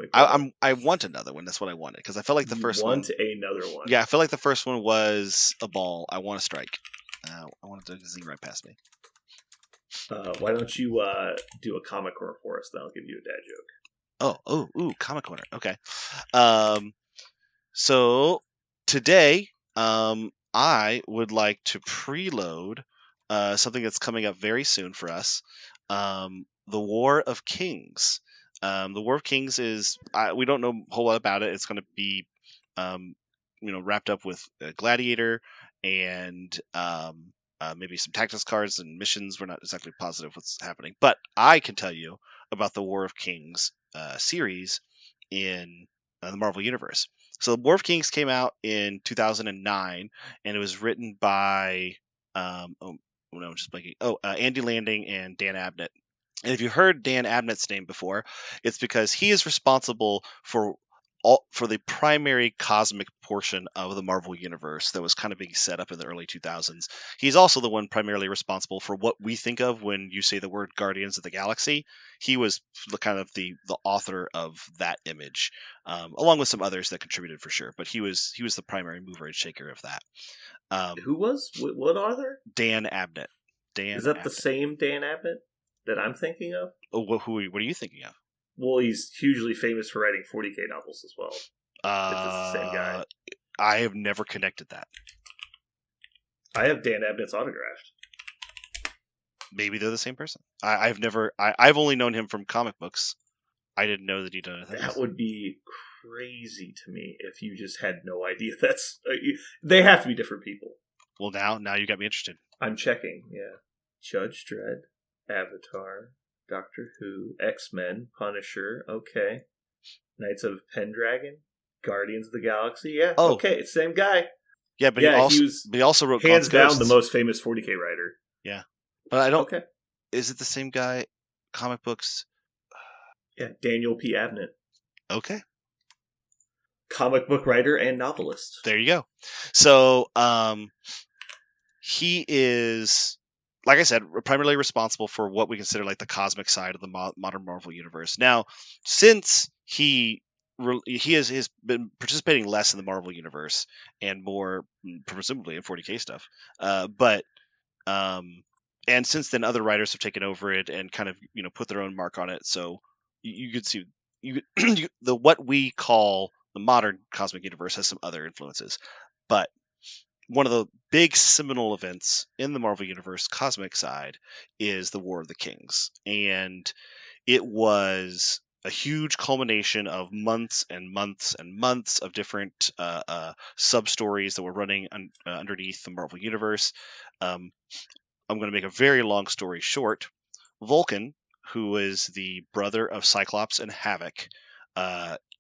I want another one. That's what I wanted because I felt like the first one. Another one? Yeah, I feel like the first one was a ball. I want to strike. I wanted to zing right past me. Why don't you do a comic corner for us? Then I'll give you a dad joke. Ooh, comic corner. Okay. So today, I would like to preload something that's coming up very soon for us. The War of Kings. The War of Kings is we don't know a whole lot about it. It's going to be wrapped up with Gladiator and maybe some tactics cards and missions. We're not exactly positive what's happening, but I can tell you about the War of Kings series in the Marvel Universe. So the War of Kings came out in 2009, and it was written by Andy Landing and Dan Abnett. And if you heard Dan Abnett's name before, it's because he is responsible for the primary cosmic portion of the Marvel Universe that was kind of being set up in the early 2000s. He's also the one primarily responsible for what we think of when you say the word Guardians of the Galaxy. He was the author of that image, along with some others that contributed for sure. But he was the primary mover and shaker of that. Who was? What author? Dan Abnett. Is that the same Dan Abnett that I'm thinking of? Oh, what are you thinking of? Well, he's hugely famous for writing 40K novels as well. If it's the same guy. I have never connected that. I have Dan Abnett's autographed. Maybe they're the same person. I've only known him from comic books. I didn't know that he'd done anything. That would be crazy to me if you just had no idea. They have to be different people. Well, now you got me interested. I'm checking, yeah. Judge Dredd, Avatar, Doctor Who, X-Men, Punisher, okay. Knights of Pendragon, Guardians of the Galaxy, yeah, okay, it's the same guy. Yeah, but he also wrote hands down the most famous 40K writer. Yeah, but I don't. Okay, is it the same guy? Comic books. Yeah, Daniel P. Abnett. Okay. Comic book writer and novelist. There you go. So, he is, like I said, primarily responsible for what we consider like the cosmic side of the modern Marvel universe. Now, since he has been participating less in the Marvel universe and more presumably in 40K stuff, and since then other writers have taken over it and kind of put their own mark on it. So you could see what we call the modern cosmic universe has some other influences, but one of the big seminal events in the Marvel Universe cosmic side is the War of the Kings. And it was a huge culmination of months and months and months of different sub-stories that were running underneath the Marvel Universe. I'm going to make a very long story short. Vulcan, who is the brother of Cyclops and Havoc,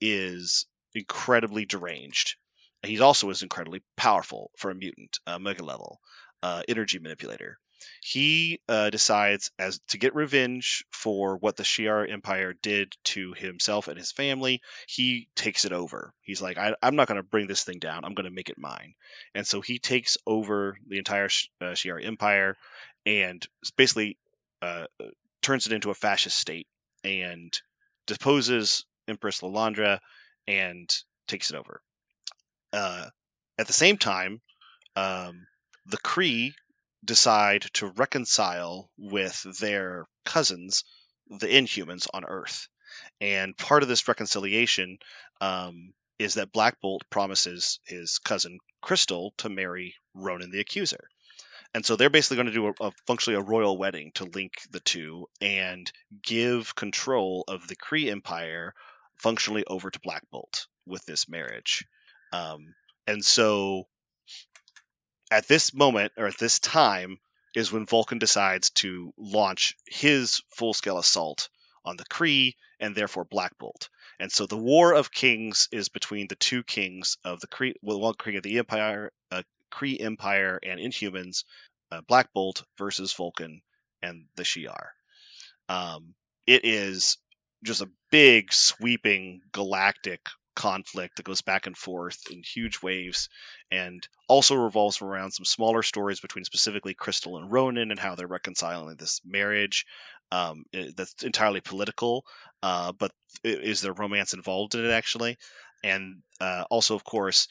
is incredibly deranged. He also is incredibly powerful for a mutant, mega level, energy manipulator. He decides to get revenge for what the Shi'ar Empire did to himself and his family. He takes it over. He's like, I'm not going to bring this thing down. I'm going to make it mine. And so he takes over the entire Shi'ar Empire and basically turns it into a fascist state and deposes Empress Lilandra and takes it over. At the same time, the Kree decide to reconcile with their cousins, the Inhumans, on Earth. And part of this reconciliation is that Black Bolt promises his cousin Crystal to marry Ronan the Accuser. And so they're basically going to do functionally a royal wedding to link the two and give control of the Kree Empire functionally over to Black Bolt with this marriage. And so at this moment, or at this time, is when Vulcan decides to launch his full-scale assault on the Kree and therefore Black Bolt. And so the War of Kings is between the two kings of the Kree, one Kree of the Empire, Kree Empire and Inhumans, Black Bolt versus Vulcan and the Shi'ar. It is just a big, sweeping, galactic conflict that goes back and forth in huge waves, and also revolves around some smaller stories between specifically Crystal and Ronan and how they're reconciling this marriage. That's entirely political, but is there romance involved in it actually? And also, of course,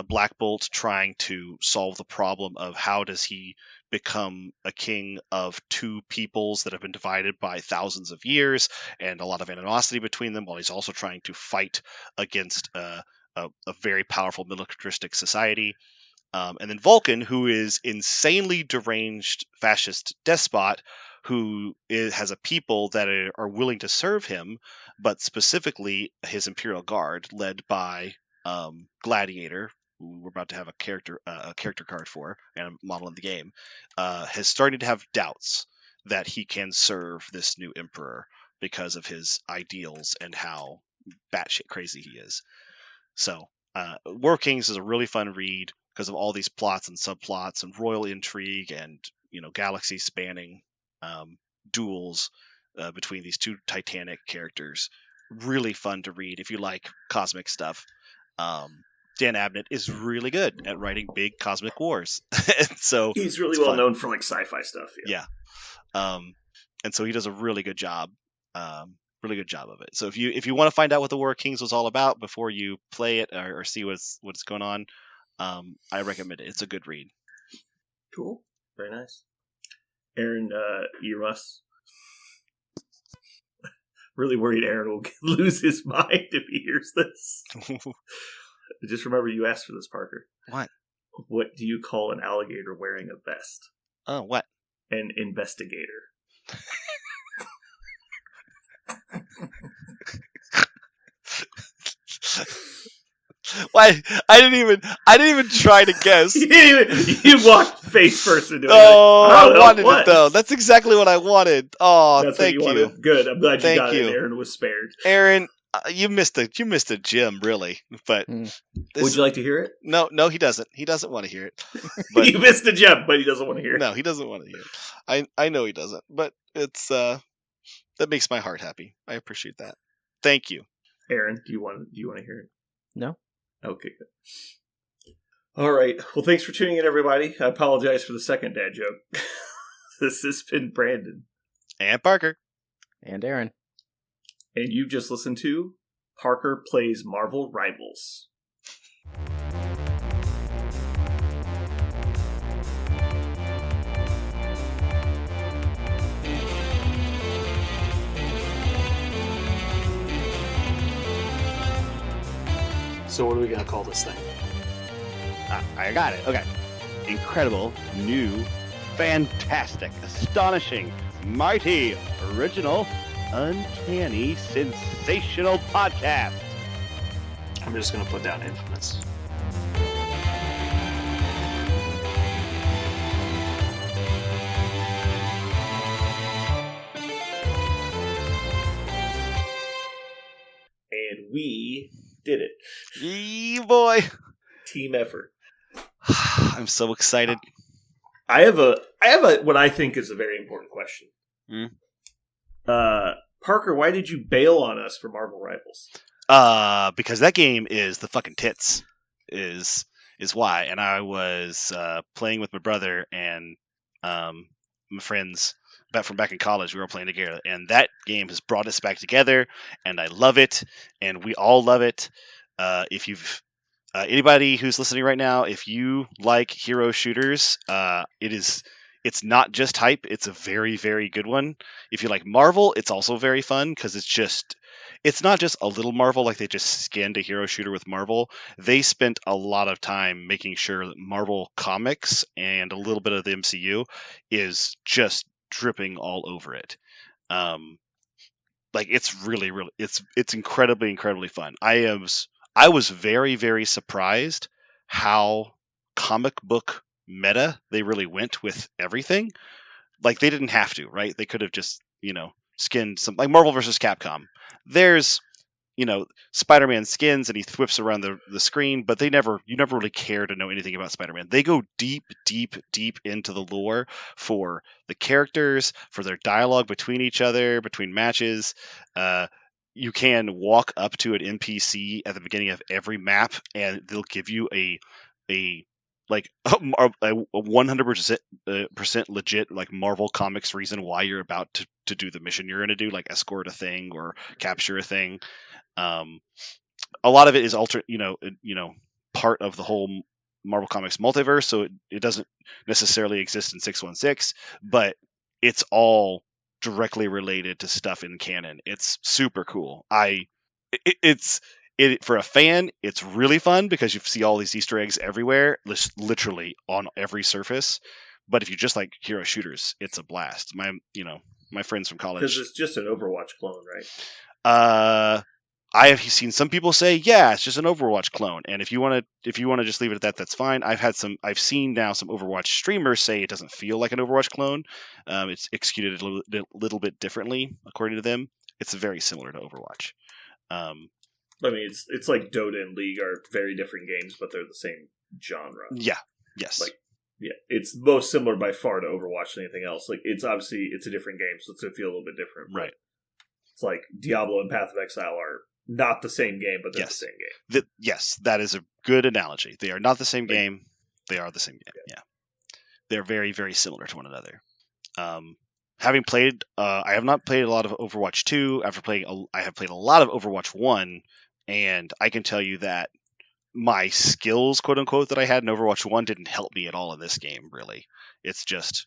Black Bolt trying to solve the problem of how does he become a king of two peoples that have been divided by thousands of years and a lot of animosity between them, while he's also trying to fight against a very powerful militaristic society. And then Vulcan, who is insanely deranged fascist despot, who has a people that are willing to serve him, but specifically his Imperial Guard, led by Gladiator, who we're about to have a character card for and a model in the game, has started to have doubts that he can serve this new emperor because of his ideals and how batshit crazy he is. So, War of Kings is a really fun read because of all these plots and subplots and royal intrigue and galaxy spanning duels between these two titanic characters. Really fun to read if you like cosmic stuff. Dan Abnett is really good at writing big cosmic wars. And so he's really well known for like sci-fi stuff. Yeah. And so he does a really good job. Really good job of it. So if you want to find out what the War of Kings was all about before you play it or see what's going on, I recommend it. It's a good read. Cool. Very nice. Aaron, you must. Really worried Aaron will lose his mind if he hears this. Just remember you asked for this, Parker. What? What do you call an alligator wearing a vest? Oh, what? An investigator. Why? I didn't even try to guess. You walked face first into it. Oh, I wanted it though. That's exactly what I wanted. Oh, that's thank what you you. Wanted. Good. I'm glad you got you. it. Aaron was spared. Aaron, you missed a gem, really. But would you like to hear it? No, he doesn't. He doesn't want to hear it. But you missed a gem, but he doesn't want to hear it. No, he doesn't want to hear it. I know he doesn't, but it's that makes my heart happy. I appreciate that. Thank you, Aaron. Do you want to hear it? No. Okay, good. All right. Well, thanks for tuning in, everybody. I apologize for the second dad joke. This has been Brandon. And Parker. And Aaron. And you've just listened to Parker Plays Marvel Rivals. So what are we going to call this thing? I got it. Okay. Incredible, new, fantastic, astonishing, mighty, original, uncanny, sensational podcast. I'm just going to put down Infamous. And we did it. Yee boy. Team effort. I'm so excited. I have a what I think is a very important question. Parker, why did you bail on us for Marvel Rivals? Because that game is the fucking tits. Is why. And I was playing with my brother and my friends from back in college. We were playing together, and that game has brought us back together, and I love it, and we all love it. If you've anybody who's listening right now, if you like hero shooters, it's not just hype. It's a very, very good one. If you like Marvel, it's also very fun because it's not just a little Marvel, like they just skinned a hero shooter with Marvel. They spent a lot of time making sure that Marvel Comics and a little bit of the MCU is just dripping all over it. Like it's really, really, it's incredibly, incredibly fun. I was very, very surprised how comic book meta they really went with everything. Like they didn't have to, right? They could have just, skinned some, like Marvel versus Capcom. There's, Spider-Man skins and he whips around the screen, but you never really care to know anything about Spider-Man. They go deep, deep, deep into the lore for the characters, for their dialogue between each other, between matches. You can walk up to an NPC at the beginning of every map, and they'll give you a 100% legit like Marvel Comics reason why you're about to do the mission you're going to do, like escort a thing or capture a thing. A lot of it is part of the whole Marvel Comics multiverse, so it doesn't necessarily exist in 616, but it's all directly related to stuff in canon. It's super cool. For a fan, it's really fun because you see all these Easter eggs everywhere, literally on every surface. But if you just like hero shooters, it's a blast. My friends from college, because it's just an Overwatch clone, right? I have seen some people say, yeah, it's just an Overwatch clone, and if you want to just leave it at that, that's fine. I've seen now some Overwatch streamers say it doesn't feel like an Overwatch clone. It's executed a little bit differently according to them. It's very similar to Overwatch. I mean, it's like Dota and League are very different games, but they're the same genre. Yeah. Yes. It's most similar by far to Overwatch than anything else. Like, it's a different game, so it's going to feel a little bit different. Right. It's like Diablo and Path of Exile are not the same game, but they're the same game. Yes, that is a good analogy. They are not the same game. They are the same game. Yeah. They're very, very similar to one another. Having played, I have not played a lot of Overwatch 2. I have played a lot of Overwatch 1. And I can tell you that my skills, quote unquote, that I had in Overwatch 1 didn't help me at all in this game, really. It's just,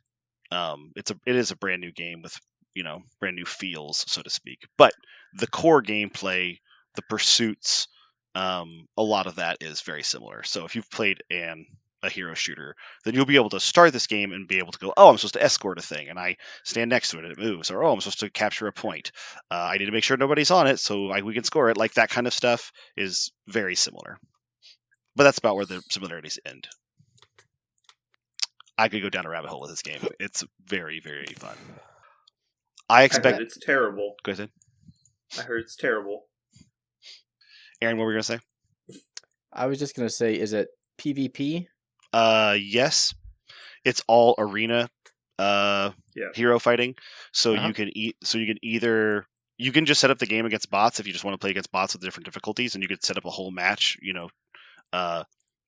it is a brand new game with, brand new feels, so to speak. But the core gameplay, the pursuits, a lot of that is very similar. So if you've played a hero shooter, then you'll be able to start this game and be able to go, oh, I'm supposed to escort a thing, and I stand next to it and it moves, or oh, I'm supposed to capture a point. I need to make sure nobody's on it so we can score it. Like that kind of stuff is very similar. But that's about where the similarities end. I could go down a rabbit hole with this game. It's very, very fun. I expect it's terrible. Go ahead. I heard it's terrible. Aaron, what were you gonna say? I was just gonna say, is it PvP? Yes, it's all arena hero fighting. So you can you can just set up the game against bots if you just want to play against bots with different difficulties, and you could set up a whole match,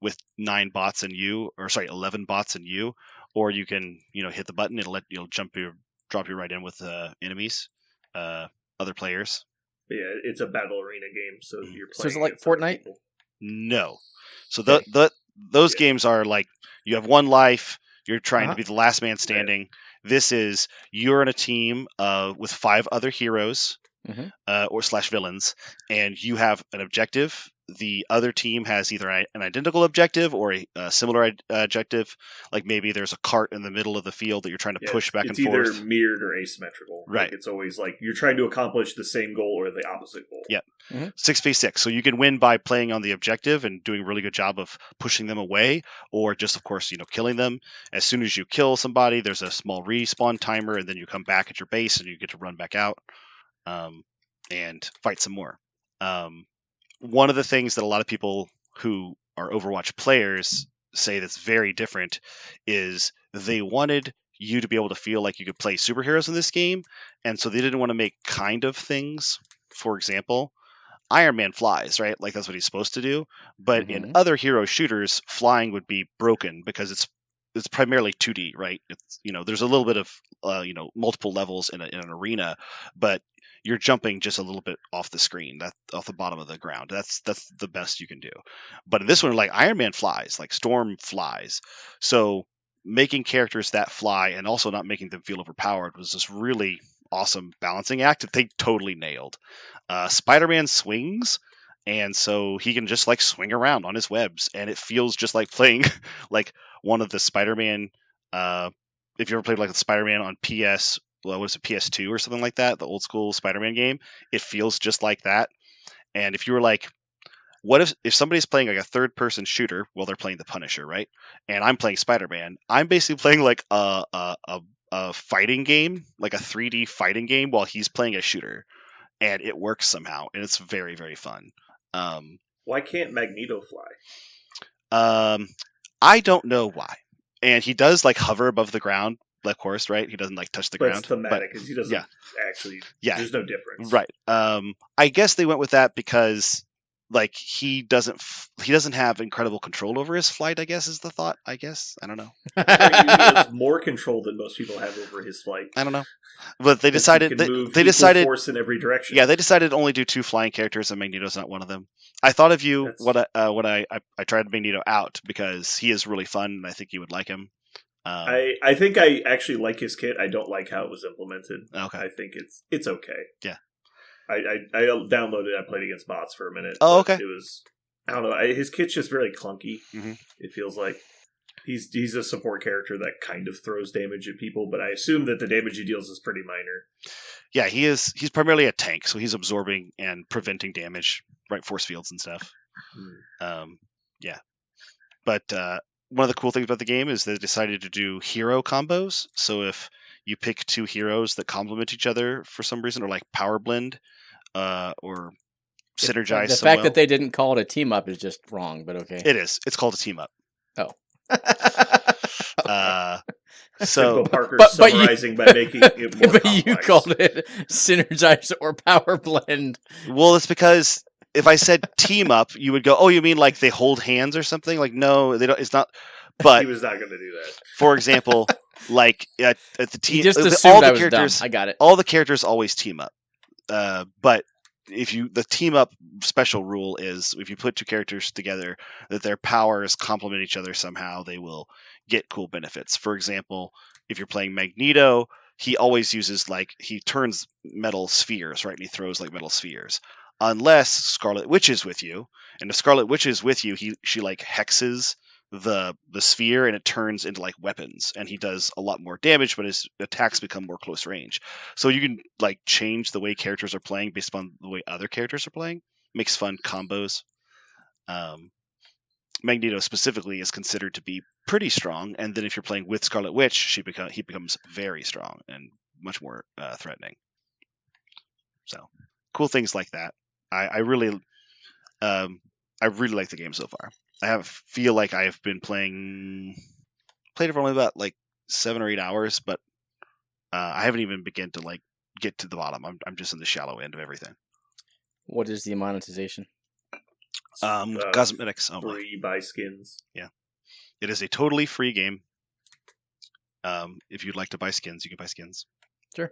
with 11 bots and you, or you can, hit the button, it'll drop you right in with enemies, other players. Yeah, it's a battle arena game, so you're playing. So is it like Fortnite? No. So those games are like, you have one life, you're trying to be the last man standing. Yeah. This is, you're in a team with 5 other heroes or / villains, and you have an objective, the other team has either an identical objective or a similar objective. Like maybe there's a cart in the middle of the field that you're trying to push back and forth. It's either mirrored or asymmetrical. Right. Like it's always like you're trying to accomplish the same goal or the opposite goal. Yep. 6v6. So you can win by playing on the objective and doing a really good job of pushing them away, or just, of course, killing them. As soon as you kill somebody, there's a small respawn timer, and then you come back at your base and you get to run back out and fight some more. One of the things that a lot of people who are Overwatch players say that's very different is they wanted you to be able to feel like you could play superheroes in this game, and so they didn't want to make kind of things. For example, Iron Man flies, right? Like that's what he's supposed to do. But in other hero shooters, flying would be broken because it's primarily 2D, right? It's there's a little bit of multiple levels in an arena, but you're jumping just a little bit off the screen, off the bottom of the ground. That's the best you can do. But in this one, like Iron Man flies, like Storm flies. So making characters that fly and also not making them feel overpowered was this really awesome balancing act that they totally nailed. Spider-Man swings, and so he can just like swing around on his webs, and it feels just like playing like one of the Spider-Man. If you ever played like the Spider-Man on PS. What was it, PS2 or something like that, the old school Spider-Man game, it feels just like that. And if you were like, what if somebody's playing like a third-person shooter while they're playing the Punisher, right? And I'm playing Spider-Man, I'm basically playing like a fighting game, like a 3D fighting game while he's playing a shooter. And it works somehow, and it's very, very fun. Why can't Magneto fly? I don't know why. And he does like hover above the ground, of course, right? He doesn't like touch the ground. It's thematic because he doesn't actually. Yeah, there's no difference, right? I guess they went with that because like he doesn't have incredible control over his flight. I guess is the thought. I don't know. He has more control than most people have over his flight. I don't know, but they decided they decided force in every direction. Yeah, they decided to only do 2 flying characters, and Magneto's not one of them. I thought of you when I tried Magneto out because he is really fun, and I think you would like him. I think I actually like his kit. I don't like how it was implemented. Okay. I think it's okay. Yeah. I downloaded it. I played against bots for a minute. Oh, okay. It was, I don't know. His kit's just very clunky. Mm-hmm. It feels like he's a support character that kind of throws damage at people, but I assume that the damage he deals is pretty minor. Yeah, he's primarily a tank, so he's absorbing and preventing damage, right? Force fields and stuff. Yeah. But one of the cool things about the game is they decided to do hero combos. So if you pick 2 heroes that complement each other for some reason, or like power blend, or synergize. The fact that they didn't call it a team up is just wrong, but okay. It is. It's called a team up. Oh. So Parker's summarizing by making it more complex. You called it synergize or power blend. Well, it's because if I said team up, you would go, "Oh, you mean like they hold hands or something?" Like, no, they don't. It's not. But he was not going to do that. For example, like at the team, he just assumed all the I was characters, dumb. I got it. All the characters always team up. But the team up special rule is if you put 2 characters together that their powers complement each other somehow, they will get cool benefits. For example, if you're playing Magneto, he always uses he turns metal spheres, right? And he throws like metal spheres. Unless Scarlet Witch is with you, and if Scarlet Witch is with you, she like hexes the sphere and it turns into like weapons, and he does a lot more damage, but his attacks become more close range. So you can like change the way characters are playing based upon the way other characters are playing. Makes fun combos. Magneto specifically is considered to be pretty strong, and then if you're playing with Scarlet Witch, he becomes very strong and much more threatening. So cool things like that. I really like the game so far. I feel like I have been played it for only about like 7 or 8 hours, but I haven't even begun to like get to the bottom. I'm just in the shallow end of everything. What is the monetization? Cosmetics only. Free buy skins. Yeah, it is a totally free game. If you'd like to buy skins, you can buy skins. Sure.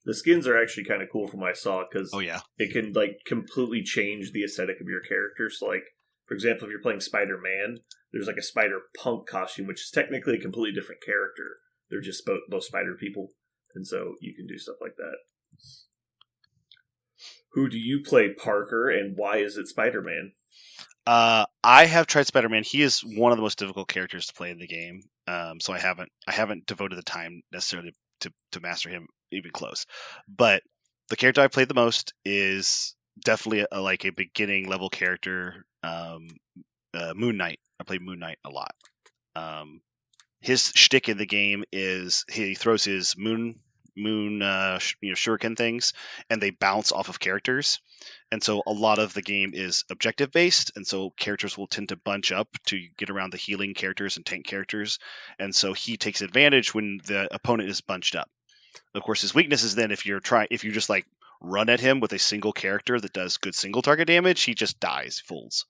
The skins are actually kind of cool from what I saw because it can like completely change the aesthetic of your character. So like, for example, if you're playing Spider-Man, there's like a Spider-Punk costume, which is technically a completely different character. They're just both spider people. And so you can do stuff like that. Who do you play, Parker, and why is it Spider-Man? I have tried Spider-Man. He is one of the most difficult characters to play in the game. So I haven't devoted the time necessarily to master him even close. But the character I played the most is definitely like a beginning level character. Moon Knight. I played Moon Knight a lot. His shtick in the game is he throws his moon shuriken things, and they bounce off of characters. And so a lot of the game is objective based, and so characters will tend to bunch up to get around the healing characters and tank characters. And so he takes advantage when the opponent is bunched up. Of course, his weakness is then if you just like run at him with a single character that does good single target damage, he just dies, folds.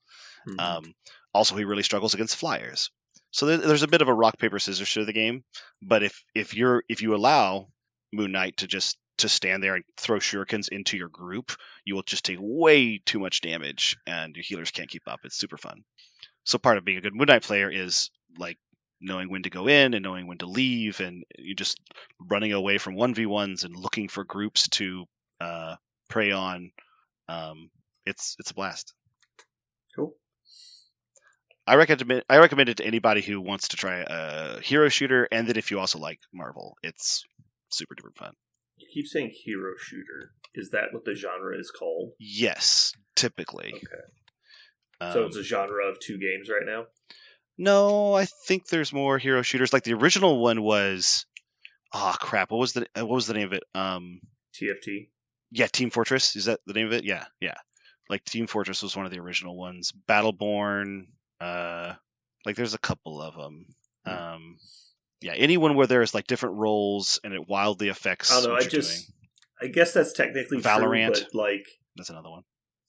Also, he really struggles against flyers. So there's a bit of a rock paper scissors to the game. But if you allow Moon Knight to stand there and throw shurikens into your group, you will just take way too much damage, and your healers can't keep up. It's super fun. So part of being a good Moon Knight player is like knowing when to go in and knowing when to leave, and you just running away from 1v1s and looking for groups to prey on. It's a blast. Cool. I recommend it to anybody who wants to try a hero shooter, and that if you also like Marvel, it's super duper fun. You keep saying hero shooter. Is that what the genre is called? Yes, typically. Okay. So it's a genre of 2 games right now? No, I think there's more hero shooters. Like the original one was, crap. What was the name of it? TFT. Yeah, Team Fortress. Is that the name of it? Yeah. Like Team Fortress was one of the original ones. Battleborn. Like there's a couple of them. Yeah, anyone where there's like different roles and it wildly affects I don't know. what you're doing. I guess that's technically Valorant. true, but like That's another one.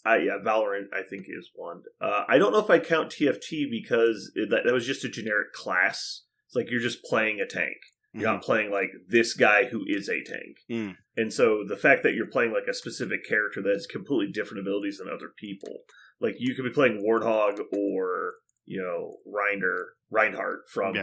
Yeah, Valorant I think is one. I don't know if I count TFT because that was just a generic class. It's like you're just playing a tank. You're not playing like this guy who is a tank. And so the fact that you're playing like a specific character that has completely different abilities than other people, like you could be playing Warthog or Reinhardt from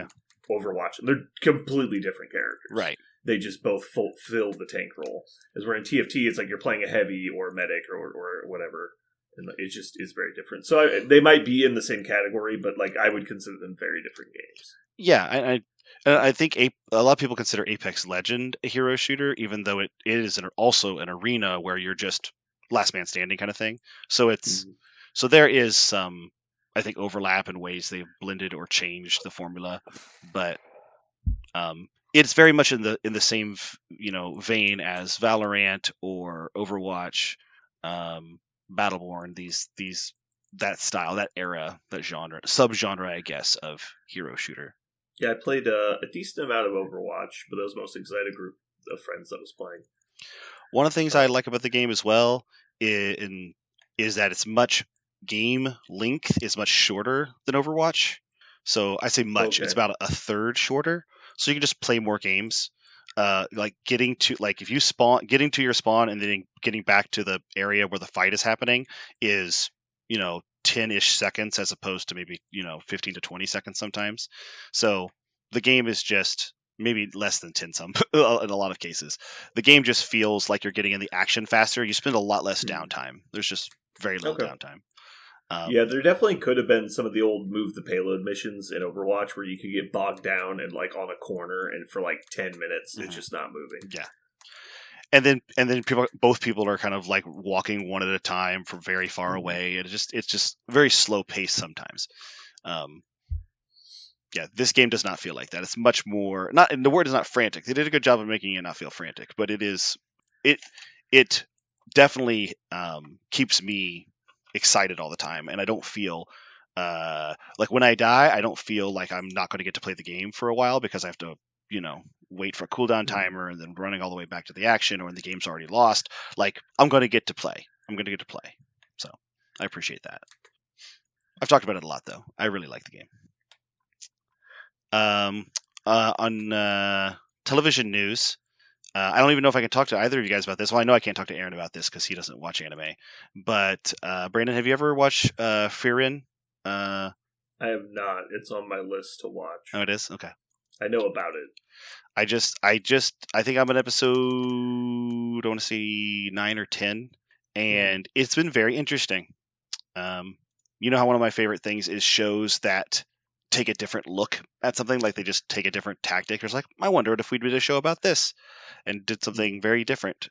Overwatch, and they're completely different characters. Right. They just both fill the tank role. As where in TFT, it's like you're playing a heavy or a medic or whatever, and it just is very different. So they might be in the same category, but like I would consider them very different games. Yeah, I think a lot of people consider Apex Legend a hero shooter, even though it is also an arena where you're just last man standing kind of thing. So it's so there is some, I think, overlap in ways they've blended or changed the formula, but it's very much in the same vein as Valorant or Overwatch, Battleborn. That style, that era, that genre, subgenre, I guess, of hero shooter. Yeah, I played a decent amount of Overwatch, but that was mostly because I had a group of friends that was playing. One of the things I like about the game as well is that it's game length is much shorter than Overwatch. So I say much; it's about a third shorter. So you can just play more games. Like getting to getting to your spawn and then getting back to the area where the fight is happening is 10-ish seconds as opposed to maybe 15 to 20 seconds sometimes. So the game is just maybe less than 10 some in a lot of cases. The game just feels like you're getting in the action faster. You spend a lot less downtime. There's just very little downtime. Yeah, there definitely could have been some of the old move the payload missions in Overwatch where you could get bogged down and like on a corner and for like 10 minutes it's just not moving. Yeah. And then both people are kind of like walking one at a time from very far away. And it's just very slow paced sometimes. Yeah, this game does not feel like that. It's much more the word is not frantic. They did a good job of making it not feel frantic, but it definitely keeps me excited all the time, and I don't feel like when I die, I don't feel like I'm not going to get to play the game for a while because I have to wait for a cooldown timer and then running all the way back to the action, or when the game's already lost. Like I'm going to get to play. So I appreciate that. I've talked about it a lot though. I really like the game. On television news, I don't even know if I can talk to either of you guys about this. Well, I know I can't talk to Aaron about this because he doesn't watch anime. But Brandon, have you ever watched Frieren? I have not. It's on my list to watch. Oh, it is? Okay. I know about it. I think I'm on episode, I want to say 9 or 10, and it's been very interesting. You know how one of my favorite things is shows that take a different look at something, like they just take a different tactic. It's like, I wondered if we'd did a show about this and did something very different.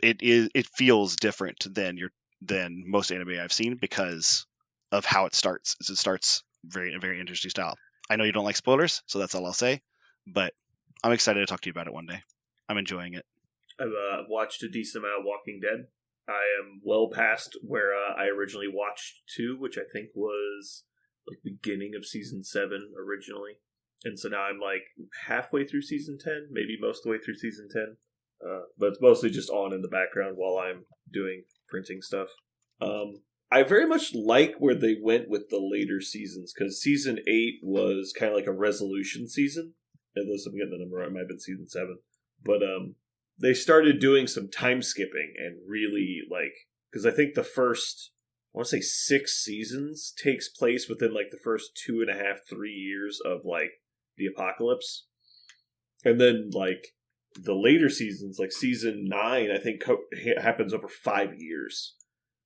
It feels different than most anime I've seen because of how it starts. It starts a very interesting style. I know you don't like spoilers, so that's all I'll say, but I'm excited to talk to you about it one day. I'm enjoying it. I've watched a decent amount of Walking Dead. I am well past where I originally watched 2, which I think was like beginning of season 7 originally. And so now I'm like halfway through season 10, maybe most of the way through season 10. But it's mostly just on in the background while I'm doing printing stuff. I very much like where they went with the later seasons, because season 8 was kind of like a resolution season. Unless I'm getting the number right, it might have been season 7. But they started doing some time skipping and really like, because I think the first, I want to say 6 seasons takes place within like the first 2.5, 3 years of like the apocalypse. And then like the later seasons, like season 9, I think happens over 5 years.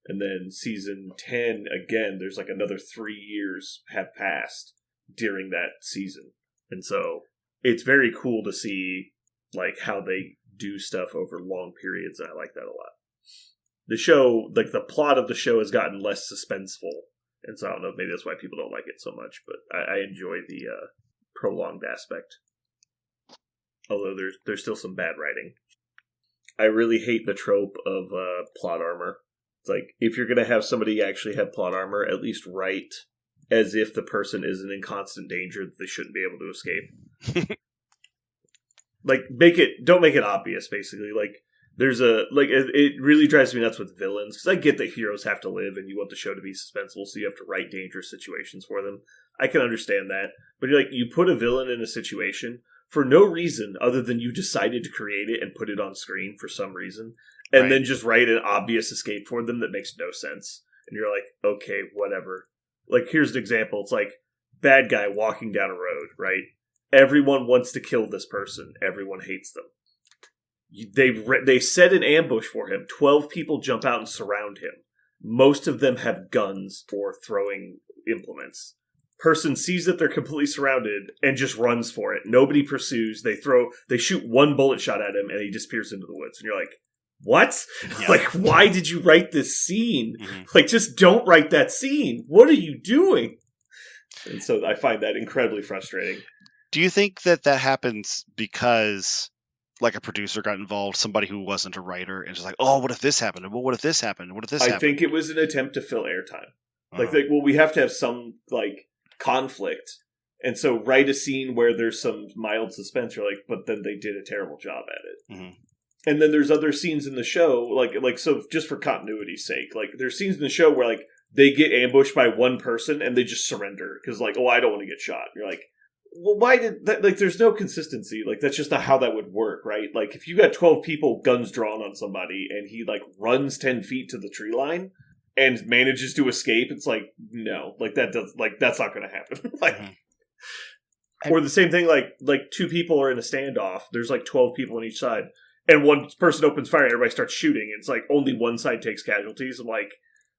And then season 10, again, there's like another 3 years have passed during that season. And so it's very cool to see like how they do stuff over long periods, and I like that a lot. The show, like the plot of the show has gotten less suspenseful, and so I don't know, maybe that's why people don't like it so much, but I enjoy the prolonged aspect. Although there's still some bad writing. I really hate the trope of plot armor. It's like, if you're going to have somebody actually have plot armor, at least write as if the person isn't in constant danger that they shouldn't be able to escape. Like, don't make it obvious, basically. Like, there's it really drives me nuts with villains, because I get that heroes have to live and you want the show to be suspenseful, so you have to write dangerous situations for them. I can understand that. But you put a villain in a situation for no reason other than you decided to create it and put it on screen for some reason, and then just write an obvious escape for them that makes no sense. And you're like, okay, whatever. Like, here's an example. It's like, bad guy walking down a road, right? Everyone wants to kill this person. Everyone hates them. They set an ambush for him. 12 people jump out and surround him. Most of them have guns or throwing implements. Person sees that they're completely surrounded and just runs for it. Nobody pursues. They shoot one bullet shot at him and he disappears into the woods. And you're like, what? Yeah. Like, why did you write this scene? Mm-hmm. Like, just don't write that scene. What are you doing? And so I find that incredibly frustrating. Do you think that happens because, like, a producer got involved, somebody who wasn't a writer, and just like, oh, what if this happened? Well, what if this happened? What if this happened? I think it was an attempt to fill airtime. Well, we have to have some, like, conflict. And so write a scene where there's some mild suspense. You're like, but then they did a terrible job at it. Mm-hmm. And then there's other scenes in the show, like so just for continuity's sake, like, there's scenes in the show where, like, they get ambushed by one person and they just surrender. Because, like, oh, I don't want to get shot. You're like, well, why did that? Like, there's no consistency. Like, that's just not how that would work, right? Like, if you got 12 people, guns drawn on somebody, and he, like, runs 10 feet to the tree line and manages to escape, it's like, no, like, that's not going to happen. Like, or the same thing, like 2 people are in a standoff. There's like 12 people on each side, and one person opens fire and everybody starts shooting. It's like only one side takes casualties. I'm like,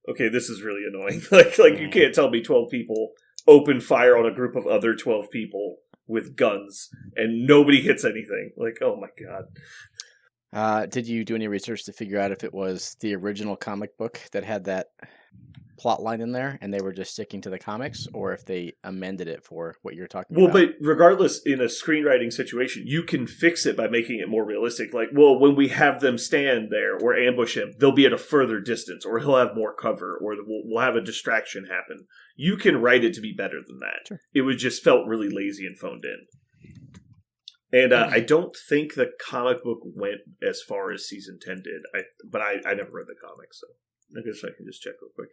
okay, this is really annoying. like you can't tell me 12 people open fire on a group of other 12 people with guns and nobody hits anything. Like, oh my god. Did you do any research to figure out if it was the original comic book that had that plot line in there and they were just sticking to the comics, or if they amended it for what you're talking about? Well, but regardless, in a screenwriting situation, you can fix it by making it more realistic. Like, well, when we have them stand there or ambush him, they'll be at a further distance, or he'll have more cover, or we'll have a distraction happen. You can write it to be better than that. Sure. It was just felt really lazy and phoned in. And I don't think the comic book went as far as season 10 did. But I never read the comics, so I guess I can just check real quick.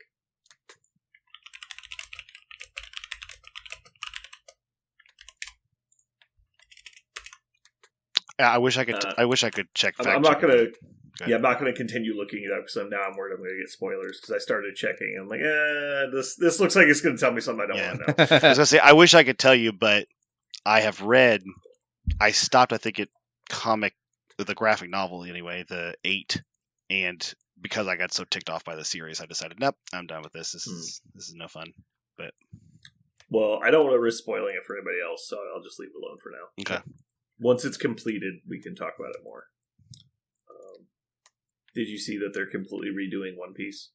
I wish I could check. I'm not gonna. Yeah, I'm not gonna continue looking it up because now I'm worried I'm gonna get spoilers because I started checking. I'm like, this looks like it's gonna tell me something I don't want to know. I was gonna say, I wish I could tell you, but I have read. I stopped, I think, at the graphic novel anyway, the 8 And because I got so ticked off by the series, I decided, nope, I'm done with this. This is no fun. But well, I don't want to risk spoiling it for anybody else, so I'll just leave it alone for now. okay. Once it's completed, we can talk about it more. Did you see that they're completely redoing One Piece?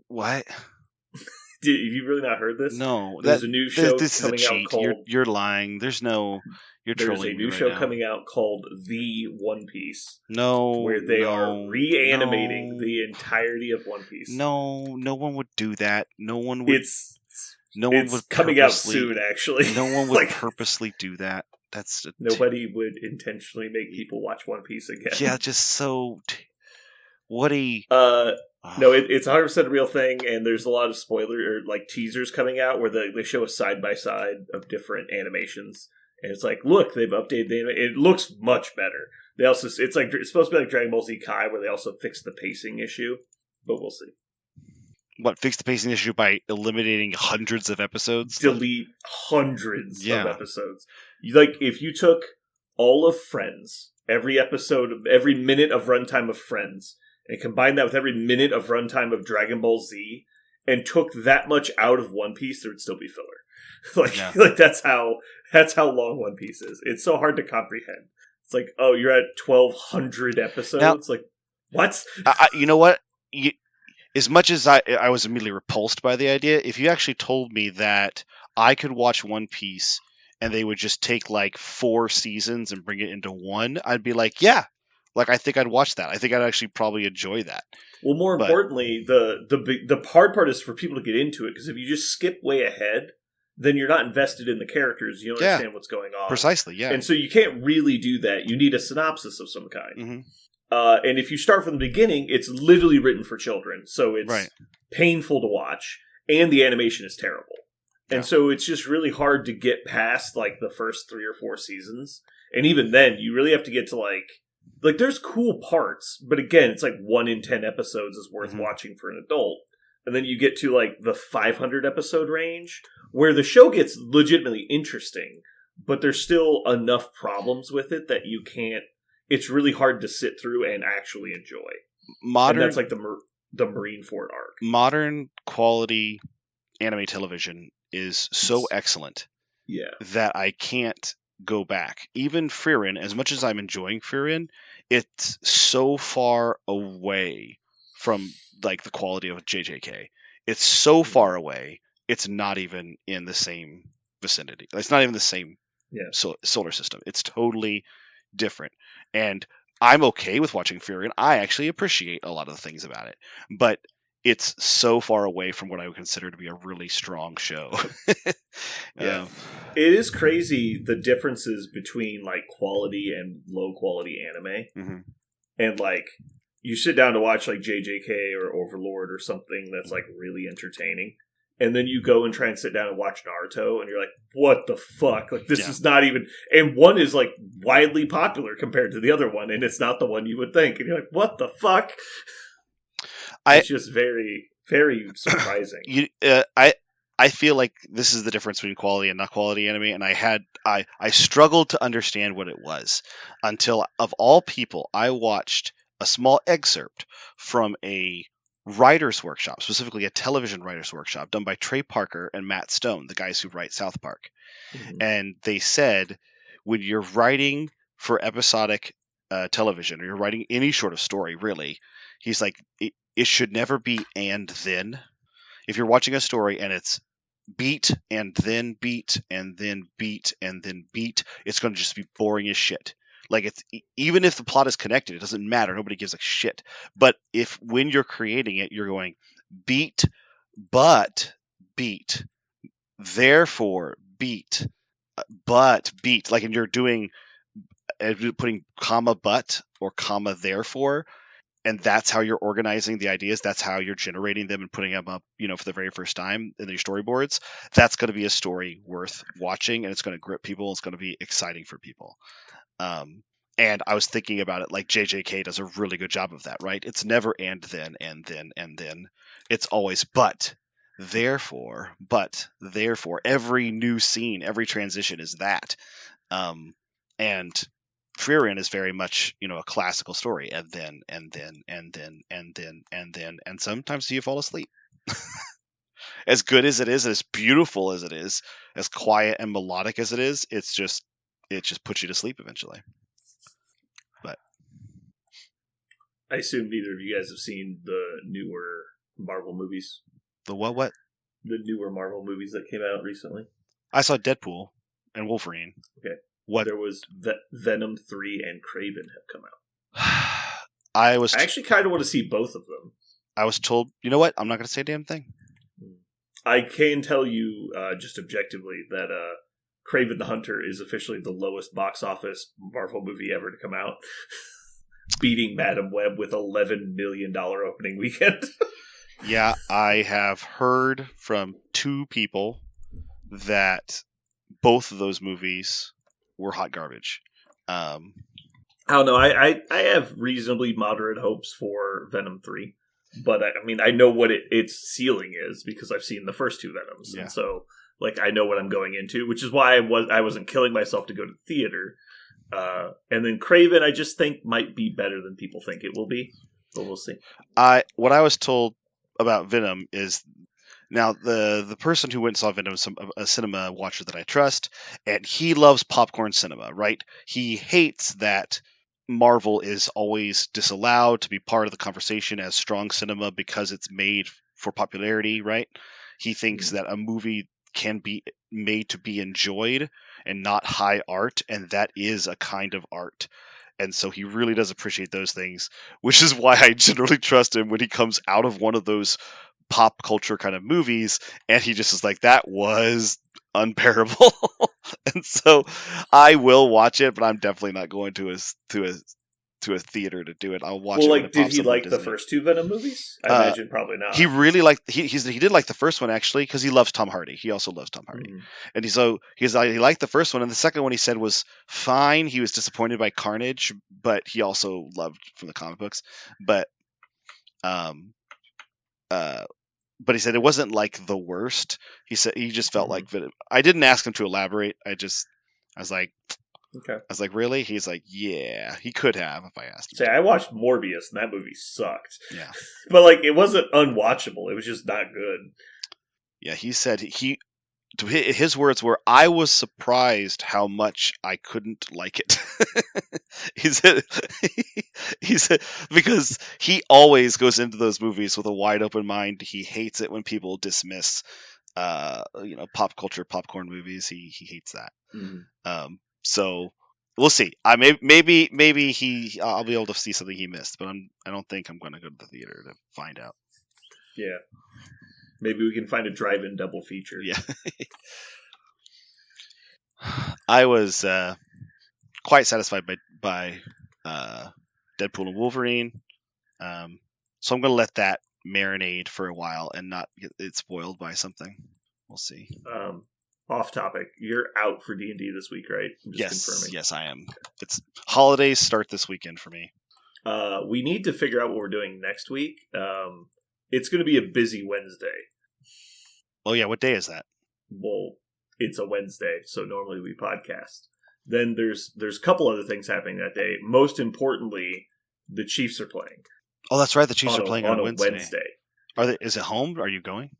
What? Have you really not heard this? No, There's a new show this is a coming out cheat. called... You're lying. You're trolling There's a new me show right now. coming out called The One Piece. No, where they are reanimating no. the entirety of One Piece. No one would do that. No one would. It's would coming out purposely- soon, actually. No one would Like, purposely do that. That's nobody would intentionally make people watch One Piece again. Yeah, just so. What a. No, it's 100% a real thing, and there's a lot of spoiler or like teasers coming out where they show a side by side of different animations, and it's like, look, they've updated it looks much better. They also it's supposed to be like Dragon Ball Z Kai, where they also fixed the pacing issue, but we'll see. What, fix the pacing issue by eliminating hundreds of episodes? Delete hundreds Yeah. of episodes. Like, if you took all of Friends, every minute of runtime of Friends, and combined that with every minute of runtime of Dragon Ball Z, and took that much out of One Piece, there would still be filler. Like that's how long One Piece is. It's so hard to comprehend. It's like, oh, you're at 1,200 episodes. Now, like, what? You know what? As much as I was immediately repulsed by the idea, if you actually told me that I could watch One Piece and they would just take like 4 seasons and bring it into one, I'd be like, yeah. Like, I think I'd watch that. I think I'd actually probably enjoy that. Well, more importantly, the hard part is for people to get into it, because if you just skip way ahead, then you're not invested in the characters. You don't understand what's going on. Precisely, yeah. And so you can't really do that. You need a synopsis of some kind. Mm-hmm. And if you start from the beginning, it's literally written for children. So it's painful to watch, and the animation is terrible. And so it's just really hard to get past like the first 3 or 4 seasons. And even then, you really have to get to like there's cool parts, but again, it's like 1 in 10 episodes is worth watching for an adult. And then you get to like the 500 episode range where the show gets legitimately interesting, but there's still enough problems with it that you can't. It's really hard to sit through and actually enjoy. And that's like the Marineford arc. Modern quality anime television is so excellent that I can't go back. Even Frieren, as much as I'm enjoying Frieren, it's so far away from like the quality of JJK. It's so far away, it's not even in the same vicinity. It's not even the same solar system. It's totally different. And I'm okay with watching Frieren. I actually appreciate a lot of the things about it. But it's so far away from what I would consider to be a really strong show. It is crazy the differences between like quality and low quality anime. Mm-hmm. And like you sit down to watch like JJK or Overlord or something that's like really entertaining, and then you go and try and sit down and watch Naruto, and you're like, what the fuck? Like, this is not even... And one is, like, widely popular compared to the other one, and it's not the one you would think. And you're like, what the fuck? It's just very, very surprising. I feel like this is the difference between quality and not quality anime, and I struggled to understand what it was until, of all people, I watched a small excerpt from a writer's workshop, specifically a television writer's workshop done by Trey Parker and Matt Stone, the guys who write South Park. Mm-hmm. And they said, when you're writing for episodic television, or you're writing any sort of story, really, he's like, it should never be and then. If you're watching a story and it's beat and then beat and then beat and then beat, it's going to just be boring as shit. Like, it's even if the plot is connected, it doesn't matter. Nobody gives a shit. But if when you're creating it, you're going beat, but beat, therefore beat, but beat. Like, and you're putting comma but or comma therefore, and that's how you're organizing the ideas. That's how you're generating them and putting them up, for the very first time in your storyboards. That's going to be a story worth watching, and it's going to grip people. It's going to be exciting for people. And I was thinking about it like JJK does a really good job of that, right? It's never and then, and then, and then. It's always but, therefore, every new scene, every transition is that. And career in is very much, a classical story, and then, and sometimes you fall asleep. As good as it is, as beautiful as it is, as quiet and melodic as it is, it just puts you to sleep eventually. But I assume neither of you guys have seen the newer Marvel movies. the what? The newer Marvel movies that came out recently. I saw Deadpool and Wolverine. Okay. What? There was Venom 3 and Kraven have come out. I actually kind of want to see both of them. I was told, you know what? I'm not going to say a damn thing. I can tell you just objectively that Kraven the Hunter is officially the lowest box office Marvel movie ever to come out, beating Madam Web with $11 million opening weekend. Yeah, I have heard from 2 people that both of those movies were hot garbage. I don't know. I have reasonably moderate hopes for Venom 3. But I know what its ceiling is because I've seen the first 2 Venoms, yeah. And so I know what I'm going into, which is why I wasn't killing myself to go to the theater. And then Kraven, I just think might be better than people think it will be, but we'll see. What I was told about Venom is, now the person who went and saw Venom is a cinema watcher that I trust, and he loves popcorn cinema, right? He hates that Marvel is always disallowed to be part of the conversation as strong cinema because it's made for popularity, right? He thinks that a movie can be made to be enjoyed and not high art, and that is a kind of art. And so he really does appreciate those things, which is why I generally trust him when he comes out of one of those pop culture kind of movies and he just is like, that was unbearable. And so I will watch it, but I'm definitely not going to a theater to do it. I'll watch it. Well, did he like the first 2 Venom movies? I imagine probably not. He really liked. He did like the first one actually because he loves Tom Hardy. He also loves Tom Hardy, and he liked the first one, and the second one he said was fine. He was disappointed by Carnage, but he also loved from the comic books. But he said it wasn't like the worst. He said he just felt like Venom. I didn't ask him to elaborate. I was like, okay. I was like, really? He's like, yeah, he could have if I asked him. I watched Morbius and that movie sucked. Yeah. But it wasn't unwatchable. It was just not good. Yeah, he said his words were, I was surprised how much I couldn't like it. he said because he always goes into those movies with a wide open mind. He hates it when people dismiss pop culture popcorn movies. He hates that. Mm-hmm. So we'll see. Maybe I'll be able to see something he missed, but I don't think I'm going to go to the theater to find out. Yeah. Maybe we can find a drive-in double feature. Yeah. I was quite satisfied by Deadpool and Wolverine. So I'm going to let that marinate for a while and not get it spoiled by something. We'll see. Off topic. You're out for D&D this week, right? I'm just confirming. Yes, I am. It's holidays start this weekend for me. We need to figure out what we're doing next week. It's going to be a busy Wednesday. Oh, yeah. What day is that? Well, it's a Wednesday, so normally we podcast. Then there's a couple other things happening that day. Most importantly, the Chiefs are playing. Oh, that's right. The Chiefs are playing on a Wednesday. Is it home? Are you going?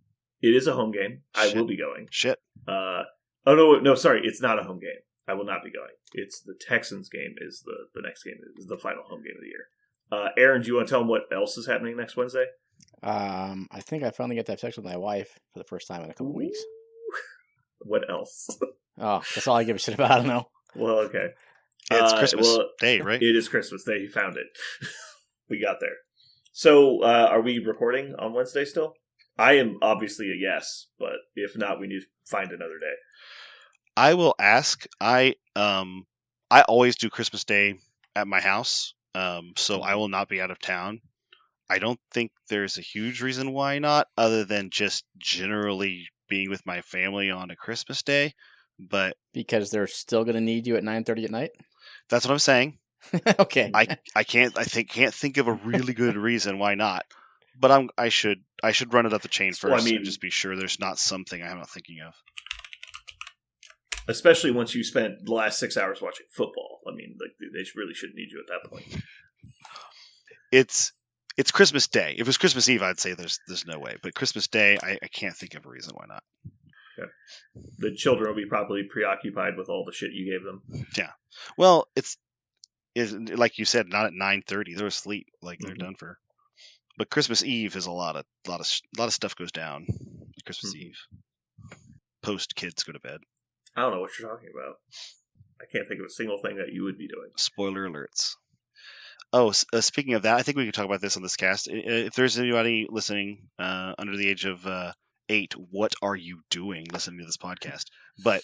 It is a home game. Shit. I will be going. Shit. No, sorry. It's not a home game. I will not be going. It's the Texans game is the next game. Is the final home game of the year. Aaron, do you want to tell them what else is happening next Wednesday? I think I finally get to have sex with my wife for the first time in a couple weeks. What else? Oh, that's all I give a shit about. I don't know. Well, okay. It's Christmas Day, right? It is Christmas Day. You found it. We got there. So, are we recording on Wednesday still? I am obviously a yes, but if not, we need to find another day. I will ask. I always do Christmas Day at my house, so I will not be out of town. I don't think there's a huge reason why not, other than just generally being with my family on a Christmas Day. But because they're still going to need you at 9:30 at night. That's what I'm saying. Okay. I can't think of a really good reason why not. But I should run it up the chain first and just be sure there's not something I'm not thinking of. Especially once you spent the last 6 hours watching football. I mean, like they really shouldn't need you at that point. It's Christmas Day. If it was Christmas Eve, I'd say there's no way. But Christmas Day, I can't think of a reason why not. Okay. The children will be probably preoccupied with all the shit you gave them. Yeah. Well, it's like you said, not at 9:30. They're asleep. Like they're done for. But Christmas Eve is a lot of stuff goes down. Christmas Eve. Post kids go to bed. I don't know what you're talking about. I can't think of a single thing that you would be doing. Spoiler alerts. Oh, speaking of that, I think we can talk about this on this cast. If there's anybody listening under the age of 8, what are you doing listening to this podcast? But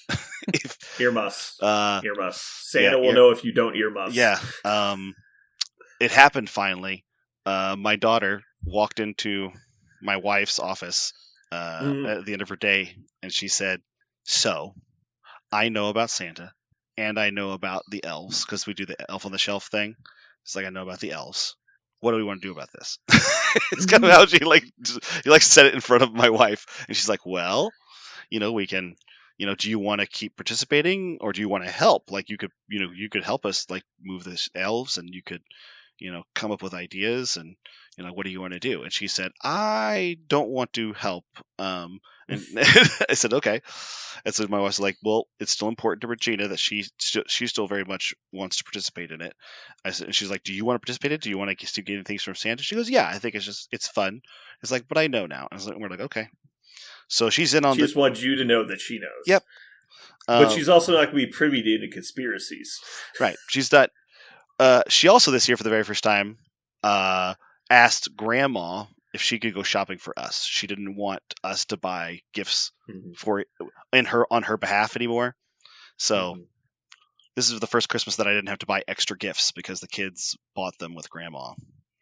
if earmuffs, Santa will know if you don't earmuffs. Yeah, it happened finally. My daughter walked into my wife's office at the end of her day, and she said, "So, I know about Santa, and I know about the elves because we do the elf on the shelf thing." It's like, I know about the elves. What do we want to do about this? It's kind of how she said it in front of my wife, and she's like, "Well, we can, do you want to keep participating or do you want to help? Like, you could help us like move this elves, and you could, come up with ideas, and what do you want to do?" And she said, "I don't want to help." And I said, "Okay." And so my wife's like, "Well, it's still important to Regina that she still very much wants to participate in it." I said, and she's like, "Do you want to participate in it? Do you want to keep getting things from Santa?" She goes, "Yeah, I think it's fun." It's like, "But I know now." And we're like, "Okay." So she's in on. She just wants you to know that she knows. Yep. But she's also not going to be privy to any conspiracies. Right. She's not. She also this year for the very first time asked Grandma if she could go shopping for us. She didn't want us to buy gifts on her behalf anymore. So this is the first Christmas that I didn't have to buy extra gifts because the kids bought them with Grandma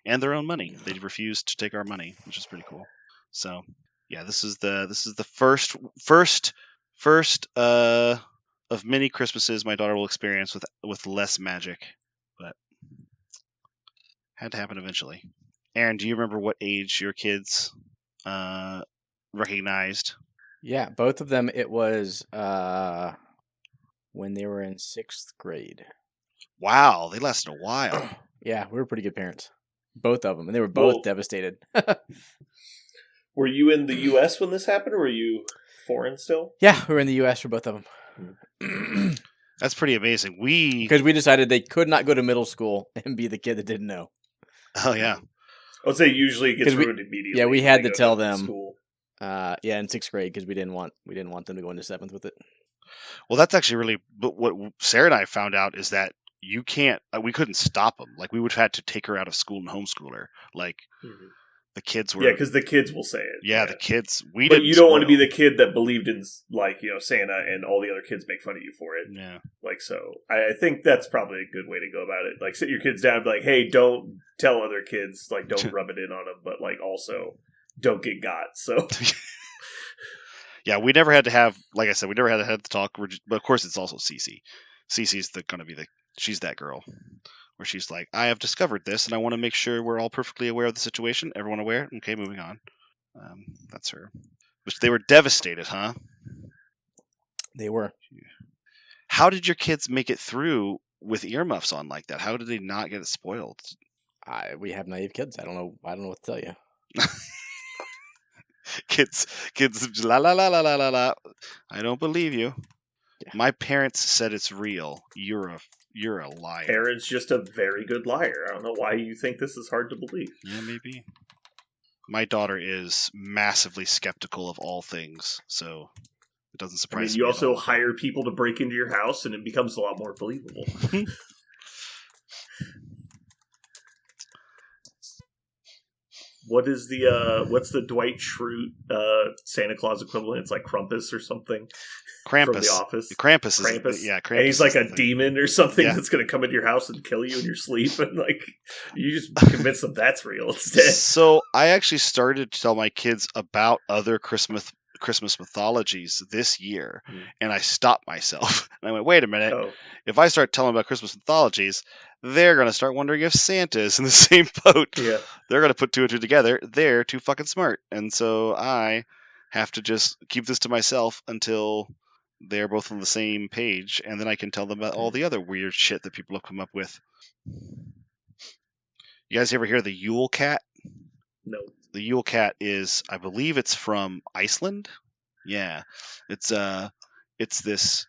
and their own money. They refused to take our money, which is pretty cool. So yeah, this is the first of many Christmases my daughter will experience with less magic, but had to happen eventually. Aaron, do you remember what age your kids recognized? Yeah, both of them. It was when they were in 6th grade. Wow, they lasted a while. Yeah, we were pretty good parents. Both of them, and they were both devastated. Were you in the U.S. when this happened, or were you foreign still? Yeah, we were in the U.S. for both of them. That's pretty amazing. Because we decided they could not go to middle school and be the kid that didn't know. Oh yeah. I would say usually it gets ruined immediately. Yeah, we had to tell them. School. In 6th grade because we didn't want them to go into 7th with it. Well, that's actually really. But what Sarah and I found out is that you can't. We couldn't stop them. Like we would have had to take her out of school and homeschool her. Like the kids were. Yeah, because the kids will say it. Yeah, the kids. But you don't want to be the kid that believed in Santa and all the other kids make fun of you for it. Yeah. So I think that's probably a good way to go about it. Like sit your kids down and be like, hey, don't tell other kids, like don't rub it in on them, but like also don't get got. So yeah, we never had to have, like I said, we never had to have the talk. But of course, it's also Cece. Cece's she's that girl where she's like, I have discovered this, and I want to make sure we're all perfectly aware of the situation. Everyone aware? Okay, moving on. That's her. But they were devastated, huh? They were. How did your kids make it through with earmuffs on like that? How did they not get it spoiled? We have naive kids. I don't know what to tell you. kids, la la la la la la la. I don't believe you. Yeah. My parents said it's real. You're a liar. Aaron's just a very good liar. I don't know why you think this is hard to believe. Yeah, maybe. My daughter is massively skeptical of all things, so it doesn't surprise me. You also hire people to break into your house, and it becomes a lot more believable. What's the Dwight Schrute Santa Claus equivalent? It's like Krampus or something. Krampus. From The Office. Krampus. Krampus. And he's like a demon or something that's going to come into your house and kill you in your sleep. And like, you just convince them that's real instead. So I actually started to tell my kids about other Christmas mythologies this year, and I stopped myself. And I went, wait a minute. Oh. If I start telling about Christmas mythologies, they're going to start wondering if Santa is in the same boat. Yeah. They're going to put 2 and 2 together. They're too fucking smart. And so I have to just keep this to myself until they're both on the same page, and then I can tell them about all the other weird shit that people have come up with. You guys ever hear of the Yule Cat? No. The Yule Cat is, I believe it's from Iceland. Yeah. It's this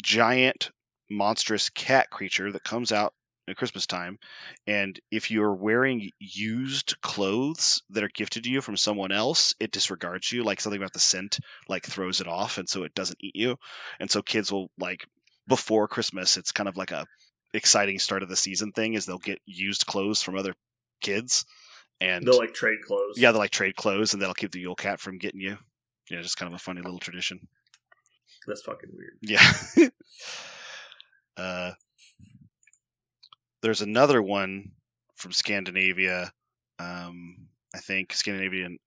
giant monstrous cat creature that comes out at Christmas time, and if you're wearing used clothes that are gifted to you from someone else, it disregards you, like something about the scent like throws it off, and so it doesn't eat you. And so kids will, like, before Christmas, it's kind of like a exciting start of the season thing, is they'll get used clothes from other kids, and They'll like trade clothes. yeah, they'll like trade clothes, and that'll keep the Yule Cat from getting you. Yeah, just kind of a funny little tradition. That's fucking weird. Yeah. There's another one from Scandinavia, I think Scandinavian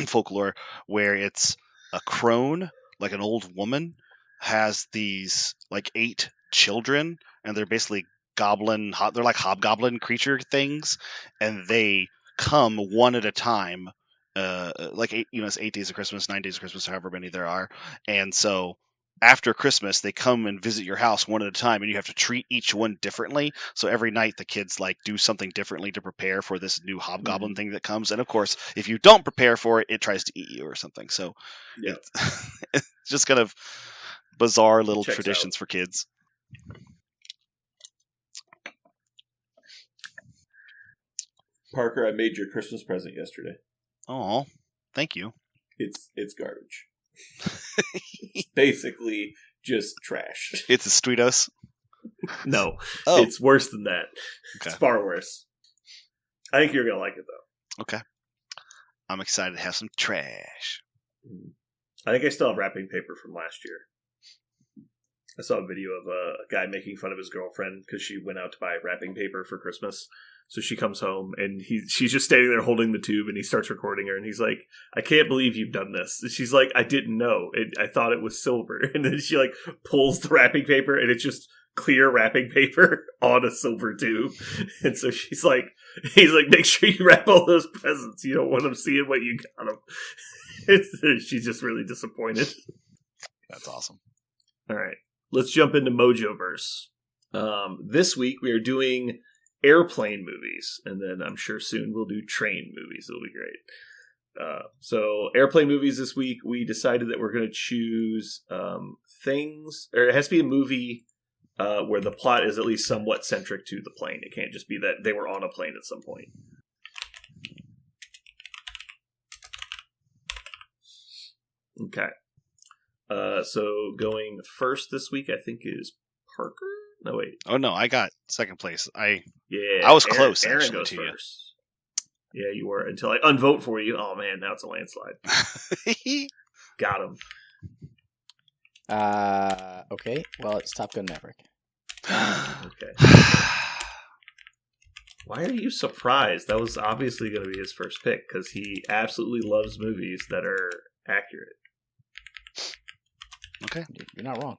folklore, where it's a crone, like an old woman, has these like 8 children, and they're basically they're like hobgoblin creature things, and they come one at a time, like 8, it's 8 days of Christmas, 9 days of Christmas, however many there are, and so after Christmas, they come and visit your house one at a time, and you have to treat each one differently. So every night, the kids like do something differently to prepare for this new hobgoblin thing that comes. And of course, if you don't prepare for it, it tries to eat you or something. So Yeah. it's just kind of bizarre little Checks traditions out. for kids. Parker, I made your Christmas present yesterday. Oh, thank you. It's garbage. It's basically just trash. It's a Sweetos. No, Oh, it's worse than that. Okay. It's far worse. I think you're gonna like it though. okay. I'm excited to have some trash. I think I still have wrapping paper from last year. I saw a video of a guy making fun of his girlfriend because she went out to buy wrapping paper for Christmas. So she comes home and she's just standing there holding the tube, and he starts recording her, and he's like, "I can't believe you've done this." And she's like, "I didn't know. I thought it was silver." And then she like pulls the wrapping paper, and it's just clear wrapping paper on a silver tube. And so he's like, "Make sure you wrap all those presents. You don't want them seeing what you got them." She's just really disappointed. That's awesome. All right, let's jump into Mojoverse. This week we are doing airplane movies, and then I'm sure soon we'll do train movies. It'll be great. So airplane movies this week, we decided that we're going to choose things, or it has to be a movie where the plot is at least somewhat centric to the plane. It can't just be that they were on a plane at some point. Okay. So going first this week, I think, is Parker. No, wait. Oh no, I got second place. Yeah, I was close, Aaron actually, goes to first. Yeah, you were, until I unvote for you. Oh man, now it's a landslide. you. Got him. Okay. Well, it's Top Gun Maverick. Okay. Why are you surprised? That was obviously going to be his first pick because he absolutely loves movies that are accurate. Okay. You're not wrong.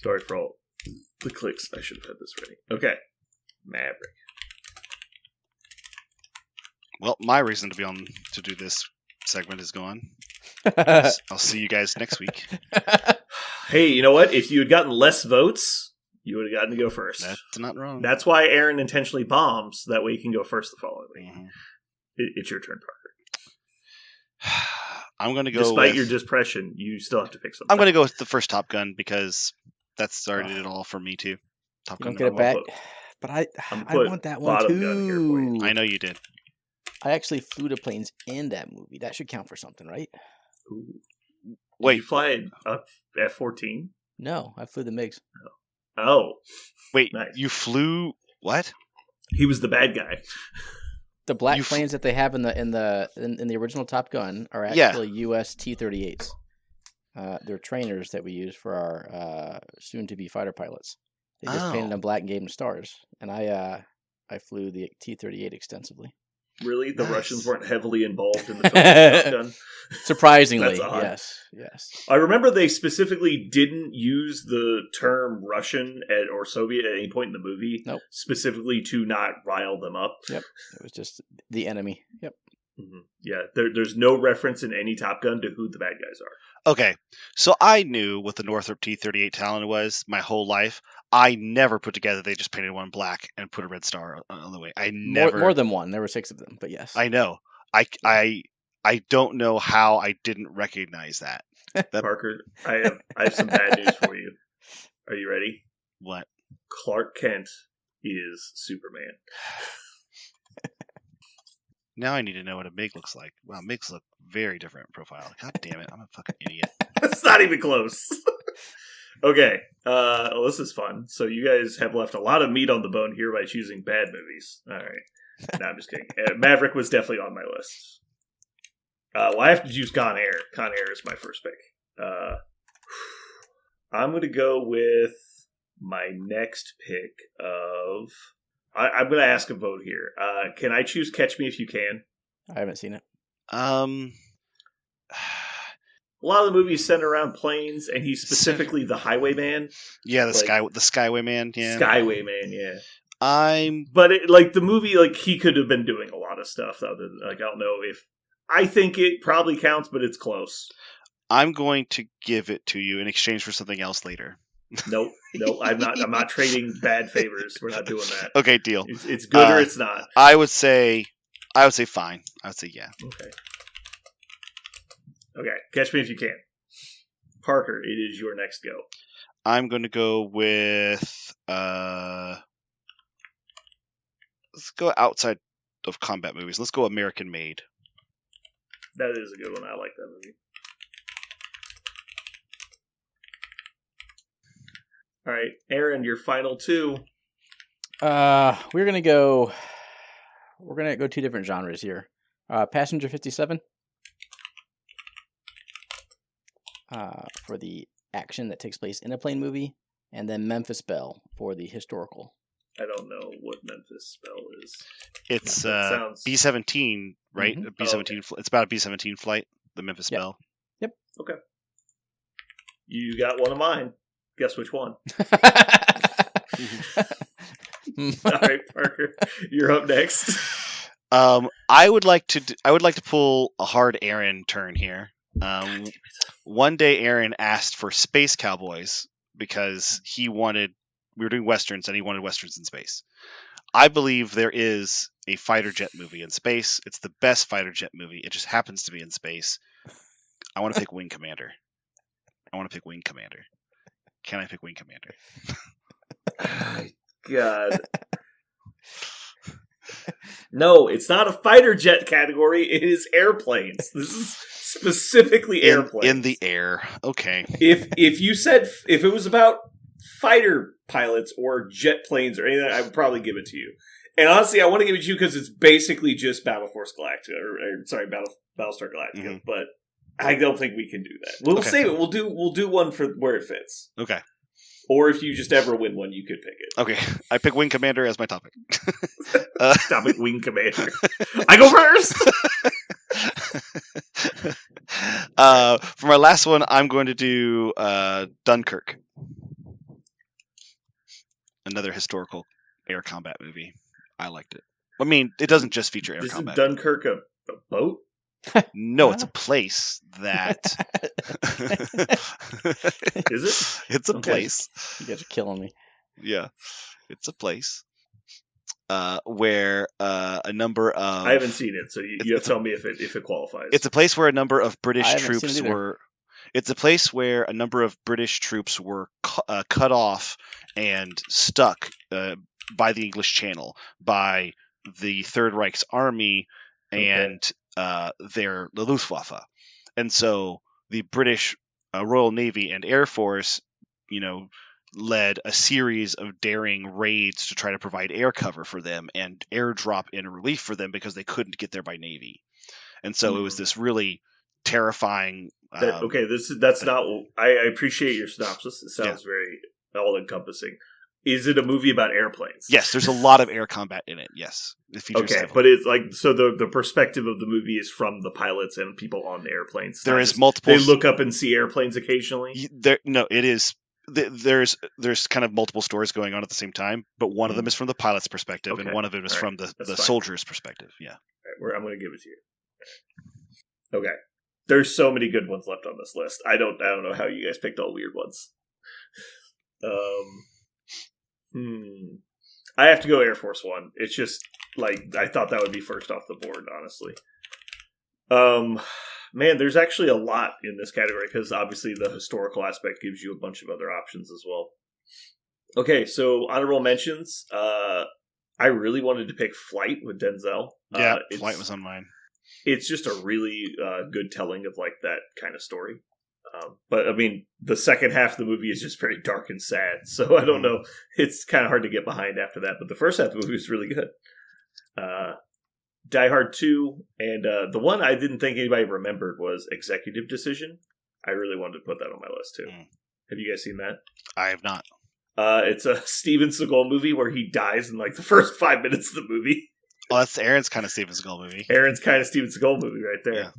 Sorry for all the clicks. I should have had this ready. Okay. Maverick. Well, my reason to do this segment is gone. I'll see you guys next week. Hey, you know what? If you had gotten less votes, you would have gotten to go first. That's not wrong. That's why Aaron intentionally bombs. That way you can go first the following week. Mhm. It's your turn, Parker. I'm going to go Despite with, your depression, you still have to pick something. I'm going to go with the first Top Gun because that started it all for me too. Top You Gun. don't get it back. But I putting want that one bottom gun here for you. too. I know you did. I actually flew to planes in that movie. That should count for something, right? Ooh. Did Wait, you fly up F-14? No, I flew the MiGs. Oh, wait. Nice. You flew what? he was the bad guy. The black You planes that they have in the original Top Gun are Yeah. actually U.S. T-38s. They're trainers that we use for our soon-to-be fighter pilots. They just painted Oh. them black and gave them stars. And I flew the T-38 extensively. Really? The Nice. Russians weren't heavily involved in the film of Top Gun? Surprisingly, That's odd. yes. I remember they specifically didn't use the term Russian or Soviet at any point in the movie, Nope. specifically to not rile them up. It was just the enemy. Yep. Mm-hmm. Yeah, there's no reference in any Top Gun to who the bad guys are. Okay, so I knew what the Northrop T-38 Talon was my whole life. I never put together they just painted one black and put a red star on the way. I never More than one. There were 6 of them, but yes. I know. I don't know how I didn't recognize that. Parker, I have some bad news for you. Are you ready? What? Clark Kent is Superman. Now I need to know what a MiG looks like. Wow, MiGs look very different in profile. God damn it, I'm a fucking idiot. It's not even close. Okay, well, this is fun. So you guys have left a lot of meat on the bone here by choosing bad movies. All right. No, I'm just kidding. Maverick was definitely on my list. Well, I have to choose Con Air. Con Air is my first pick. I'm going to go with my next pick of... I'm going to ask a vote here. Can I choose Catch Me If You Can? I haven't seen it. A lot of the movies center around planes, and he's specifically the highwayman. Yeah, the Skywayman. Yeah, Skywayman. Yeah. But the movie, he could have been doing a lot of stuff. Other than, I don't know if I think it probably counts, but it's close. I'm going to give it to you in exchange for something else later. Nope. I'm not trading bad favors. We're not doing that. Okay, deal. It's good or it's not. I would say fine. I would say yeah. Okay. Catch Me If You Can. Parker, it is your next go. I'm going to go with let's go outside of combat movies. Let's go American Made. That is a good one. I like that movie. All right, Aaron, your final 2. We're gonna go 2 different genres here. Passenger 57. For the action that takes place in a plane movie, and then Memphis Belle for the historical. I don't know what Memphis Belle is. It's B-17, right? Mm-hmm. B-17. Okay. It's about a B-17 flight. The Memphis Belle. Yep. Okay. You got one of mine. Guess which one? All right, Parker, you're up next. I would like to pull a hard Aaron turn here. One day Aaron asked for Space Cowboys because we were doing westerns and he wanted westerns in space. I believe there is a fighter jet movie in space. It's the best fighter jet movie. It just happens to be in space. I want to pick Wing Commander. Can I pick Wing Commander? God. No, it's not a fighter jet category. It is airplanes. This is specifically airplanes. In the air. Okay. If you said if it was about fighter pilots or jet planes or anything, I would probably give it to you. And honestly, I want to give it to you because it's basically just Battlestar Galactica. Mm-hmm. But I don't think we can do that. We'll save it. We'll do one for where it fits. Okay. Or if you just ever win one, you could pick it. Okay. I pick Wing Commander as my topic. Topic Wing Commander. I go first! For my last one, I'm going to do Dunkirk. Another historical air combat movie. I liked it. I mean, it doesn't just feature air combat. Isn't Dunkirk a boat? No, it's a place that... Is it? It's a place. You guys are killing me. Yeah. It's a place where a number of... I haven't seen it, so you have to tell me if it qualifies. It's a place where a number of British troops were... It's a place where a number of British troops were cut off and stuck by the English Channel, by the Third Reich's army and the Luftwaffe. And so the British Royal Navy and Air Force, led a series of daring raids to try to provide air cover for them and airdrop in relief for them because they couldn't get there by Navy. And so it was this really terrifying... that's not... I appreciate your synopsis. It sounds very all-encompassing. Is it a movie about airplanes? Yes, there's a lot of air combat in it, yes. But it's so the perspective of the movie is from the pilots and people on the airplanes. There is multiple... They look up and see airplanes occasionally? It is... There's kind of multiple stories going on at the same time, but one of them is from the pilot's perspective, and one of them is from the soldier's perspective. Yeah. Right, I'm going to give it to you. Okay. There's so many good ones left on this list. I don't know how you guys picked all weird ones. I have to go Air Force One. It's just like I thought that would be first off the board, honestly. Man, there's actually a lot in this category because obviously the historical aspect gives you a bunch of other options as well. Okay, so honorable mentions. I really wanted to pick Flight with Denzel. Yeah, Flight was on mine. It's just a really good telling of like that kind of story. But I mean, the second half of the movie is just very dark and sad. So I don't know. It's kind of hard to get behind after that. But the first half of the movie was really good. Die Hard 2. And the one I didn't think anybody remembered was Executive Decision. I really wanted to put that on my list too. Have you guys seen that? I have not. It's a Steven Seagal movie where he dies in like the first 5 minutes of the movie. Oh, that's Aaron's kind of Steven Seagal movie. Aaron's kind of Steven Seagal movie right there. Yeah.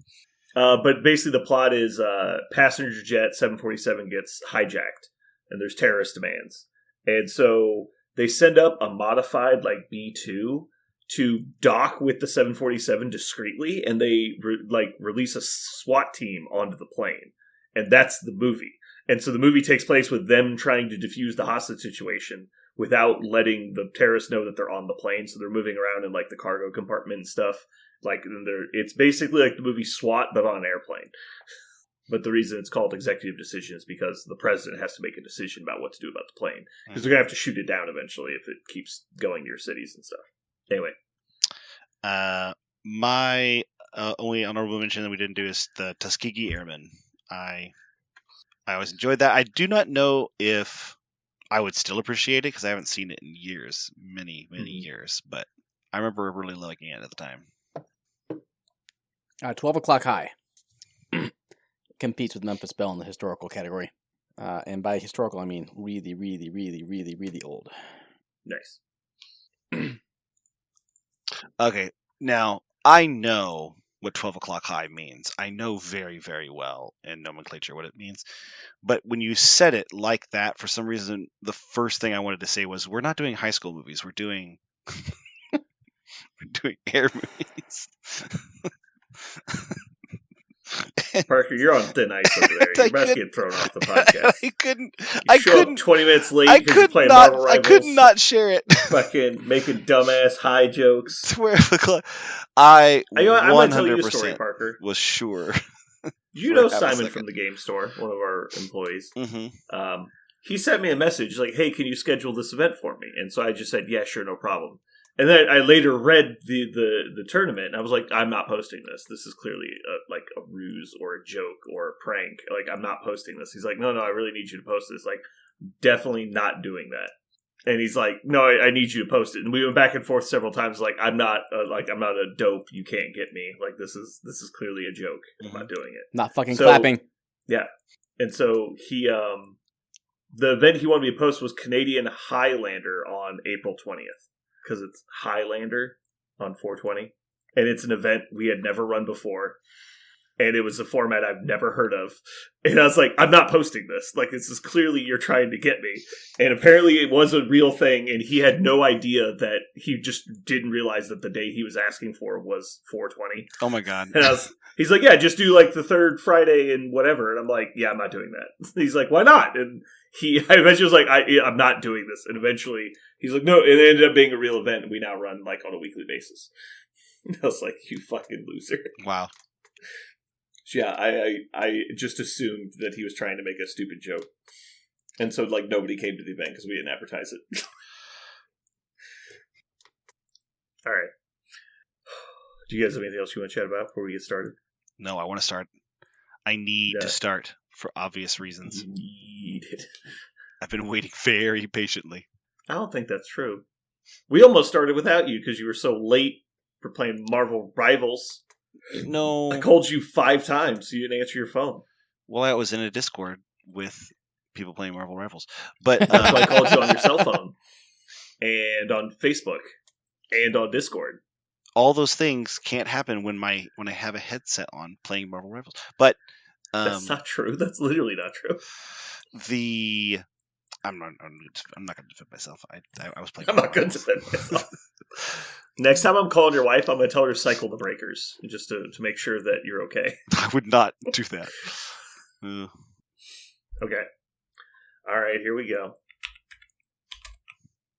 But basically the plot is passenger jet 747 gets hijacked and there's terrorist demands. And so they send up a modified like B-2 to dock with the 747 discreetly, and they release a SWAT team onto the plane. And that's the movie. And so the movie takes place with them trying to defuse the hostage situation without letting the terrorists know that they're on the plane. So they're moving around in like the cargo compartment and stuff. Like it's basically like the movie SWAT, but on an airplane. But the reason it's called Executive Decision is because the president has to make a decision about what to do about the plane. Because they're going to have to shoot it down eventually if it keeps going near cities and stuff. Anyway. My only honorable mention that we didn't do is the Tuskegee Airmen. I always enjoyed that. I do not know if I would still appreciate it because I haven't seen it in years, many years. But I remember really liking it at the time. 12 O'Clock High competes with Memphis Belle in the historical category. And by historical, I mean really, really, really, really, really old. Nice. Okay, now I know what 12 O'Clock High means. I know very, very well in nomenclature what it means. But when you said it like that, for some reason, the first thing I wanted to say was, we're not doing high school movies. We're doing we're doing air movies. Parker, you're on thin ice over there. You're about to get thrown off the podcast. I couldn't. 20 minutes late because you're playing Marvel Rivals. I could not share it. Fucking making dumbass high jokes. Swear to God. I 100% Parker. Was sure. You know Simon from the game store, one of our employees. Mm-hmm. He sent me a message like, "Hey, can you schedule this event for me?" And so I just said, "Yeah, sure, no problem." And then I later read the tournament, and I was like, "I'm not posting this. This is clearly like a ruse or a joke or a prank. Like, I'm not posting this." He's like, "No, I really need you to post this. Like, definitely not doing that." And he's like, "No, I need you to post it." And we went back and forth several times. Like, I'm not a dope. You can't get me. Like, this is clearly a joke. I'm not doing it. Not fucking clapping. Yeah. And so he the event he wanted me to post was Canadian Highlander on April 20th. Because it's Highlander on 420. And it's an event we had never run before. And it was a format I've never heard of. And I was like, I'm not posting this. Like, this is clearly you're trying to get me. And apparently it was a real thing. And he had no idea that he just didn't realize that the day he was asking for was 420. Oh my God. And he's like, yeah, just do like the third Friday and whatever. And I'm like, yeah, I'm not doing that. He's like, why not? And I eventually was like, I'm not doing this. And eventually he's like, no, it ended up being a real event. And we now run like on a weekly basis. And I was like, you fucking loser. Wow. So yeah, I just assumed that he was trying to make a stupid joke. And so like nobody came to the event because we didn't advertise it. All right. Do you guys have anything else you want to chat about before we get started? No, I want to start. I need to start for obvious reasons. You need it. I've been waiting very patiently. I don't think that's true. We almost started without you because you were so late for playing Marvel Rivals. No. I called you 5 times so you didn't answer your phone. Well, I was in a Discord with people playing Marvel Rivals. But that's why I called you on your cell phone. And on Facebook. And on Discord. All those things can't happen when I have a headset on playing Marvel Rivals. But that's not true. That's literally not true. I'm not going to defend myself. I was playing. I'm not going to defend myself. Next time I'm calling your wife, I'm going to tell her to cycle the breakers, just to make sure that you're okay. I would not do that. Okay. All right, here we go.